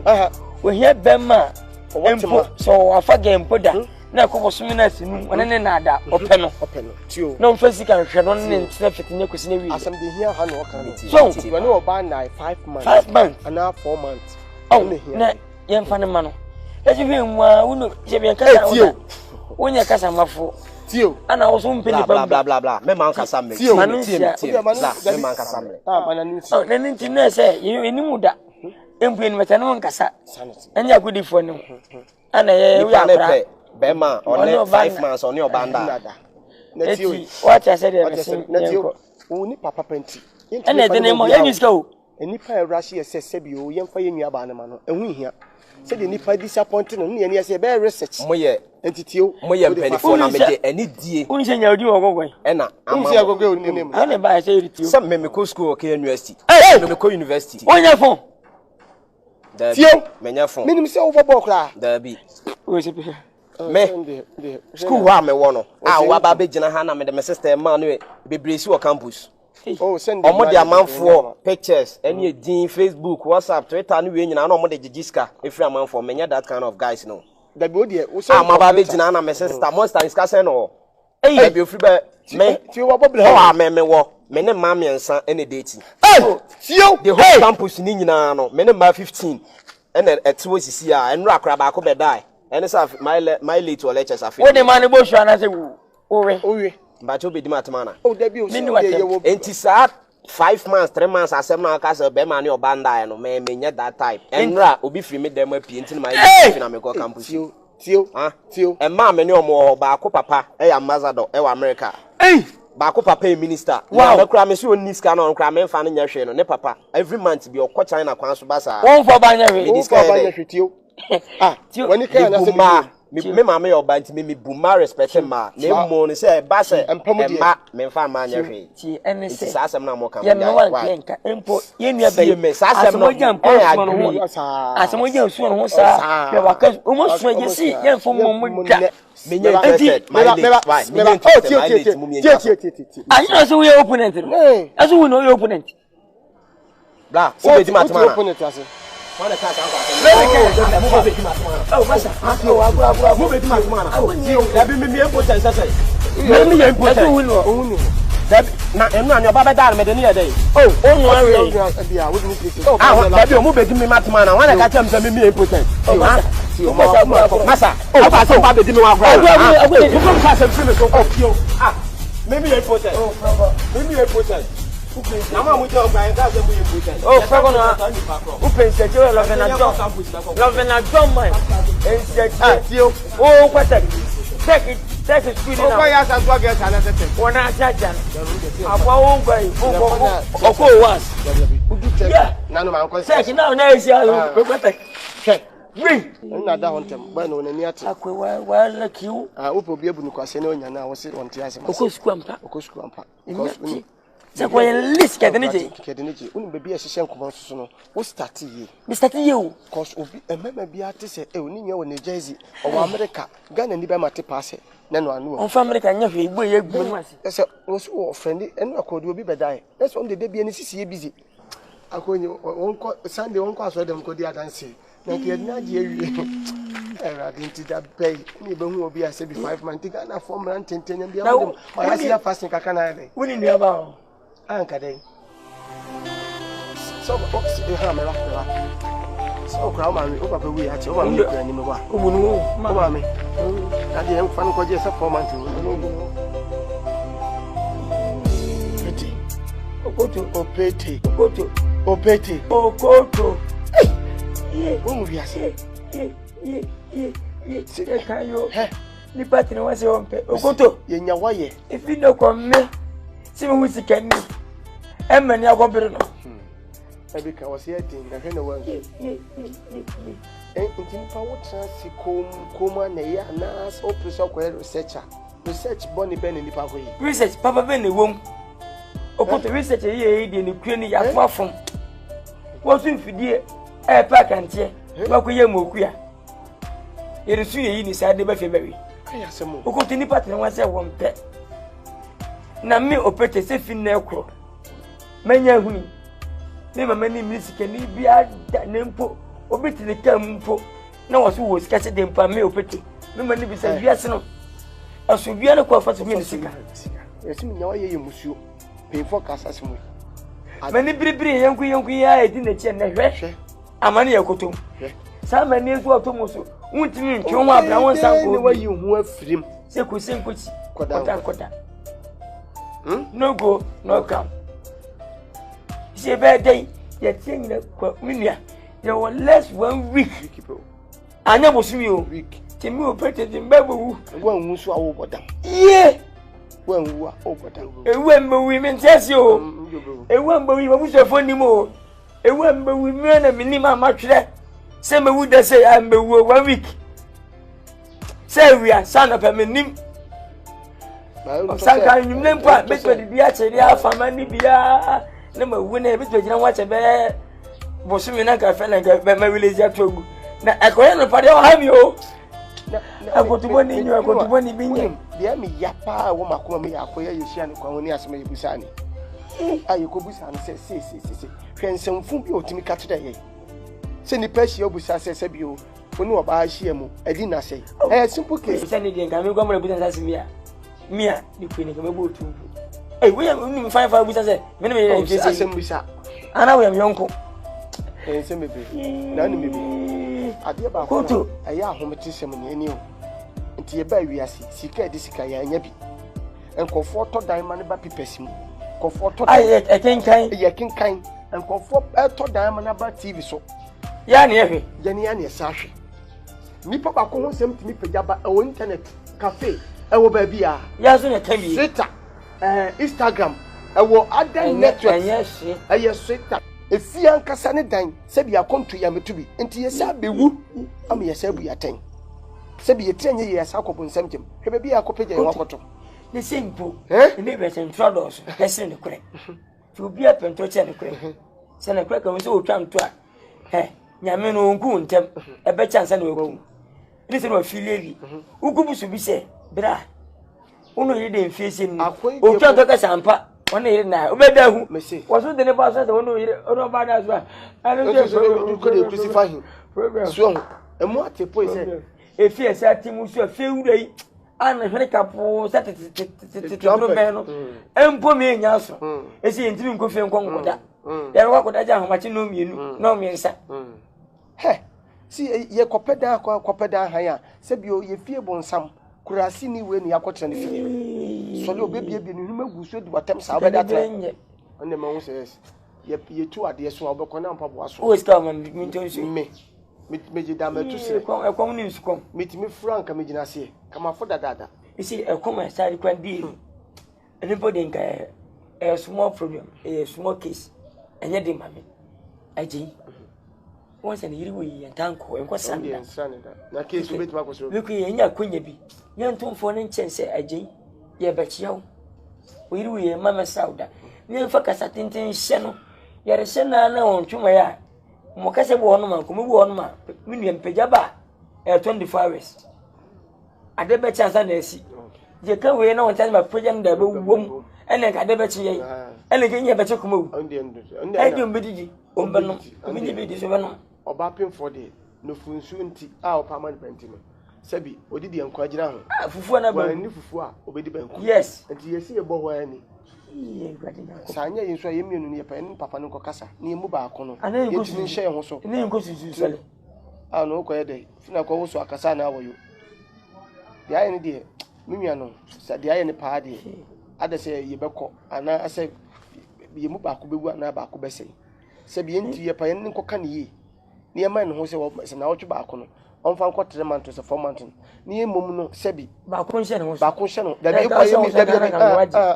S3: o hia be ma empo so afa ga empo da na ko boso na sinu one ne na da ope no
S4: tio
S3: no mfasi kan hwe no ne ntina fitine kwesi na wi
S4: asam de hia ha no kan
S3: so
S4: when you buy 5 months and 4 months
S3: oh na ye mfa ne ma no eji hwe mwa uno je bi kasa wonya kasa mafo
S4: tio
S3: ana wo so mpeni
S6: bla bla bla me man kasa me
S3: tio
S6: me man kasa me
S4: mananu
S3: oh na ninti na se yeni muda empu eni meta no nkasa anya godifo no ana ye wi akra
S6: Bema only 5 months on your banda.
S4: Na tio
S3: what I said na
S4: tio oni papa penti
S3: ene de ne mo ye niska o
S4: enipa erashi ese sebio yemfa ye nua ba ne ma no ehu hia se de nipa disappointing no ne ne se be research
S6: moye
S4: entitio
S6: moye mpelifo na me de eni die
S3: uni se nya odi ogogwe
S6: ena
S4: ama se agogwe oni ne mu
S3: ane ba se ritio
S6: some me ko school okay university me ko university
S3: onya fon
S4: tio
S6: menya fon
S4: minim se wo bobo kra
S6: da bi
S3: o se pe
S6: me school wa me wono wa ba be gina ha na me de me sister Manu be bresi wo campus
S4: oh send
S6: omo de amanfo pictures any din Facebook WhatsApp Twitter no we nyina na omo de gigiska efri amanfo menya that kind of guys no
S4: da bi odi wo send
S6: ma ba be gina na me sister monster iska sen no eh be ofri be me
S4: tio wa bobo
S6: ha me wo me ne ma miensa ene date
S4: tio
S6: the whole campus ni nyina no me ne ma 15 ene etwo sisi a enro akra ba ko be die ene sa my late to lectures afi
S3: wo de man bo hwa na se owe
S6: mba cho be di matmana
S4: oh da bi o se ye wo
S6: enti sa 5 months 3 months asem na aka se be ma ne obanda no me nya that type enra obi free me dem apie enti na my fi na me go campus
S4: tio
S6: e ma me ne omo ba ko papa e ya ambassador e wa America ba ko papa e minister na kura me se oni ska na kura me mfa no nya hwe no ne papa every month bi okọ China kwan so ba sa
S3: won fo ba nya hwe
S4: won fo ba nya hwe tio
S6: tio when you can na se me mama yo ba nti me buma respect ma na mo ne se ba se ma me mfa ma nya hwe
S3: ti ene se
S6: sa asem na mo kan
S3: ya me wan kenka empo ye nua ba
S6: me sa asem no
S3: asem oja su no ho sa be waka o mo su ye si ye mfo mo da
S6: me nya interested my
S3: ayi na so we opponent no aso we no we opponent
S6: bla o be di matmana
S4: opponent ase
S6: Mwana kaka move be matmana oh masa agura move be matmana oh da bi me important sasa me important
S4: ohun
S6: na enu ani oba be dar me de ne yede oh onu anwe
S4: bia wo ni place
S6: da bi o move be di matmana wana ka tell me say me important masa oh ba so ba be di me wa agura you come pass and free me so oh pio me important me important Nama mu jo gba enga se mu important.
S3: Oh, fago na. U pense je lo vena dom. Lo vena dom man. En
S4: tio.
S3: Oh, kwata. Take it speed now.
S4: O ya san to get ana tete.
S3: Wona ajaja. Apa o gba yi. O ko was. Yeah.
S4: Nanu ma nko.
S3: Take now na isi ayo. Kwata.
S4: Check. Ring. Na da hontem. Ba no na ni ate.
S3: Akwe wa lucky you.
S4: Wo po bi ebunu kwase na onya na wo se won ti ase ma.
S3: Okosku ampa.
S4: Okosku ampa. Because
S3: se ko list kedenije
S4: unu bebi ehihye nkomo soso no wo start ye
S3: mi start ye o
S4: cause obi emema bi ate se oni nya wo ne Jersey o America Ghana ni be mate passe na no anu
S3: on fa America nya hwe igbo ye gbu ma se
S4: se wo so wo friend enu akodi obi bedai that's on the day bi ani sisi ye busy akonyi wonko Sunday wonko aso dem ko di adanse na ke na di awie era dinti da pay ni be hu obi ase bi 5 months Ghana for man tenten bia mo dem ma ya sia fasting kaka na ile
S3: woni nua ba o
S4: anka dai so box e ha mera So crowd man, oh papa we ache, oh me kura ni me wa.
S3: Oh bunu.
S4: Oh me. Na de en fan ko je say 4 months. Peti. Okoto, opete. Okoto, opete. Okoto. Eh. Wo mu biase.
S3: Sika kayo. Ni party na wase wonpe. Okoto.
S4: Ye nya waye.
S3: If you no come me. Si me sika ni. Emma ni agobere no.
S4: Ebika was here thing na hena wan. Ntin pa wo transi koma na ya na so pressure ko researcher. Research boni ben ni pa ko yi.
S3: Research papa ben ni wom. Okoto research ye de ni kure ni ya fafom. Wo so mfidie pack antie. Ba ko ye mokuya. Ye resu ye ni sa de ba fe bawi.
S4: Aya semo.
S3: Okoto ni party na wase wonpe. Na me opete se fi na ekro. Manya huni. Ne mama ni music ni bia da nempo obiti ne kampo na waso wo sika se dempa me opete me mani bi se bia se no aso bia ne kwa fa so me sika
S4: yesi me nyawa ye musuo penfo kasa se mo
S3: mani biribiri yanku ya edi na chi na hwe amane yakotom sa mani nso otomo so untimi ntwe ho abra won sanko
S4: ne wayi hu afirim
S3: se ko senkochi koda no go no come. She birthday, you're saying that there was less 1 week. I never see you.
S4: Week.
S3: Timmy will put it in Babu.
S4: One who's over them.
S3: Yeah.
S4: When we are over them.
S3: A woman women says you. A woman we was a funny more. A woman we men a minimum much there. Some would say I'm 1 week. Say we are son of a minim. Sanka, you name part, but the actually are for money. Number one, every time watch a bear, Bosumi Nanka friend and my village at Togo. Now, I can't party or have you. I go to one in you, I go to one in Vivian.
S4: The army yapa, woman, come me up for you, Shan, Kwanias, may Busani. I you go Busan, say, can some food to me catch today. Send the press your Busa says, you, when you are by Shiamu, I did not say. A simple case, send it in, can you come and put us Mia? Mia, you queen of a boat. Hey, we are only 5 hours. I say, minimum. I know I am YONKO. Hey, send me, none maybe. I dear Bakoto, a young home testimony, and you. Until you buy we are SIKA, this SIKA, and yabi. And comfort diamond by Pipessim. Comfort, I can't kind, and comfort to diamond about TV so. Yanni, Yanni, Sashi. Nipa Bako sent me Pajaba, our internet cafe, our baby. Yes, and a Twitter. Instagram, other networks. Yes, Twitter. If you are Nkansah dan, say be a country am to be. Enti yesa be wu, am yesa be aten. Say be 10 years akopon semtem. He be akopeje wakoto. The same po. Ne be centralos. Listen the correct. To be a pentoche the correct. Say na correct we so twam to a. Nyame no nku ntem. E be chance na weku. Listen we feel ugubu so bi say, bra. Uno yede mfiese ni. O twa to ka sampa. Ona yire na. Obeda hu. Waso de ne ba so de ono yire. Ono ba da so. Ano se ko de crucify him. So emu atepo ise. Efi ese atimu so afi wura ana hwere kapo sat no be no. Empo me nya so. Ese ntimi nkofi nkonkoda. Ya wa koda ja homachi no mienu. No miensa. He. Si ye kopeda han ya. Se bi o ye fie bonsam. Kurasi ni we ni yakotra ni fie. So le obebie bi ni magu so di watem sa obeda tra. Onde ma wo ses. Ye tu ade so obekọ na mpaboa so. O ska man mi tonso. Me jida ma tu se. Ekon ni nsukom. Metimi frank me jina se. Kama fo dada. You see ekon ma sari kwan di. Anybody nka a small problem, a small case. Enye de mame. Aji. Once and yiri we yantanko enko sanda. Na case we betima ko so. We ko yenya konya bi. Nyantomfo ne nchense aji. Ye bechiawo. We yiri we mama sauda. Nyemfa kasa tintin hye no. Yare hye na ontwuma ya. Mo kase bo no man ko me bo no ma. Me nua mpagya ba 24 hours. Ade be chansa na asi. Je ka we na wonta ma project da be wom. Ene ka de be chi ye. Ene ke nya be chi kumawu. Ande mbedidi. Ombano. Me ni be di so be no. Oba pin for the no funsu nti a o permanent no Sebi, odi di enko agina ho.
S3: Fufu na ba.
S4: Ni fufu a obedi benko.
S3: Yes.
S4: Enti yesi ye bo ho ani. Sanya yin so ye mienu ni ye pa ni papa no kasa. Ni emu ba akono. Ye tini nhye ho so.
S3: Ni enko susu sale.
S4: Ah no ko ye dey. Fina ko wo so akasa na awoyo. Dia ye ni de. Minua no. Sa dia ye ni pa de. Ada se ye beko ana ase ye mu ba ko bewu ana ba ko bese. Sebi ye nti ye pa ye ni nkoka ne yi. Ni ye man ho se na wotwe ba akono. On fan ko 3 months to 4 months ni mom no sebi
S3: ba ko nhye no
S4: da be ko ye mistake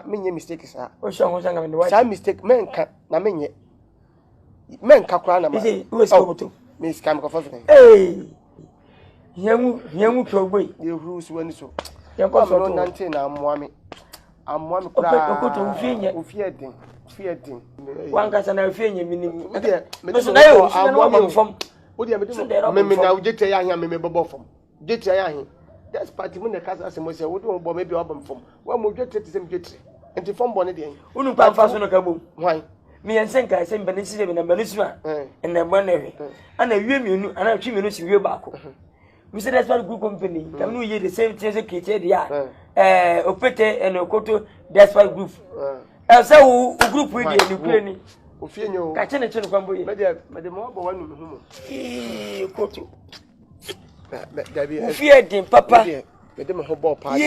S4: menye mistake sa
S3: o hye ho sanga me
S4: sa mistake menka na menye menka kra na ma
S3: we ska moto
S4: me ska me ko fa fe
S3: yemu togboy
S4: ye huru so wani so
S3: ye ko so to
S4: nante na amwa me kra
S3: ko to ufienye
S4: ufie din
S3: wankasa na ufienye minim
S4: me
S3: so na yo amwa me fam
S4: odi me na ujete ya hia me bobo fam jete ya hia that's party mun na kasa asemo se wodi bo me bi obam fam wa mo jete te sem jete enti fam bo ne de
S3: unu pa fa so no ka bom
S4: hwan
S3: me yensen ka se mbani si me na mbani su a na mo na hwe ana wie mienu ana twi mienu si wie ba ko we say that's what group company come no ye the same thing say kete dia opete and okoto that's what group say o group we dey ni ni
S4: ofienyo
S3: ka chene chene kwambo ye
S4: me de mo bo wanu me humo
S3: koto
S4: dabi
S3: ofie din papa
S4: me de me ho ball pa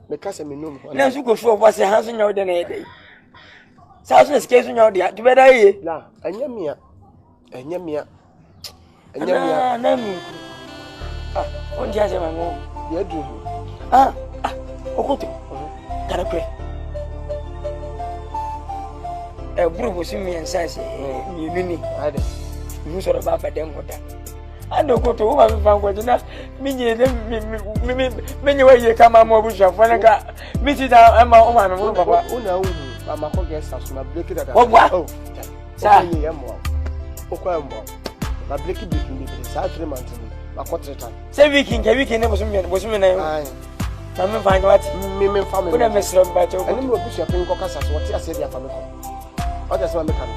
S4: me kasa me num
S3: na su ko so bo se hanso nyawo de na ye dey sa so ske so nyawo de to be da ye
S4: la anyamia
S3: na mi on dia se mango
S4: ye du
S3: okoto kara kwe group si mi ensanse mi nuni
S4: ade
S3: mi so ba fa dem hoda ando ko to wa mi fa ngwa na mi nye mi nye wa ye kama mo bu shafo na ka mi ti da ma o ma mi papa
S4: una wu ama ko get sasuma break that
S3: oh
S4: sa ni ye mo o kwa mo na break it ni sa 3 months ma ko 3 times
S3: say weekend ne bo so mi na yo na mi fa ngwa ti
S4: mi fa mi
S3: ko na mesro ba cho
S4: ani mo bu shafo ko kasa so ti ase dia fa mi ko o just want me can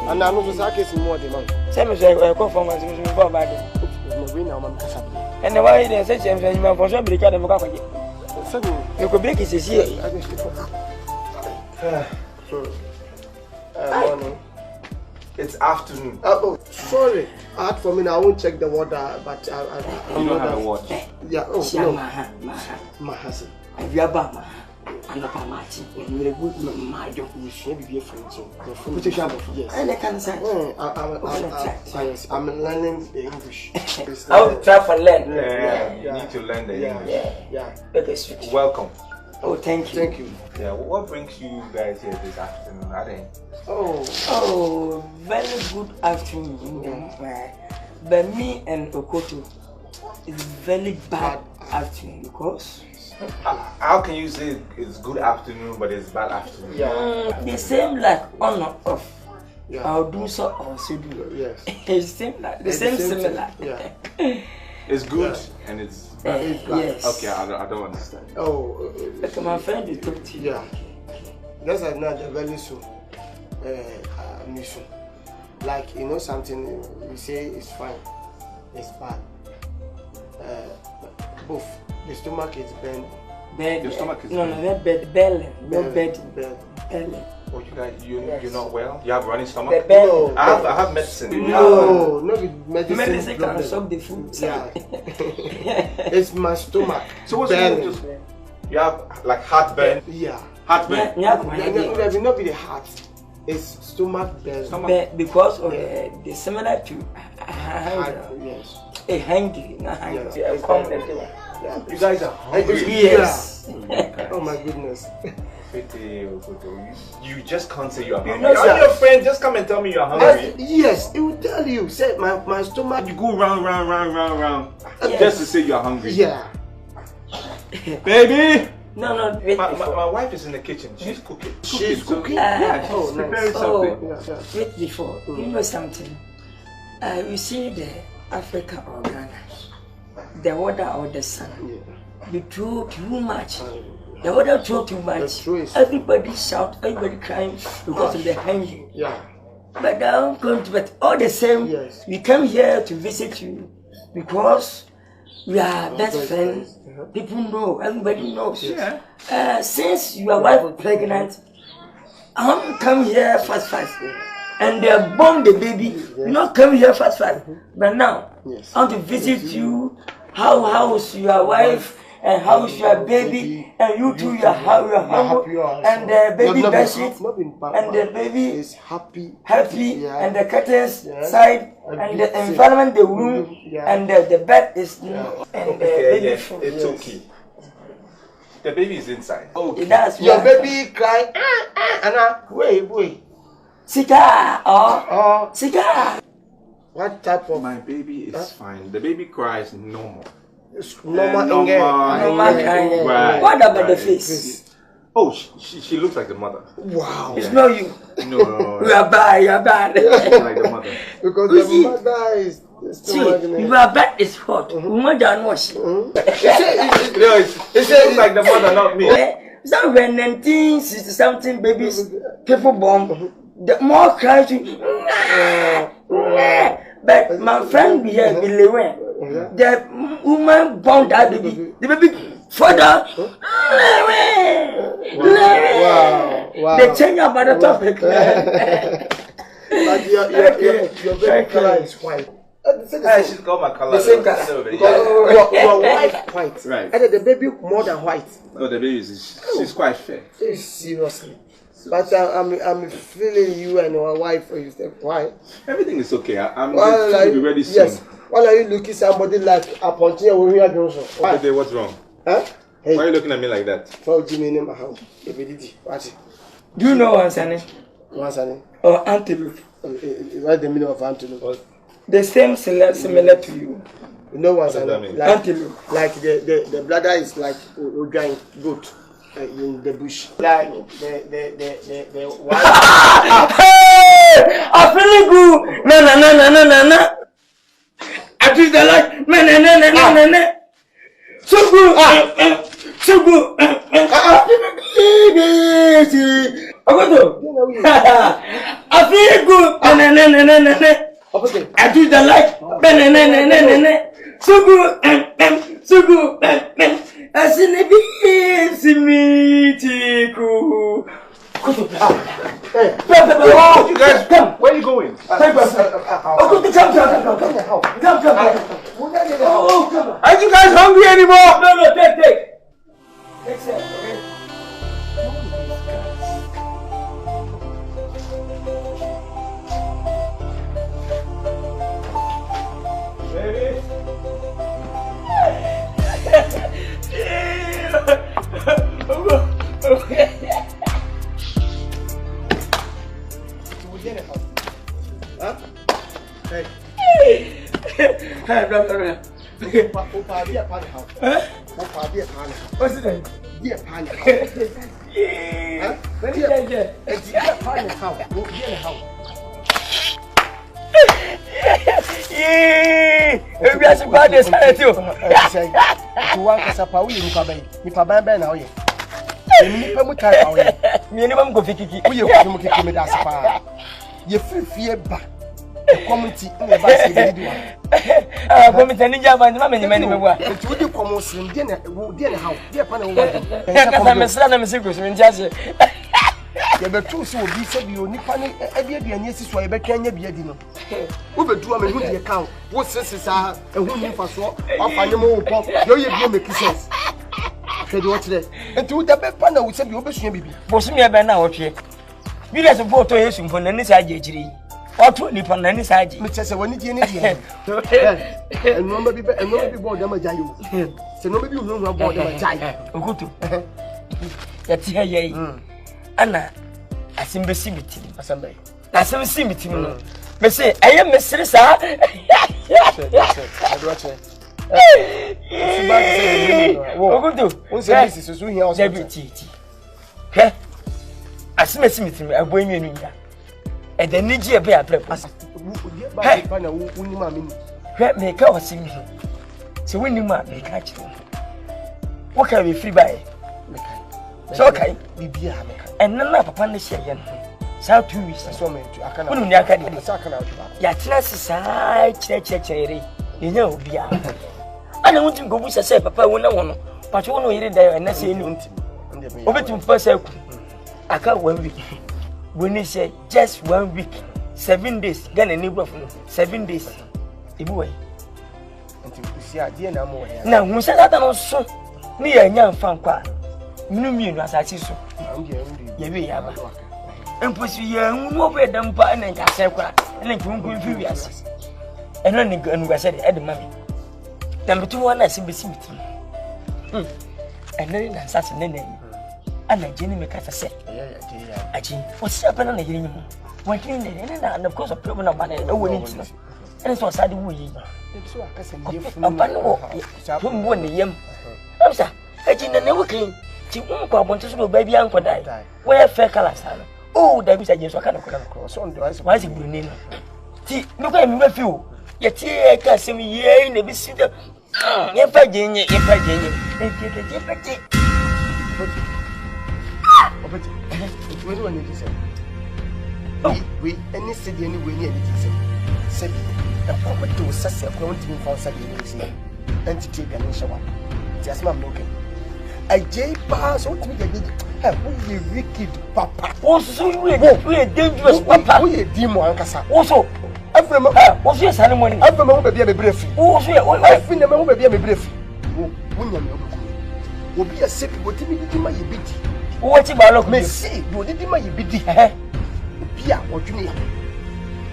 S4: and I know so say case more the man
S3: say me say confirm me go ba de
S4: no we na ma kasa
S3: and the why they say change me for so break dem ka kwaje
S4: so
S3: you go break is here
S4: morning
S5: it's afternoon.
S4: Oh sorry, hard for me now. I won't check the water but
S5: you don't have a watch.
S4: Yeah, oh no mahasi
S3: aviaba ando pa machi we good majo
S4: you should be French yes
S3: and I can say
S4: I'm learning the English.
S3: I will try for learn.
S5: You need to learn the English.
S3: Yeah.
S5: Welcome.
S3: Oh, thank you.
S5: Yeah, what brings you guys here this afternoon? I think.
S3: Oh, very good afternoon. But me and Okoto is very bad afternoon because.
S5: How can you say it's good afternoon but it's bad afternoon?
S3: Yeah. The same like on or off. Yeah. I'll do so or so do.
S4: Yes.
S3: It's same like the same similar.
S4: Yeah.
S5: It's good and it's bad.
S3: Yes.
S5: Okay, I don't understand.
S4: Oh,
S3: like my friend is talking to you.
S4: Yeah. That's another very soon. Mission. Like something you say is fine, it's bad. Both. The stomach is bent.
S5: Your stomach is
S3: not belly. No belly.
S5: Oh, you guys, you're not well? You have running stomach?
S3: No.
S5: I have medicine.
S4: No, medicine.
S3: Medicine can solve the food.
S4: Yeah. It's my stomach.
S5: So what's wrong? You have like heartburn?
S4: Yeah.
S5: Heartburn?
S3: Yeah.
S4: Not be the heart. It's stomach burn.
S3: Because of the similar to
S4: yes.
S3: A hungry, not hungry.
S4: Yeah.
S5: You guys are hungry?
S3: Yes.
S4: Oh my goodness.
S5: You just can't say you are hungry. I'm your friend, just come and tell me you are hungry.
S4: Yes, it will tell you. Say my stomach.
S5: You go round just to say you are hungry.
S4: Yeah.
S5: Baby!
S3: No, wait.
S5: My wife is in the kitchen. She's cooking.
S4: She's cooking?
S5: Yeah, she's preparing something.
S4: Yeah.
S3: Wait before. You know something? You see the Africa or Ghana, the water or the sun, you throw too much. The water throw too much. Everybody shout, everybody crying because of the hungry.
S4: Yeah.
S3: But but all the same, we come here to visit you because We are best friends. People know, everybody knows. Since your wife was pregnant, I'm come here fast. And they born the baby. You not come here fast. But now, I want to visit you. How is your wife? And how is your baby? And you too, you're humble. And the baby does it. And the baby is happy. And the curtains side. And the environment, the room. And the bed is new. And the baby food.
S5: It's okay. The baby is inside.
S3: Okay. That's
S4: your baby cry. Anna, wait.
S3: SIKA. SIKA.
S4: What type of?
S5: My baby is fine. The baby cries normal.
S4: It's normal.
S3: Right. What about the face?
S5: Oh, she looks like the mother.
S3: Wow. It's not you.
S5: No.
S3: You are bad.
S5: Like the mother.
S4: Because the mother is still
S3: you are bad is hot. Mother wash.
S5: It looks like the mother, not me.
S3: So when 1960 something babies people born, the more cry to but my friend here, Lilwin, the woman born that baby, the baby further. Wow. They change about the topic.
S4: But your baby color is white.
S5: She's got my color.
S4: The same color. Your wife white.
S5: Right.
S4: And the baby more than white.
S5: No, the baby she's quite fair.
S4: Seriously. But I'm feeling you and your wife. Why?
S5: Everything is okay. I'm going to be ready soon.
S4: Yes. Why are you looking somebody like a pontier when we are doing so?
S5: Okay, what's wrong?
S4: Huh? Hey.
S5: Why are you looking at me like that?
S4: Do you
S3: know Asante? Or antelope?
S4: What's the meaning of antelope?
S3: The same similar to you.
S4: You know what's like
S3: antelope?
S4: Like the bladder is like a giant goat. In the bush, like the wild.
S3: Hey, I feel good. No. I feel the like no. So good. Akrobeto. I feel good. No. I do the like no. So good. Asinibi simitiku.
S5: Hey, you guys, come. Where are you going?
S3: Come.
S5: Aren't you guys hungry anymore?
S3: No, take. Take some, okay? Baby. What's it?
S4: Community in the bus.
S3: Community Ninja Band, Mammy, many more.
S4: It would be almost in dinner, how dear Panel.
S3: I'm a son of a secret in Jazzy.
S4: You have two so be said you only panic every day, and yes, so I bet can you be a dinner. Over 2 million account. What senses are a woman for so off animal pop, you make sense. Said you watch that. And to the best panel, we said you obey baby.
S3: For me, about now, okay. You guys have bought a from the Nisha. Or 20 from the Nisha.
S4: Which when it is and nobody bought them a giant. So nobody will know about them a giant.
S3: Good to that's here. Anna, I seem to see it. I seem to see it. I say, I am Mistress. I see me. I bring you in. And then need you a bear purpose. Hey, make our sing. So when you might be catching. What can we free by? So okay, be beer. And none of upon the share. South 2 weeks. So many. I can't put in the academy. Yatina side, check. You know, beer. ana wonti go bu say papa wona wono pato wono yire da na say ni obetim fa say ku aka 1 week when he say just 1 week 7 days Ghana ni bro 7 days ibu we nti kusi ade na mo ya na hu say that no so ni ya nya mfa nkwa minu mienu asachi so ye be ya ba emposi ya hu obe da mpa na nka say kwa na nkunku mfi wiase eno ni ngwase de ede mami na mbitu wana sibisi miti eno na sasa nene ana jeni me kasa se aji o si apena na yiri nyimu wa kini ne na of course problem na bana e woni ntino ene so sade wo yi so akasa ne yefu no bana wo so mbo ne yem amsa aji na ne wokin ti unko abonto so ba bia nko dai wo ye fair color sana oh da bi sa je so aka na ko so ndo wa si buru ne no ti me ko mi ba fi o ye ti e ka sem ye ne bi si da ye pa jenye e je
S4: Obeti, where do I need to say? We any city anywhere near the city. The property was such a quarantine for Saturday entity Ghanaian one. Just my looking. I J pass what me the we wicked papa. Also, we are dangerous papa. We are demon Nkansah. Also, every man was your ceremony. Every man will be a brief. Also, every man will be a brief. Will be a sick, what did you my bit? What about me? See, you did my biddy, eh? Pia, what you need.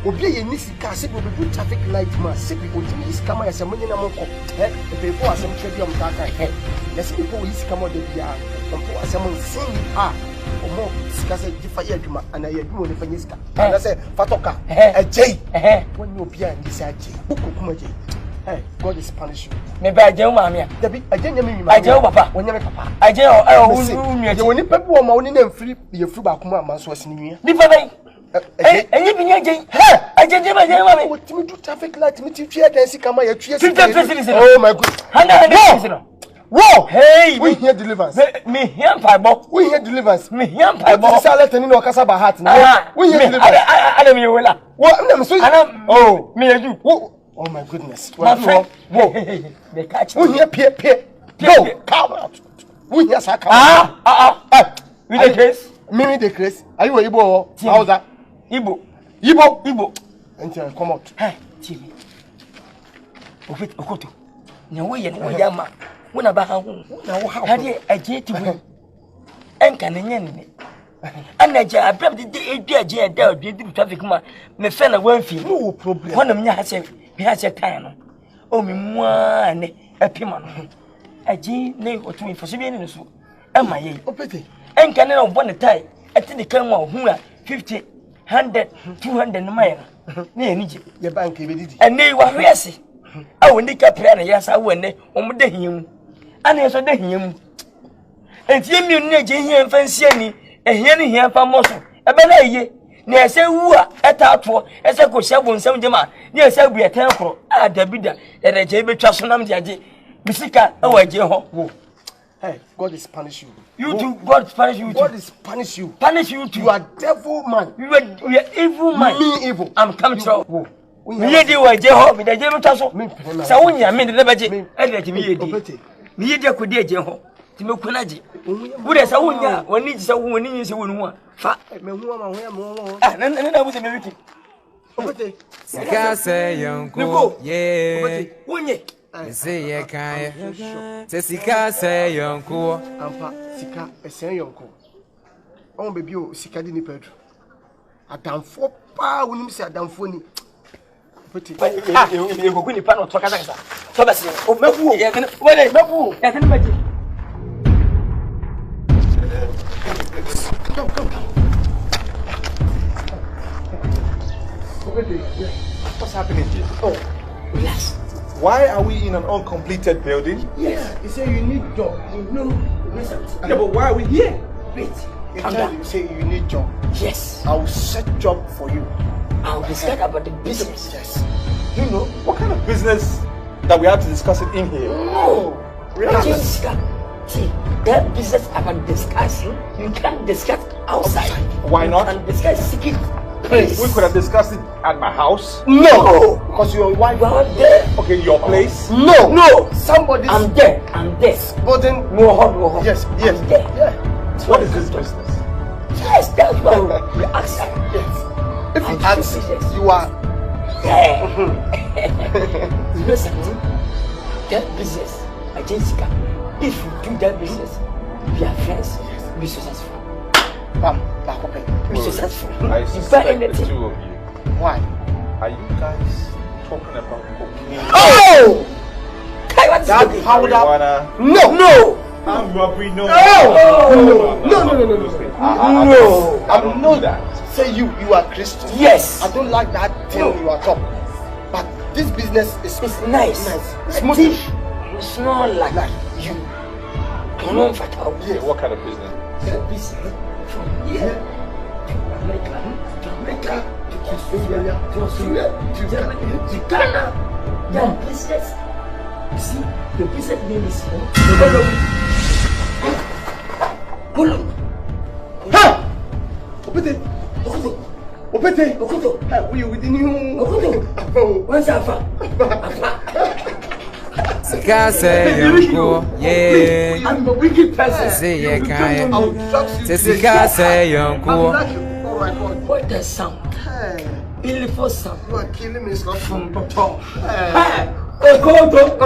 S4: Obey a Nisi Cassie will be traffic light, my sick people to me is come as a money number, eh? Before some tribute on that head. Let's see before he's come out the PR, before someone saying, or more discuss it if I hear you, and I hear you on the Faniska. And I say, Fatoka, a J, when you appear in this J, Bukumaji. Hey, God is punish you. Maybe I don't mammy. I didn't I tell papa when you're papa. I tell you when you people are mourning and free your fruit back months was in here. And you been again. I didn't mammy. What do you do traffic light me to cheer and see come my trees? Oh my God. Whoa! Hey, we hear deliverance. Me here, Paibo. We hear deliverance. Me here, Paibo. Salad and no Casaba hat. We hear deliverance. I don't know. What? Oh, me and you. Oh my goodness. My friend. Whoa. They catch me. Peer. Go. Come out. We hear Saka. With the case? Mimi the case. Are you Igbo? How's that? Igbo. Until come out. Hey, Timmy. Okoto. Nyawo ye no yama. Wona ba ha hu. Hade aje ti hu. Enka ne nyenne. Anaja abram de aje da de traffic ma. Me fe na wan fi. No problem. Wona mnya ha se. Me ha check no. O me mua ne epima no. Aji ne otu info so bi ni so. E ma ye. Opete. Enka ne no bo ne tai. Ati de kan wa hu a 50, 100, 200 no mai no. Ne enije. Ye bank e be didi. Ene wa hwese. A woni ka pra na yasa wo ne. O mo da hiam. Ana so da hiam. Enti emi no je hiam fansi ani. Ehia ne hiam fa mo so. E be na ye. Ne ese wu a eta ato ese ko hye bonsam de ma ne ese bu eten kro a dabida de je betwa so nam de age bisika e waje ho wo hey God is punish you you too God punish you God is punish you too you are devil man you are evil man me evil I'm coming to wo me yedi waje ho me de je betwa so sa wonya me de baje e de me yedi me yedi akodi age ho ti me kunaje wo de sa wonya woni ji sa woni yin se wonu a fa me hu ma ho mo na bu se me wiki obete
S13: SIKA say YONKO yeah
S4: wonye
S13: say ye kan say SIKA say YONKO
S4: ampa SIKA esen YONKO on bebi o SIKA di ni pedro adamfo pa wonim se adamfo ni obete e gogu ni pa no to kasa to bese o mebu o wele mebu ya kan baje Come.
S5: What's happening here?
S4: Oh, yes.
S5: Why are we in an uncompleted building?
S4: Yes, you say you need job. No.
S5: Yeah, but why are we here?
S4: Wait. You say you need job.
S3: Yes.
S4: I will set job for you.
S3: I will discuss about the business.
S4: Yes.
S5: You know, what kind of business that we have to discuss it in here?
S3: No. Relax. See, that business about discussing, you can't discuss outside.
S5: Why not?
S3: You can discuss secret. Please.
S5: We could have discussed it at my house.
S4: No, because your wife
S3: is there.
S5: Okay, your place.
S4: No. Somebody.
S3: I'm there.
S4: But
S3: no.
S4: Yes.
S3: I'm there.
S4: Yeah.
S5: What is this business?
S3: Yes, that's why we ask.
S4: Yes. If you ask, you are.
S3: Listen, that business, SIKA. If you do that business, we are friends. Be successful. Be successful.
S5: I suspect the two of you.
S4: Why?
S5: Are you guys talking about cocaine?
S3: Oh!
S4: That powder? No!
S5: I'm robbery, no.
S4: No!
S5: I don't know that.
S4: Say you are Christian.
S3: Yes.
S4: I don't like that thing you are talking. But this business is
S3: nice.
S4: It's smooth.
S3: It's not like you.
S5: Yeah, what kind of business?
S3: Business from here to America, to Australia, to Germany, to Ghana. That business. See, the business name is Polo.
S4: Ha! Opete. We within you.
S3: Where's Alpha?
S13: SIKA say YONKO, yeah.
S4: I'm a wicked person.
S13: Say yeah, Kaya.
S3: SIKA
S13: say YONKO.
S4: Oh my God.
S3: What the sound? Beautiful sound.
S4: You are killing me, Scott from Papa.
S3: Ogodo.